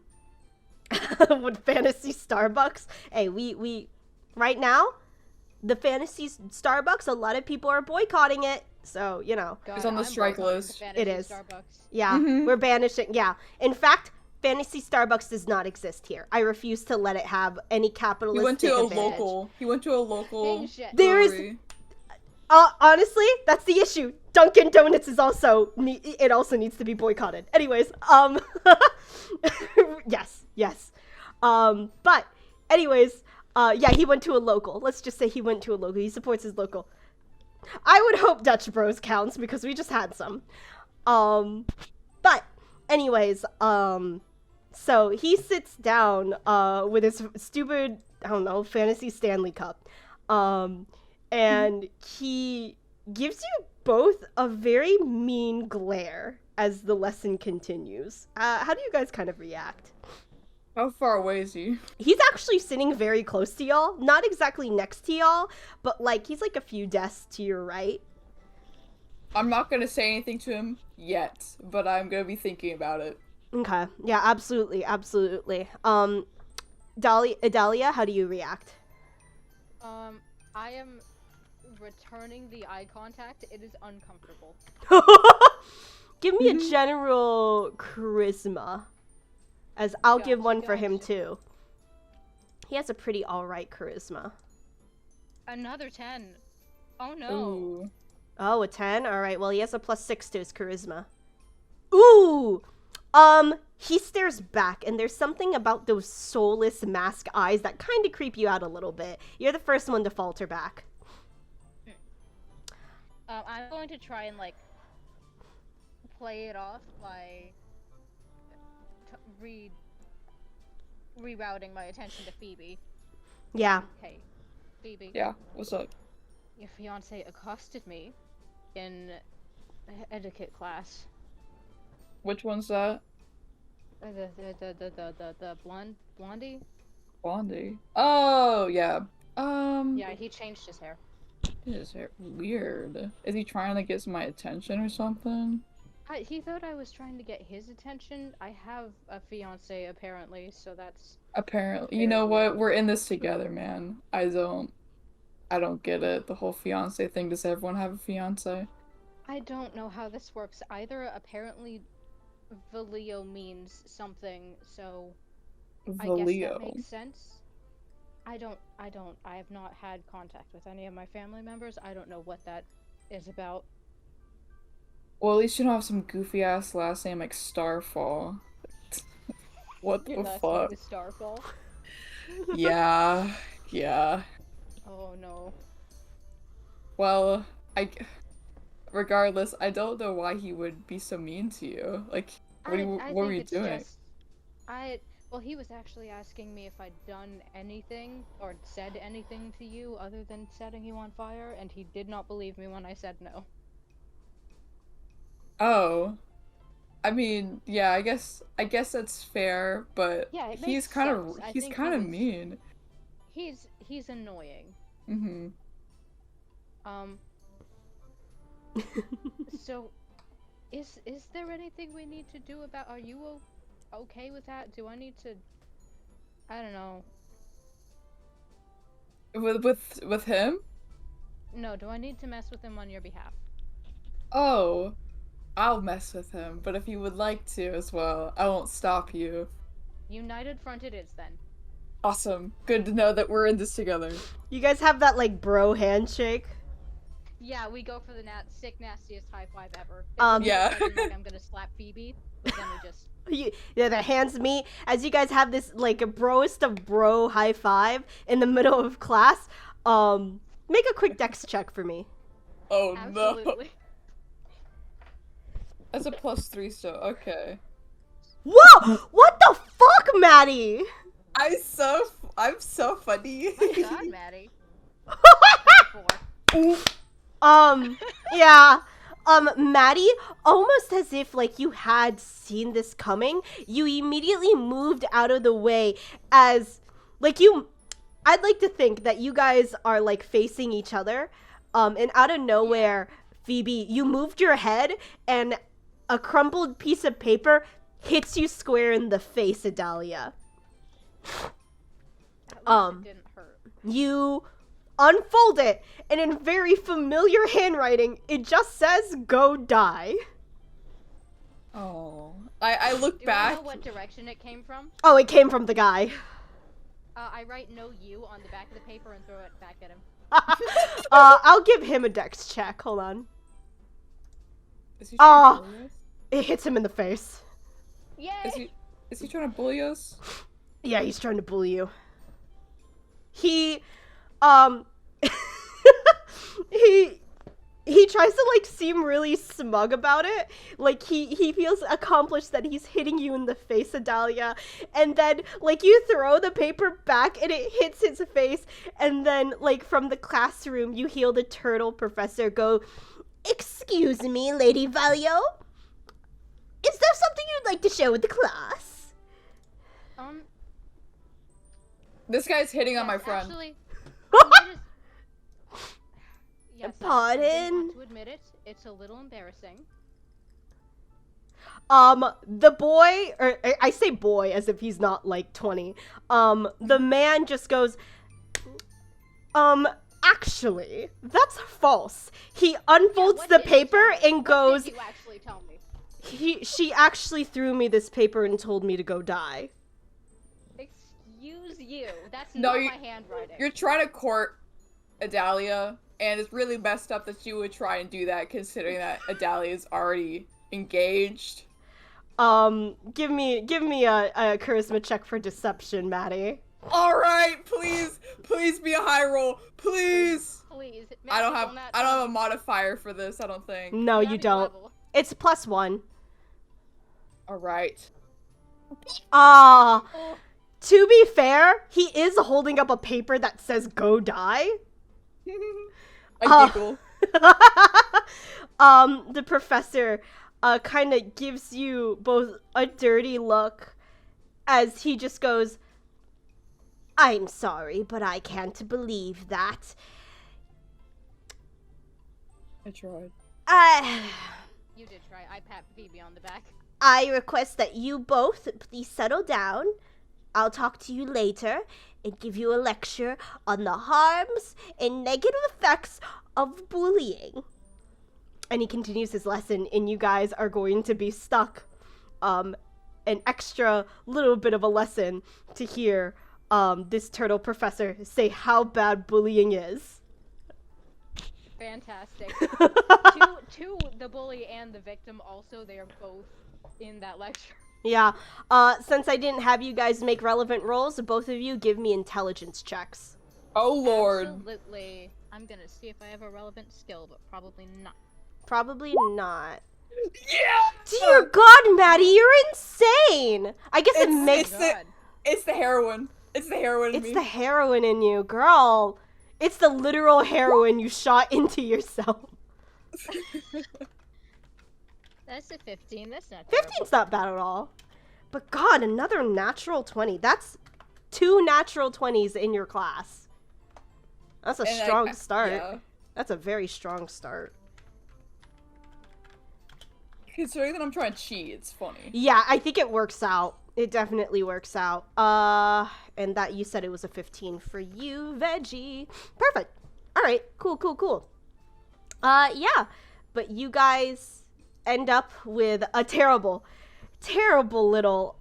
with Fantasy Starbucks. Hey, we right now, the Fantasy Starbucks, a lot of people are boycotting it. So, you know. It's on the strike list. It is. Starbucks. Yeah, we're banishing. Yeah. In fact, Fantasy Starbucks does not exist here. I refuse to let it have any capitalistic He went to a advantage. local. He went to a local. Dang shit. There is- brewery. Honestly, that's the issue. Dunkin' Donuts is also it also needs to be boycotted. Anyways, yes. But anyways, yeah, he went to a local. Let's just say he went to a local. He supports his local. I would hope Dutch Bros counts because we just had some. But anyways, so he sits down with his stupid, I don't know, Fantasy Stanley Cup. And he gives you both a very mean glare as the lesson continues. How do you guys kind of react? How far away is he? He's actually sitting very close to y'all. Not exactly next to y'all, but like he's like a few desks to your right. I'm not gonna say anything to him yet, but I'm gonna be thinking about it. Okay. Yeah, absolutely. Dahlia, how do you react? I am returning the eye contact. It is uncomfortable. Give me a general charisma, as I'll give one for him Gotcha. too. He has a pretty alright charisma. Another 10. Oh no. Ooh. Oh, a 10? Alright, well he has a +6 to his charisma. Ooh! He stares back, and there's something about those soulless mask eyes that kind of creep you out a little bit. You're the first one to falter back. I'm going to try and like play it off by rerouting my attention to Phoebe. Yeah. Hey, Phoebe. Yeah, what's up? Your fiance accosted me in etiquette class. Which one's that? The blondie. Blondie. Oh, yeah. Yeah, he changed his hair. His hair weird. Is he trying to get my attention or something? He thought I was trying to get his attention. I have a fiance apparently, so that's Apparently. You know what? We're in this together, man. I don't get it. The whole fiance thing. Does everyone have a fiance? I don't know how this works either. Apparently, Valio means something, so I guess that makes sense. I have not had contact with any of my family members. I don't know what that is about. Well, at least you don't have some goofy ass last name like Starfall. What the Your last fuck? name is Starfall. Yeah. Oh no. Well, regardless, I don't know why he would be so mean to you. Like, what were you doing? Well, he was actually asking me if I'd done anything or said anything to you other than setting you on fire, and he did not believe me when I said no. Oh. I mean, yeah, I guess that's fair, but Yeah, it he's makes kind sense. of I he's think kind he of was- mean. He's annoying. Mhm. So, is there anything we need to do about? Are you okay with that? Do I need to? I don't know. With him? No, do I need to mess with him on your behalf? Oh, I'll mess with him, but if you would like to as well, I won't stop you. United front it is then. Awesome. Good to know that we're in this together. You guys have that like bro handshake? Yeah, we go for the sick nastiest high five ever. Yeah. Like I'm gonna slap Phoebe, but then we just. Yeah, the hands meet as you guys have this like a broest of bro high five in the middle of class. Make a quick dex check for me. Oh no. Absolutely. That's a +3, so okay. Whoa! What the fuck, Maddie? I'm so funny. My God, Maddie. Yeah. Maddie, almost as if like you had seen this coming, you immediately moved out of the way as like I'd like to think that you guys are like facing each other. And out of nowhere, Phoebe, you moved your head and a crumpled piece of paper hits you square in the face, Adalia. It didn't hurt. You unfold it, and in very familiar handwriting, it just says, "Go die." Oh. I look Do back. you know what direction it came from? Oh, it came from the guy. I write "no you" on the back of the paper and throw it back at him. I'll give him a dex check. Hold on. Is he trying to bully us? It hits him in the face. Yay! Is he trying to bully us? Yeah, he's trying to bully you. He he tries to like seem really smug about it. Like he feels accomplished that he's hitting you in the face, Adalia. And then like you throw the paper back and it hits his face, and then like from the classroom you hear the turtle professor go, "Excuse me, Lady Valio. Is there something you'd like to share with the class?" This guy's hitting on my friend. Actually, yes, Pardon? I have to admit it. It's a little embarrassing. The boy, or I say boy as if he's not like 20. The man just goes, actually, that's false. He unfolds what the did you paper tell me? and What goes, did you actually tell me? she actually threw me this paper and told me to go die. Excuse you. That's No, not my handwriting. You're trying to court Adalia, and it's really messed up that you would try and do that, considering that Adalia is already engaged. Give me a charisma check for deception, Maddie. All right, please be a high roll, please. Please. I don't have a modifier for this. I don't think. No, you don't. Level. It's +1. All right. Ah. Oh, To be fair, he is holding up a paper that says "Go die." I giggle. The professor kind of gives you both a dirty look as he just goes, "I'm sorry, but I can't believe that. I tried. you did try. I pat Phoebe on the back. I request that you both please settle down. I'll talk to you later and give you a lecture on the harms and negative effects of bullying." And he continues his lesson, and you guys are going to be stuck an extra little bit of a lesson to hear this turtle professor say how bad bullying is. Fantastic. to the bully and the victim also, they are both in that lecture. Yeah. Since I didn't have you guys make relevant rolls, both of you give me intelligence checks. Oh lord. Absolutely. I'm gonna see if I have a relevant skill, but probably not. Probably not. Yeah. Dear God, Maddie, you're insane. I guess it It's- makes It's the heroin. It's the heroin in it's me. the heroin in you, girl. It's the literal heroin you shot into yourself. That's a 15. That's not terrible. 15's not bad at all. But God, another natural 20. That's 2 natural 20s in your class. That's a And strong start. Yeah. That's a very strong start. Considering that I'm trying to cheat, it's funny. Yeah, I think it works out. It definitely works out. And that you said it was a 15 for you, Veggie. Perfect. All right, cool. Yeah, but you guys end up with a terrible little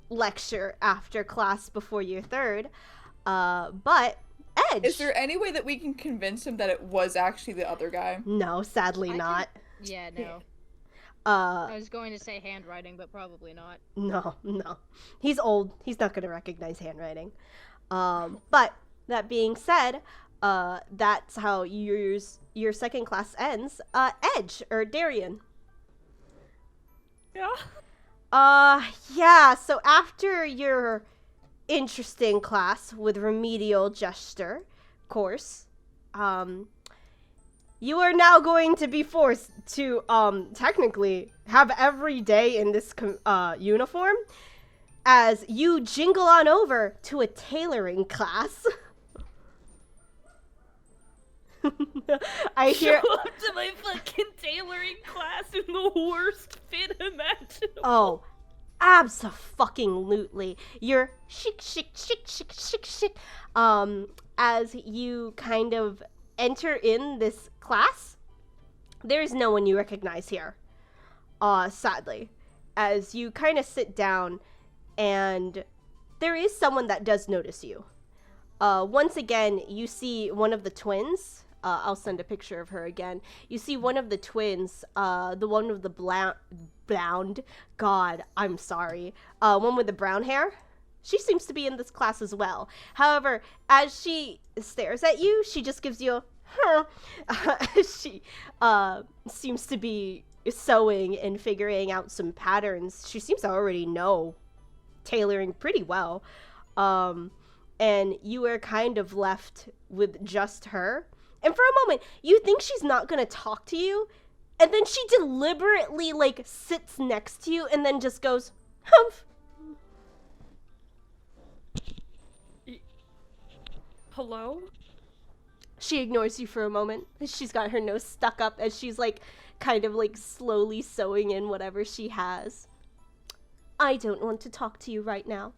lecture after class before your third. But Edge. Is there any way that we can convince him that it was actually the other guy? No, sadly not. Yeah, no. Uh, I was going to say handwriting, but probably not. No. He's old. He's not going to recognize handwriting. But that being said, That's how your second class ends. Edge or Darian. Yeah. Yeah, so after your interesting class with remedial gesture course, you are now going to be forced to, technically have every day in this, uniform as you jingle on over to a tailoring class. I hear. Show up to my fucking tailoring class in the worst fit imaginable. Oh, abso-fucking-lutely. You're chic. As you kind of enter in this class, there is no one you recognize here. Sadly. As you kind of sit down, and there is someone that does notice you. Once again, you see one of the twins. I'll send a picture of her again. You see one of the twins, the one with the blonde, God, I'm sorry, one with the brown hair. She seems to be in this class as well. However, as she stares at you, she just gives you a, she seems to be sewing and figuring out some patterns. She seems to already know tailoring pretty well. And you are kind of left with just her. And for a moment, you think she's not gonna talk to you, and then she deliberately, like, sits next to you and then just goes, humph. Hello? She ignores you for a moment. She's got her nose stuck up as she's, like, kind of, like, slowly sewing in whatever she has. I don't want to talk to you right now.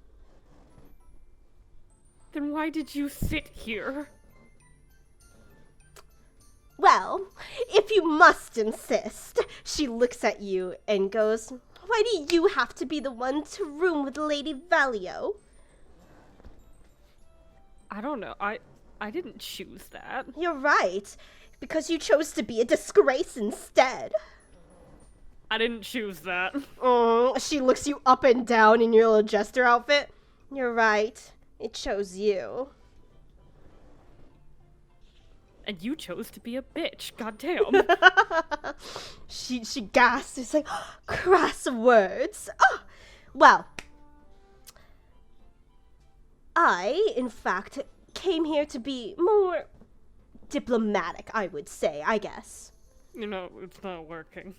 Then why did you sit here? Well, if you must insist, she looks at you and goes, why do you have to be the one to room with Lady Valio? I don't know. I didn't choose that. You're right, because you chose to be a disgrace instead. I didn't choose that. She looks you up and down in your little jester outfit. You're right. It chose you. And you chose to be a bitch. Goddamn. She gasps. It's like, crass words. Oh, well, I, in fact, came here to be more diplomatic, I would say, I guess. You know, it's not working.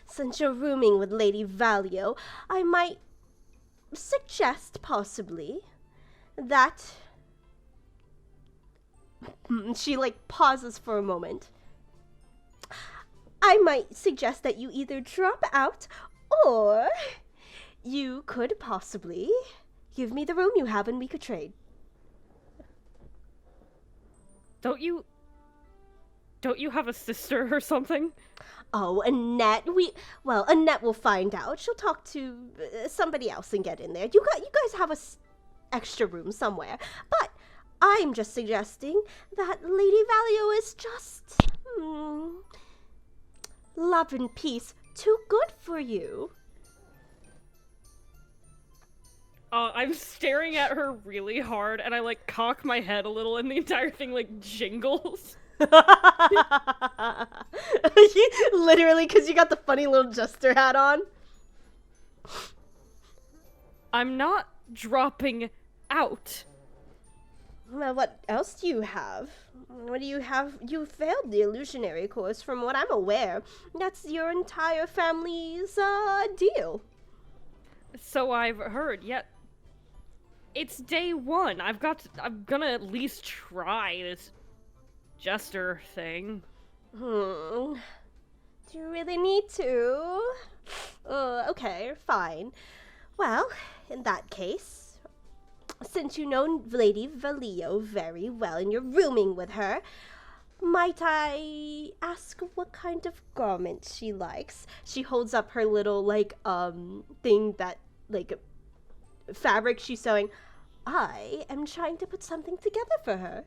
Since you're rooming with Lady Valio, I might suggest, possibly, that... She, like, pauses for a moment. I might suggest that you either drop out, or you could possibly give me the room you have and we could trade. Don't you have a sister or something? Oh, Annette. Annette will find out. She'll talk to somebody else and get in there. You guys have a extra room somewhere. But I'm just suggesting that Lady Valio is just love and peace too good for you. I'm staring at her really hard, and I, like, cock my head a little, and the entire thing, like, jingles. Literally, because you got the funny little jester hat on. I'm not dropping out. Well, what else do you have? What do you have? You failed the illusionary course, from what I'm aware. That's your entire family's, deal. So I've heard, yet it's day one. I'm gonna at least try this jester thing. Do you really need to? Okay, fine. Well, in that case, since you know Lady Valio very well and you're rooming with her, might I ask what kind of garment she likes? She holds up her little, like, thing that, like, fabric she's sewing. I am trying to put something together for her.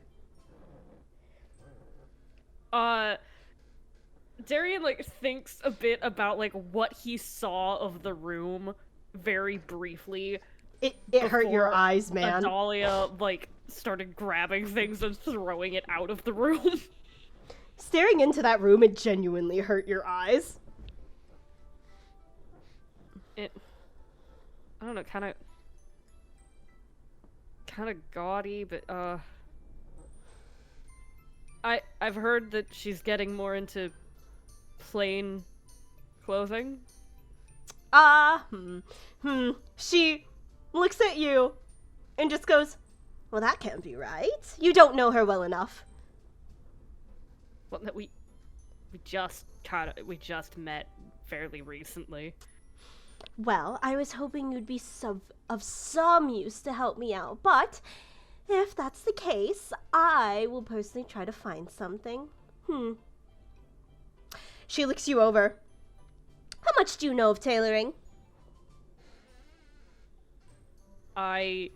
Darian, like, thinks a bit about, like, what he saw of the room very briefly. It hurt your before eyes, man. Adalia, like, started grabbing things and throwing it out of the room. Staring into that room, it genuinely hurt your eyes. I don't know, kind of gaudy, but, I've heard that she's getting more into plain clothing. She looks at you and just goes, well, that can't be right. You don't know her well enough. Well, that we just met fairly recently. Well, I was hoping you'd be of some use to help me out, but if that's the case, I will personally try to find something. She looks you over. How much do you know of tailoring? I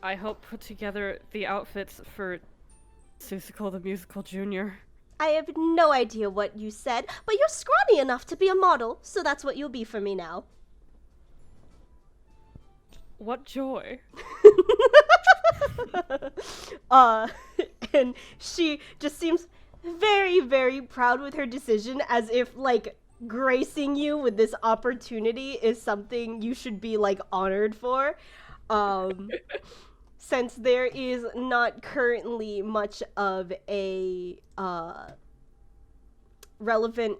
helped put together the outfits for Susicle the Musical Junior. I have no idea what you said, but you're scrawny enough to be a model, so that's what you'll be for me now. What joy. And she just seems very, very proud with her decision, as if, like, gracing you with this opportunity is something you should be, like, honored for. Since there is not currently much of a, relevant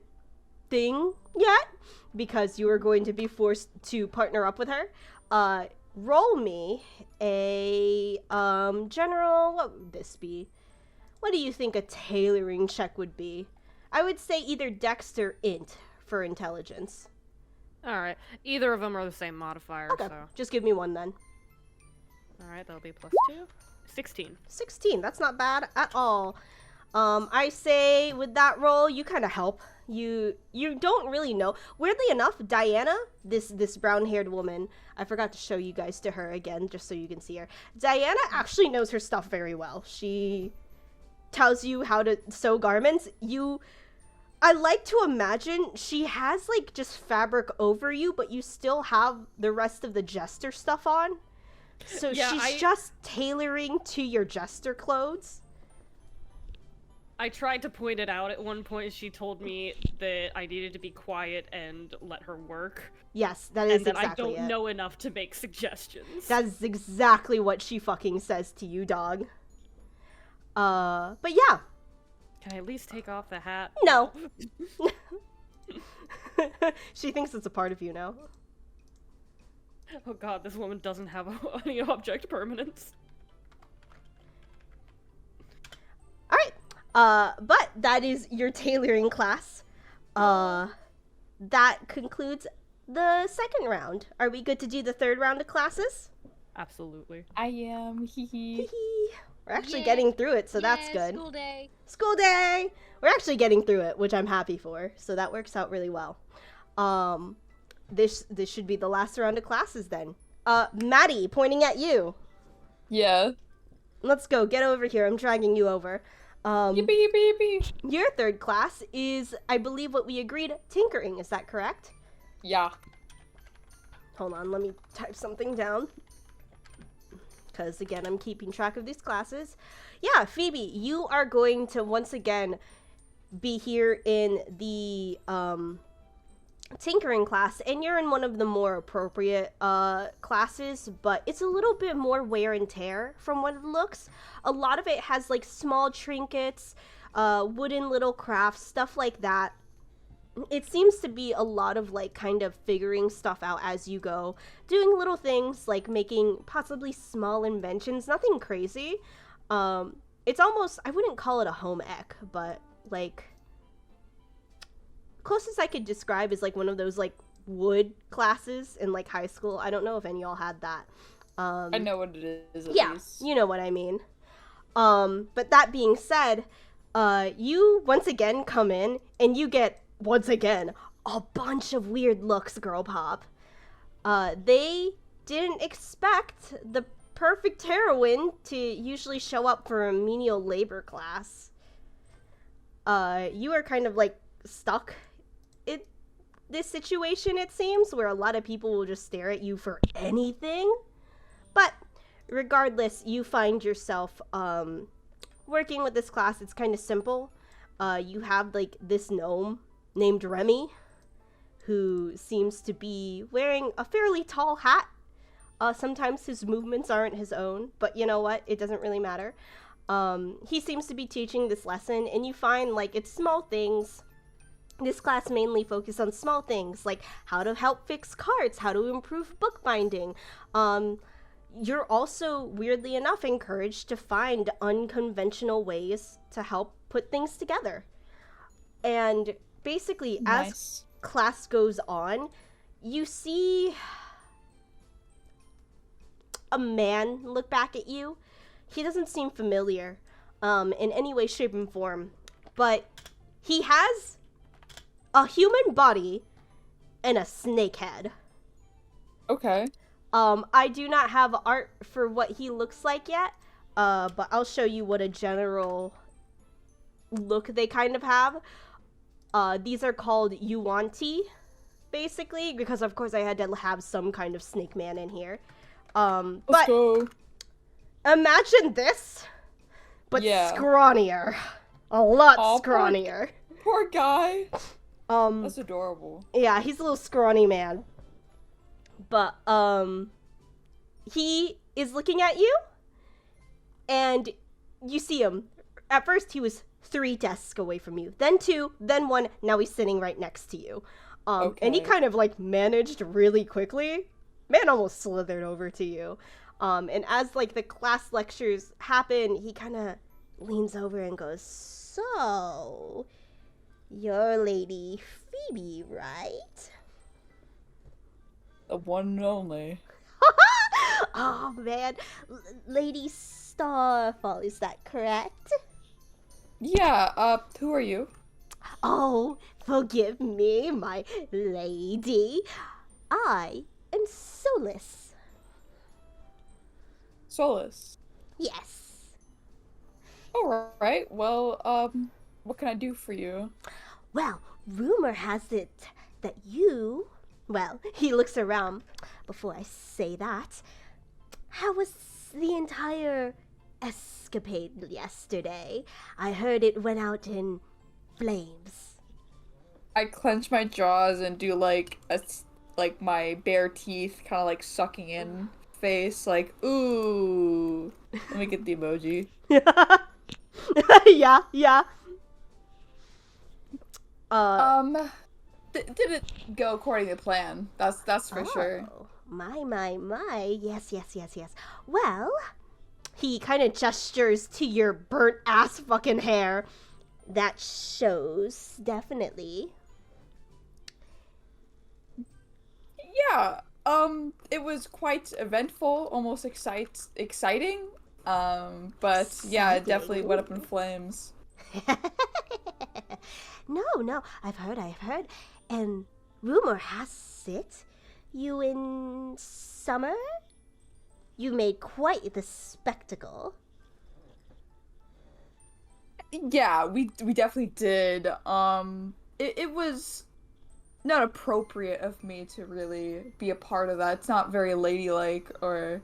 thing yet, because you are going to be forced to partner up with her, roll me a, general, what would this be? What do you think a tailoring check would be? I would say either Dex or Int for intelligence. Alright, either of them are the same modifier, Okay, so... just give me one then. Alright, that'll be +2. 16. 16, that's not bad at all. I say with that roll, you kind of help. You don't really know. Weirdly enough, Diana, this brown-haired woman, I forgot to show you guys to her again, just so you can see her. Diana actually knows her stuff very well. She tells you how to sew garments. I like to imagine she has, like, just fabric over you, but you still have the rest of the jester stuff on. So yeah, she's just tailoring to your jester clothes. I tried to point it out at one point. She told me that I needed to be quiet and let her work. Yes, that is exactly it. And that I don't know enough to make suggestions. That is exactly what she fucking says to you, dog. But yeah. Can I at least take off the hat? No. She thinks it's a part of you now. Oh god, this woman doesn't have any object permanence. Alright. But that is your tailoring class. That concludes the second round. Are we good to do the third round of classes? Absolutely. I am. Hee. We're actually getting through it, so that's good. School day. School day! We're actually getting through it, which I'm happy for. So that works out really well. This should be the last round of classes then. Maddie, pointing at you. Yeah. Let's go. Get over here. I'm dragging you over. Yippee, yippee, yippee. Your third class is, I believe what we agreed, tinkering. Is that correct? Yeah. Hold on. Let me type something down. Because, again, I'm keeping track of these classes. Yeah, Phoebe, you are going to, once again, be here in the, tinkering class, and you're in one of the more appropriate classes, but it's a little bit more wear and tear from what it looks. A lot of it has like small trinkets, wooden little crafts, stuff like that. It seems to be a lot of like kind of figuring stuff out as you go, doing little things like making possibly small inventions, nothing crazy. It's almost, I wouldn't call it a home ec, but like closest I could describe is like one of those like wood classes in like high school. I don't know if any of y'all had that. I know what it is. At least. You know what I mean. But that being said, you once again come in and you get once again a bunch of weird looks, girl pop. They didn't expect the perfect heroine to usually show up for a menial labor class. You are kind of like stuck in this situation, it seems, where a lot of people will just stare at you for anything. regardless, you find yourself working with this class. It's kind of simple. You have like this gnome named Remy, who seems to be wearing a fairly tall hat. Sometimes his movements aren't his own, but you know what? It doesn't really matter. He seems to be teaching this lesson, and you find like it's small things. This class mainly focused on small things like how to help fix cards, how to improve bookbinding. You're also, weirdly enough, encouraged to find unconventional ways to help put things together. And basically, as class goes on, you see a man look back at you. He doesn't seem familiar in any way, shape, and form, but he has a human body and a snake head. Okay. I do not have art for what he looks like yet, but I'll show you what a general look they kind of have. These are called Yuanti, basically, because of course I had to have some kind of snake man in here. Let's go. Imagine this, but scrawnier. A lot scrawnier. Poor guy. That's adorable. Yeah, he's a little scrawny man. But, he is looking at you, and you see him. At first, he was 3 desks away from you, then 2, then 1, now he's sitting right next to you. And he kind of, like, managed really quickly. Man almost slithered over to you. And as, like, the class lectures happen, he kind of leans over and goes, "So, you're Lady Phoebe, right?" The one and only. Oh, man. Lady Starfall, is that correct? Yeah, who are you? Oh, forgive me, my lady. I am Solus. Solus. Yes. Alright, well, what can I do for you? Well, rumor has it that you... Well, he looks around. Before I say that, how was the entire escapade yesterday? I heard it went out in flames. I clench my jaws and do like my bare teeth kind of like sucking in face, like, ooh. Let me get the emoji. Yeah. Didn't go according to plan. That's for sure. My. Yes. Well, he kind of gestures to your burnt ass fucking hair. That shows, definitely. Yeah. It was quite eventful, almost exciting. But yeah, it definitely went up in flames. No, I've heard. And rumor has it, you and Summer, you made quite the spectacle. Yeah, we definitely did. It was not appropriate of me to really be a part of that. It's not very ladylike or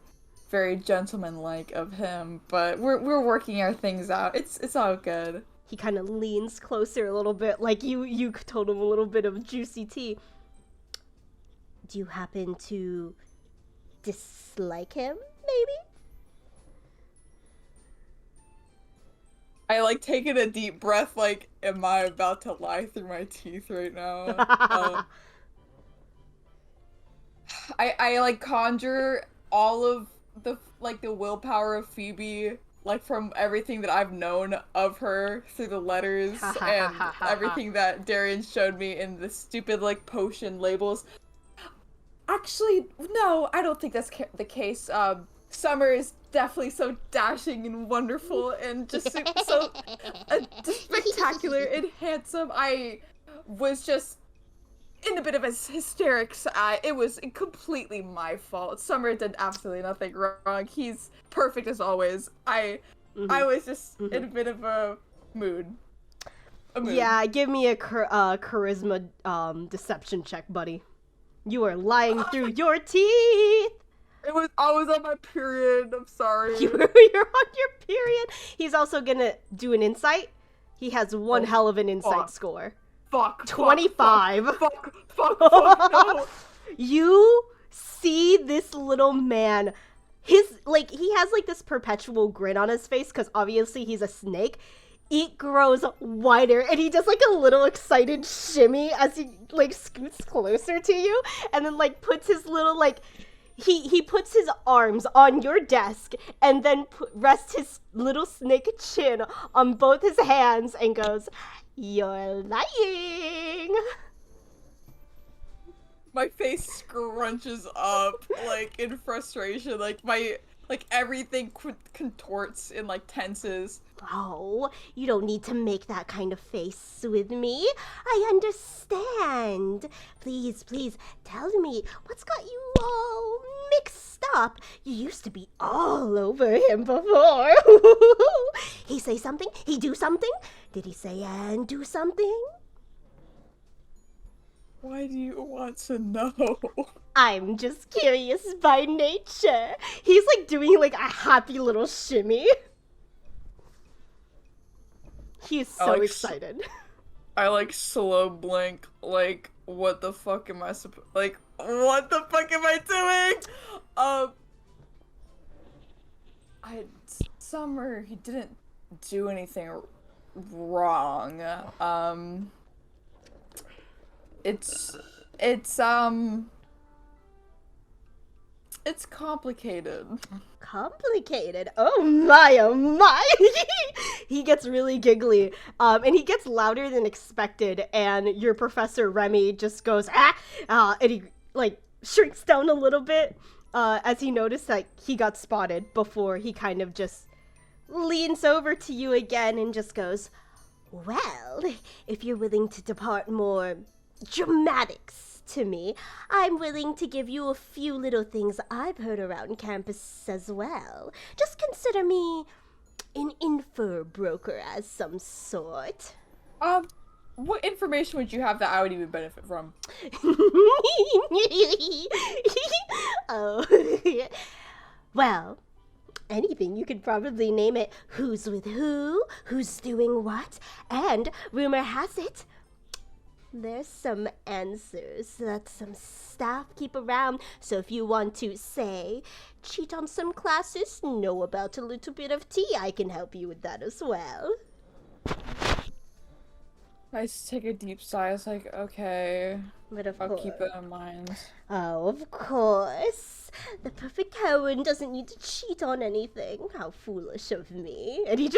very gentlemanlike of him, but we're working our things out. It's all good. He kind of leans closer a little bit, like you told him a little bit of juicy tea. Do you happen to dislike him, maybe? I like taking a deep breath, like, am I about to lie through my teeth right now? I like conjure all of the willpower of Phoebe, like from everything that I've known of her through the letters and everything that Darian showed me in the stupid like potion labels. Actually, no, I don't think that's the case. Summer is definitely so dashing and wonderful and just so spectacular and handsome. I was just in a bit of a hysterics. It was completely my fault. Summer did absolutely nothing wrong. He's perfect as always. I was just in a bit of a mood. Yeah, give me a charisma deception check, buddy. You are lying through your teeth. I was on my period. I'm sorry. You're on your period. He's also gonna do an insight. He has one hell of an insight score. Fuck. 25. Fuck, no. You see this little man. He has like this perpetual grin on his face because obviously he's a snake. It grows wider and he does like a little excited shimmy as he like scoots closer to you and then like puts his little like he puts his arms on your desk and then rests his little snake chin on both his hands and goes, "You're lying." My face scrunches up like in frustration, like everything contorts and like tenses. Oh, you don't need to make that kind of face with me. I understand. Please, tell me what's got you all mixed up. You used to be all over him before. He say something? He do something? Did he say and do something? Why do you want to know? I'm just curious by nature. He's like doing like a happy little shimmy. He's so excited. I like slow blink, like, what the fuck am I what the fuck am I doing? Summer, he didn't do anything wrong. It's complicated. Complicated? Oh my, oh my! He gets really giggly, and he gets louder than expected, and your Professor Remy just goes, and he, like, shrinks down a little bit, as he noticed that he got spotted before he kind of just leans over to you again and just goes, "Well, if you're willing to depart more dramatics to me, I'm willing to give you a few little things I've heard around campus as well. Just consider me an info broker as some sort." What information would you have that I would even benefit from? Oh, well, anything. You could probably name it who's with who's doing what, and rumor has it there's some answers that some staff keep around, so if you want to, say, cheat on some classes, know about a little bit of tea, I can help you with that as well. I just take a deep sigh. It's like, okay, But I'll keep it in mind. Oh, of course. The perfect heroine doesn't need to cheat on anything. How foolish of me. And he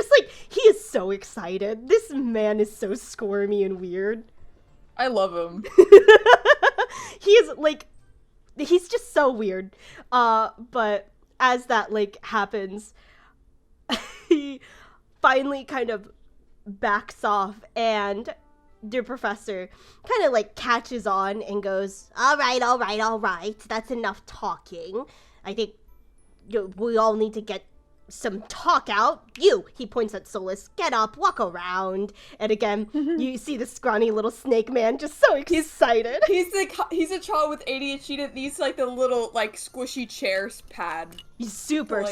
is so excited. This man is so squirmy and weird. I love him. He's just so weird. But as that, happens, he finally kind of backs off, and the professor kind of, catches on and goes, all right, that's enough talking. I think we all need to get some talk out. He points at Solus, get up, walk around. And again, you see the scrawny little snake man just so excited. He's a child with ADHD that needs the little squishy chairs pad. He's super.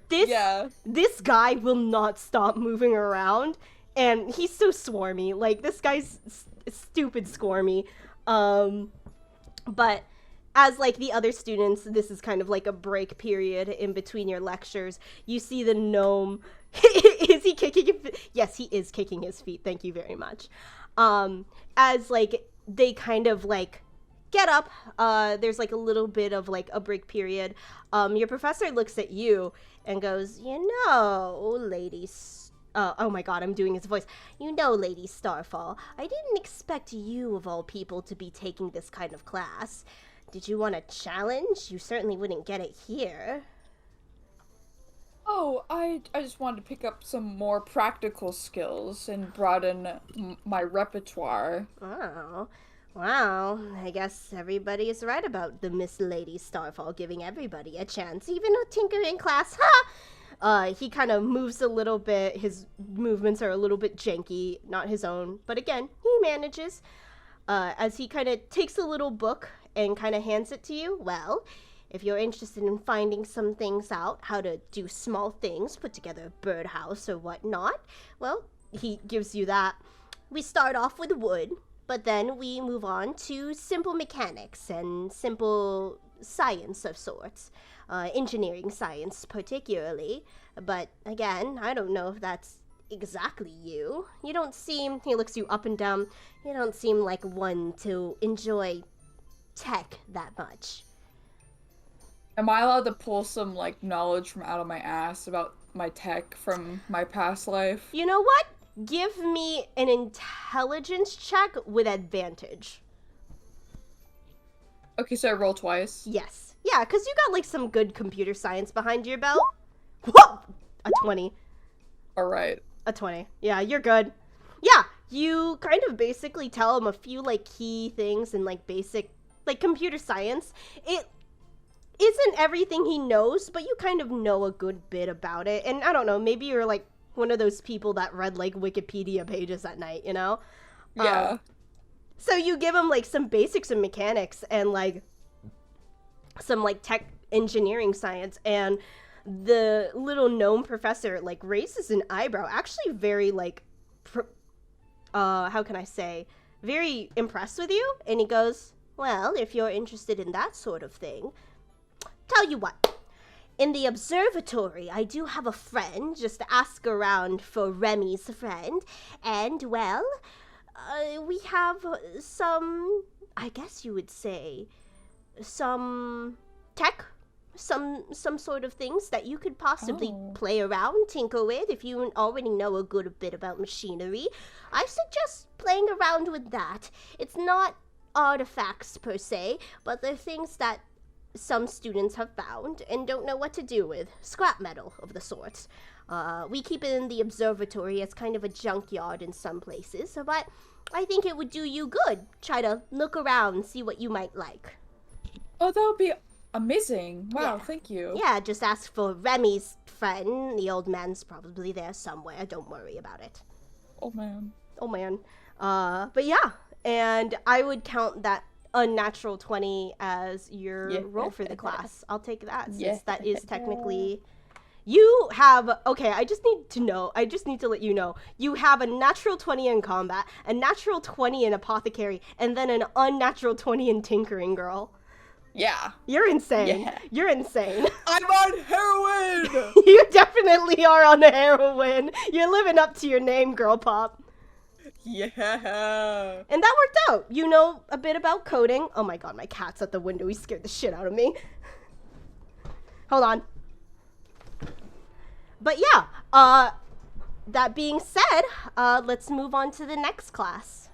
This guy will not stop moving around, and he's so swarmy. This guy's stupid squirmy. But as the other students, this is kind of a break period in between your lectures. You see the gnome. Is he kicking his feet? Yes, he is kicking his feet. Thank you very much. As they kind of get up, there's a little bit of a break period. Your professor looks at you and goes, Lady oh my god, I'm doing his voice. Lady Starfall, I didn't expect you of all people to be taking this kind of class. Did you want a challenge? You certainly wouldn't get it here. Oh, I just wanted to pick up some more practical skills and broaden my repertoire. Oh, wow. I guess everybody is right about the Miss Lady Starfall giving everybody a chance, even a tinkering class. Ha! He kind of moves a little bit. His movements are a little bit janky, not his own. But again, he manages. As he kind of takes a little book and kind of hands it to you. Well, If you're interested in finding some things out, how to do small things, put together a birdhouse or whatnot, well, he gives you that. We start off with wood, but then we move on to simple mechanics and simple science of sorts. Engineering science particularly. But again, I don't know if that's exactly you. You don't seem, he looks you up and down, you don't seem like one to enjoy tech that much. Am I allowed to pull some, like, knowledge from out of my ass about my tech from my past life? You know what? Give me an intelligence check with advantage. Okay, so I roll twice? Yes. Yeah, because you got, like, some good computer science behind your belt. Whoop! A 20. Alright. A 20. Yeah, you're good. Yeah, you kind of basically tell him a few, like, key things in, like, basic, like, computer science. It isn't everything he knows, but you kind of know a good bit about it. And I don't know, maybe you're, like, one of those people that read, like, Wikipedia pages at night, you know? Yeah. So you give him, like, some basics of mechanics and, like, some, like, tech engineering science, and the little gnome professor, like, raises an eyebrow, actually very, like, how can I say, very impressed with you, and he goes, well, if you're interested in that sort of thing, tell you what, in the observatory, I do have a friend, just ask around for Remy's friend, and, well, we have some, I guess you would say, some tech, some sort of things that you could possibly play around, tinker with, if you already know a good bit about machinery. I suggest playing around with that. It's not artifacts per se, but they're things that some students have found and don't know what to do with. Scrap metal of the sorts. We keep it in the observatory as kind of a junkyard in some places, but I think it would do you good. Try to look around, see what you might like. Oh, that would be amazing. Wow, Yeah. Thank you. Yeah, just ask for Remy's friend. The old man's probably there somewhere. Don't worry about it. Oh, man. Oh, man. But yeah, and I would count that unnatural 20 as your roll for the class. I'll take that, since that is technically... You have, okay, I just need to let you know, you have a natural 20 in combat, a natural 20 in apothecary, and then an unnatural 20 in tinkering, girl. Yeah. You're insane. Yeah. You're insane. I'm on heroin! You definitely are on the heroin. You're living up to your name, girl pop. Yeah. And that worked out. You know a bit about coding. Oh my god, my cat's at the window. He scared the shit out of me. Hold on. But yeah, that being said, let's move on to the next class.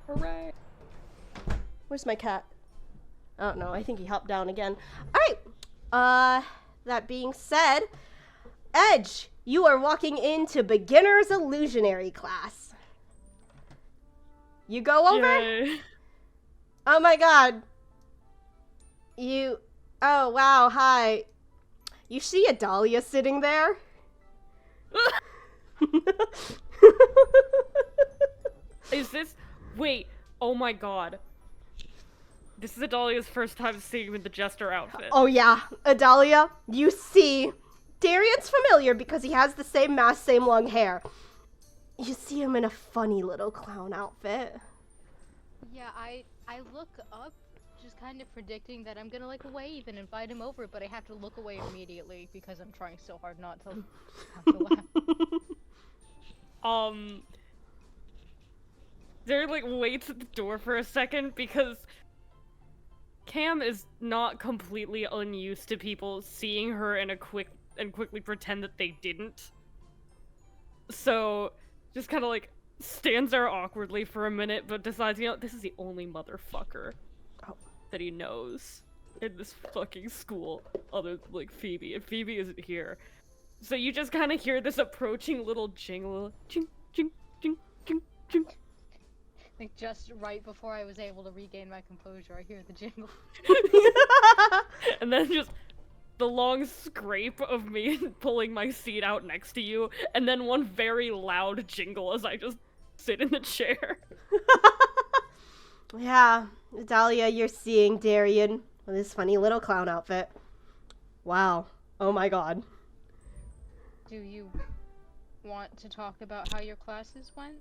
Hooray. Where's my cat? I don't know. I think he hopped down again. Alright. That being said, Edge, you are walking into Beginner's Illusionary class. You go over? Yay. Oh my god. Oh wow, hi. You see a Dahlia sitting there? Is this... Wait, oh my god. This is Adalia's first time seeing him in the Jester outfit. Oh yeah, Adalia, you see, Darian's familiar because he has the same mask, same long hair. You see him in a funny little clown outfit. Yeah, I look up, just kind of predicting that I'm gonna like wave and invite him over, but I have to look away immediately because I'm trying so hard not to have to laugh. There like waits at the door for a second because Cam is not completely unused to people seeing her in a quickly pretend that they didn't. So just kind of like stands there awkwardly for a minute, but decides, you know, this is the only motherfucker that he knows in this fucking school other than like Phoebe, and Phoebe isn't here. So you just kind of hear this approaching little jingle, ching, ching, ching, ching, ching. Like just right before I was able to regain my composure, I hear the jingle. And then just the long scrape of me pulling my seat out next to you, and then one very loud jingle as I just sit in the chair. Yeah, Dahlia, you're seeing Darian With his funny little clown outfit. Wow. Oh my god. Do you want to talk about how your classes went?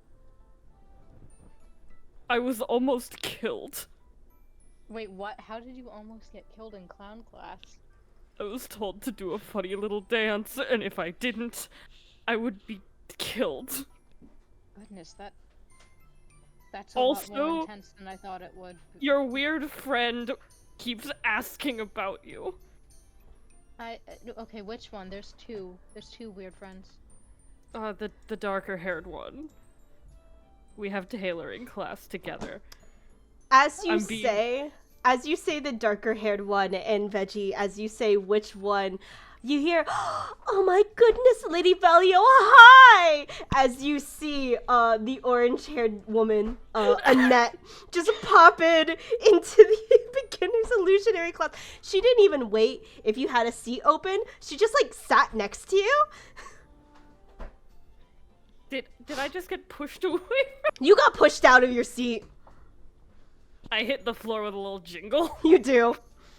I was almost killed. Wait, what? How did you almost get killed in clown class? I was told to do a funny little dance, and if I didn't, I would be killed. Goodness, that's a lot more Also, intense than I thought it would. your weird friend keeps asking about you. Okay, which one? There's two. There's two weird friends. The darker-haired one. We have tailoring class together. As you say the darker-haired one, and Veggie, as you say which one, you hear, "Oh my goodness, Lady Valio, hi!" As you see the orange-haired woman, Annette, just pop into the beginner's illusionary class. She didn't even wait if you had a seat open. She just, like, sat next to you. Did I just get pushed away? You got pushed out of your seat. I hit the floor with a little jingle. You do.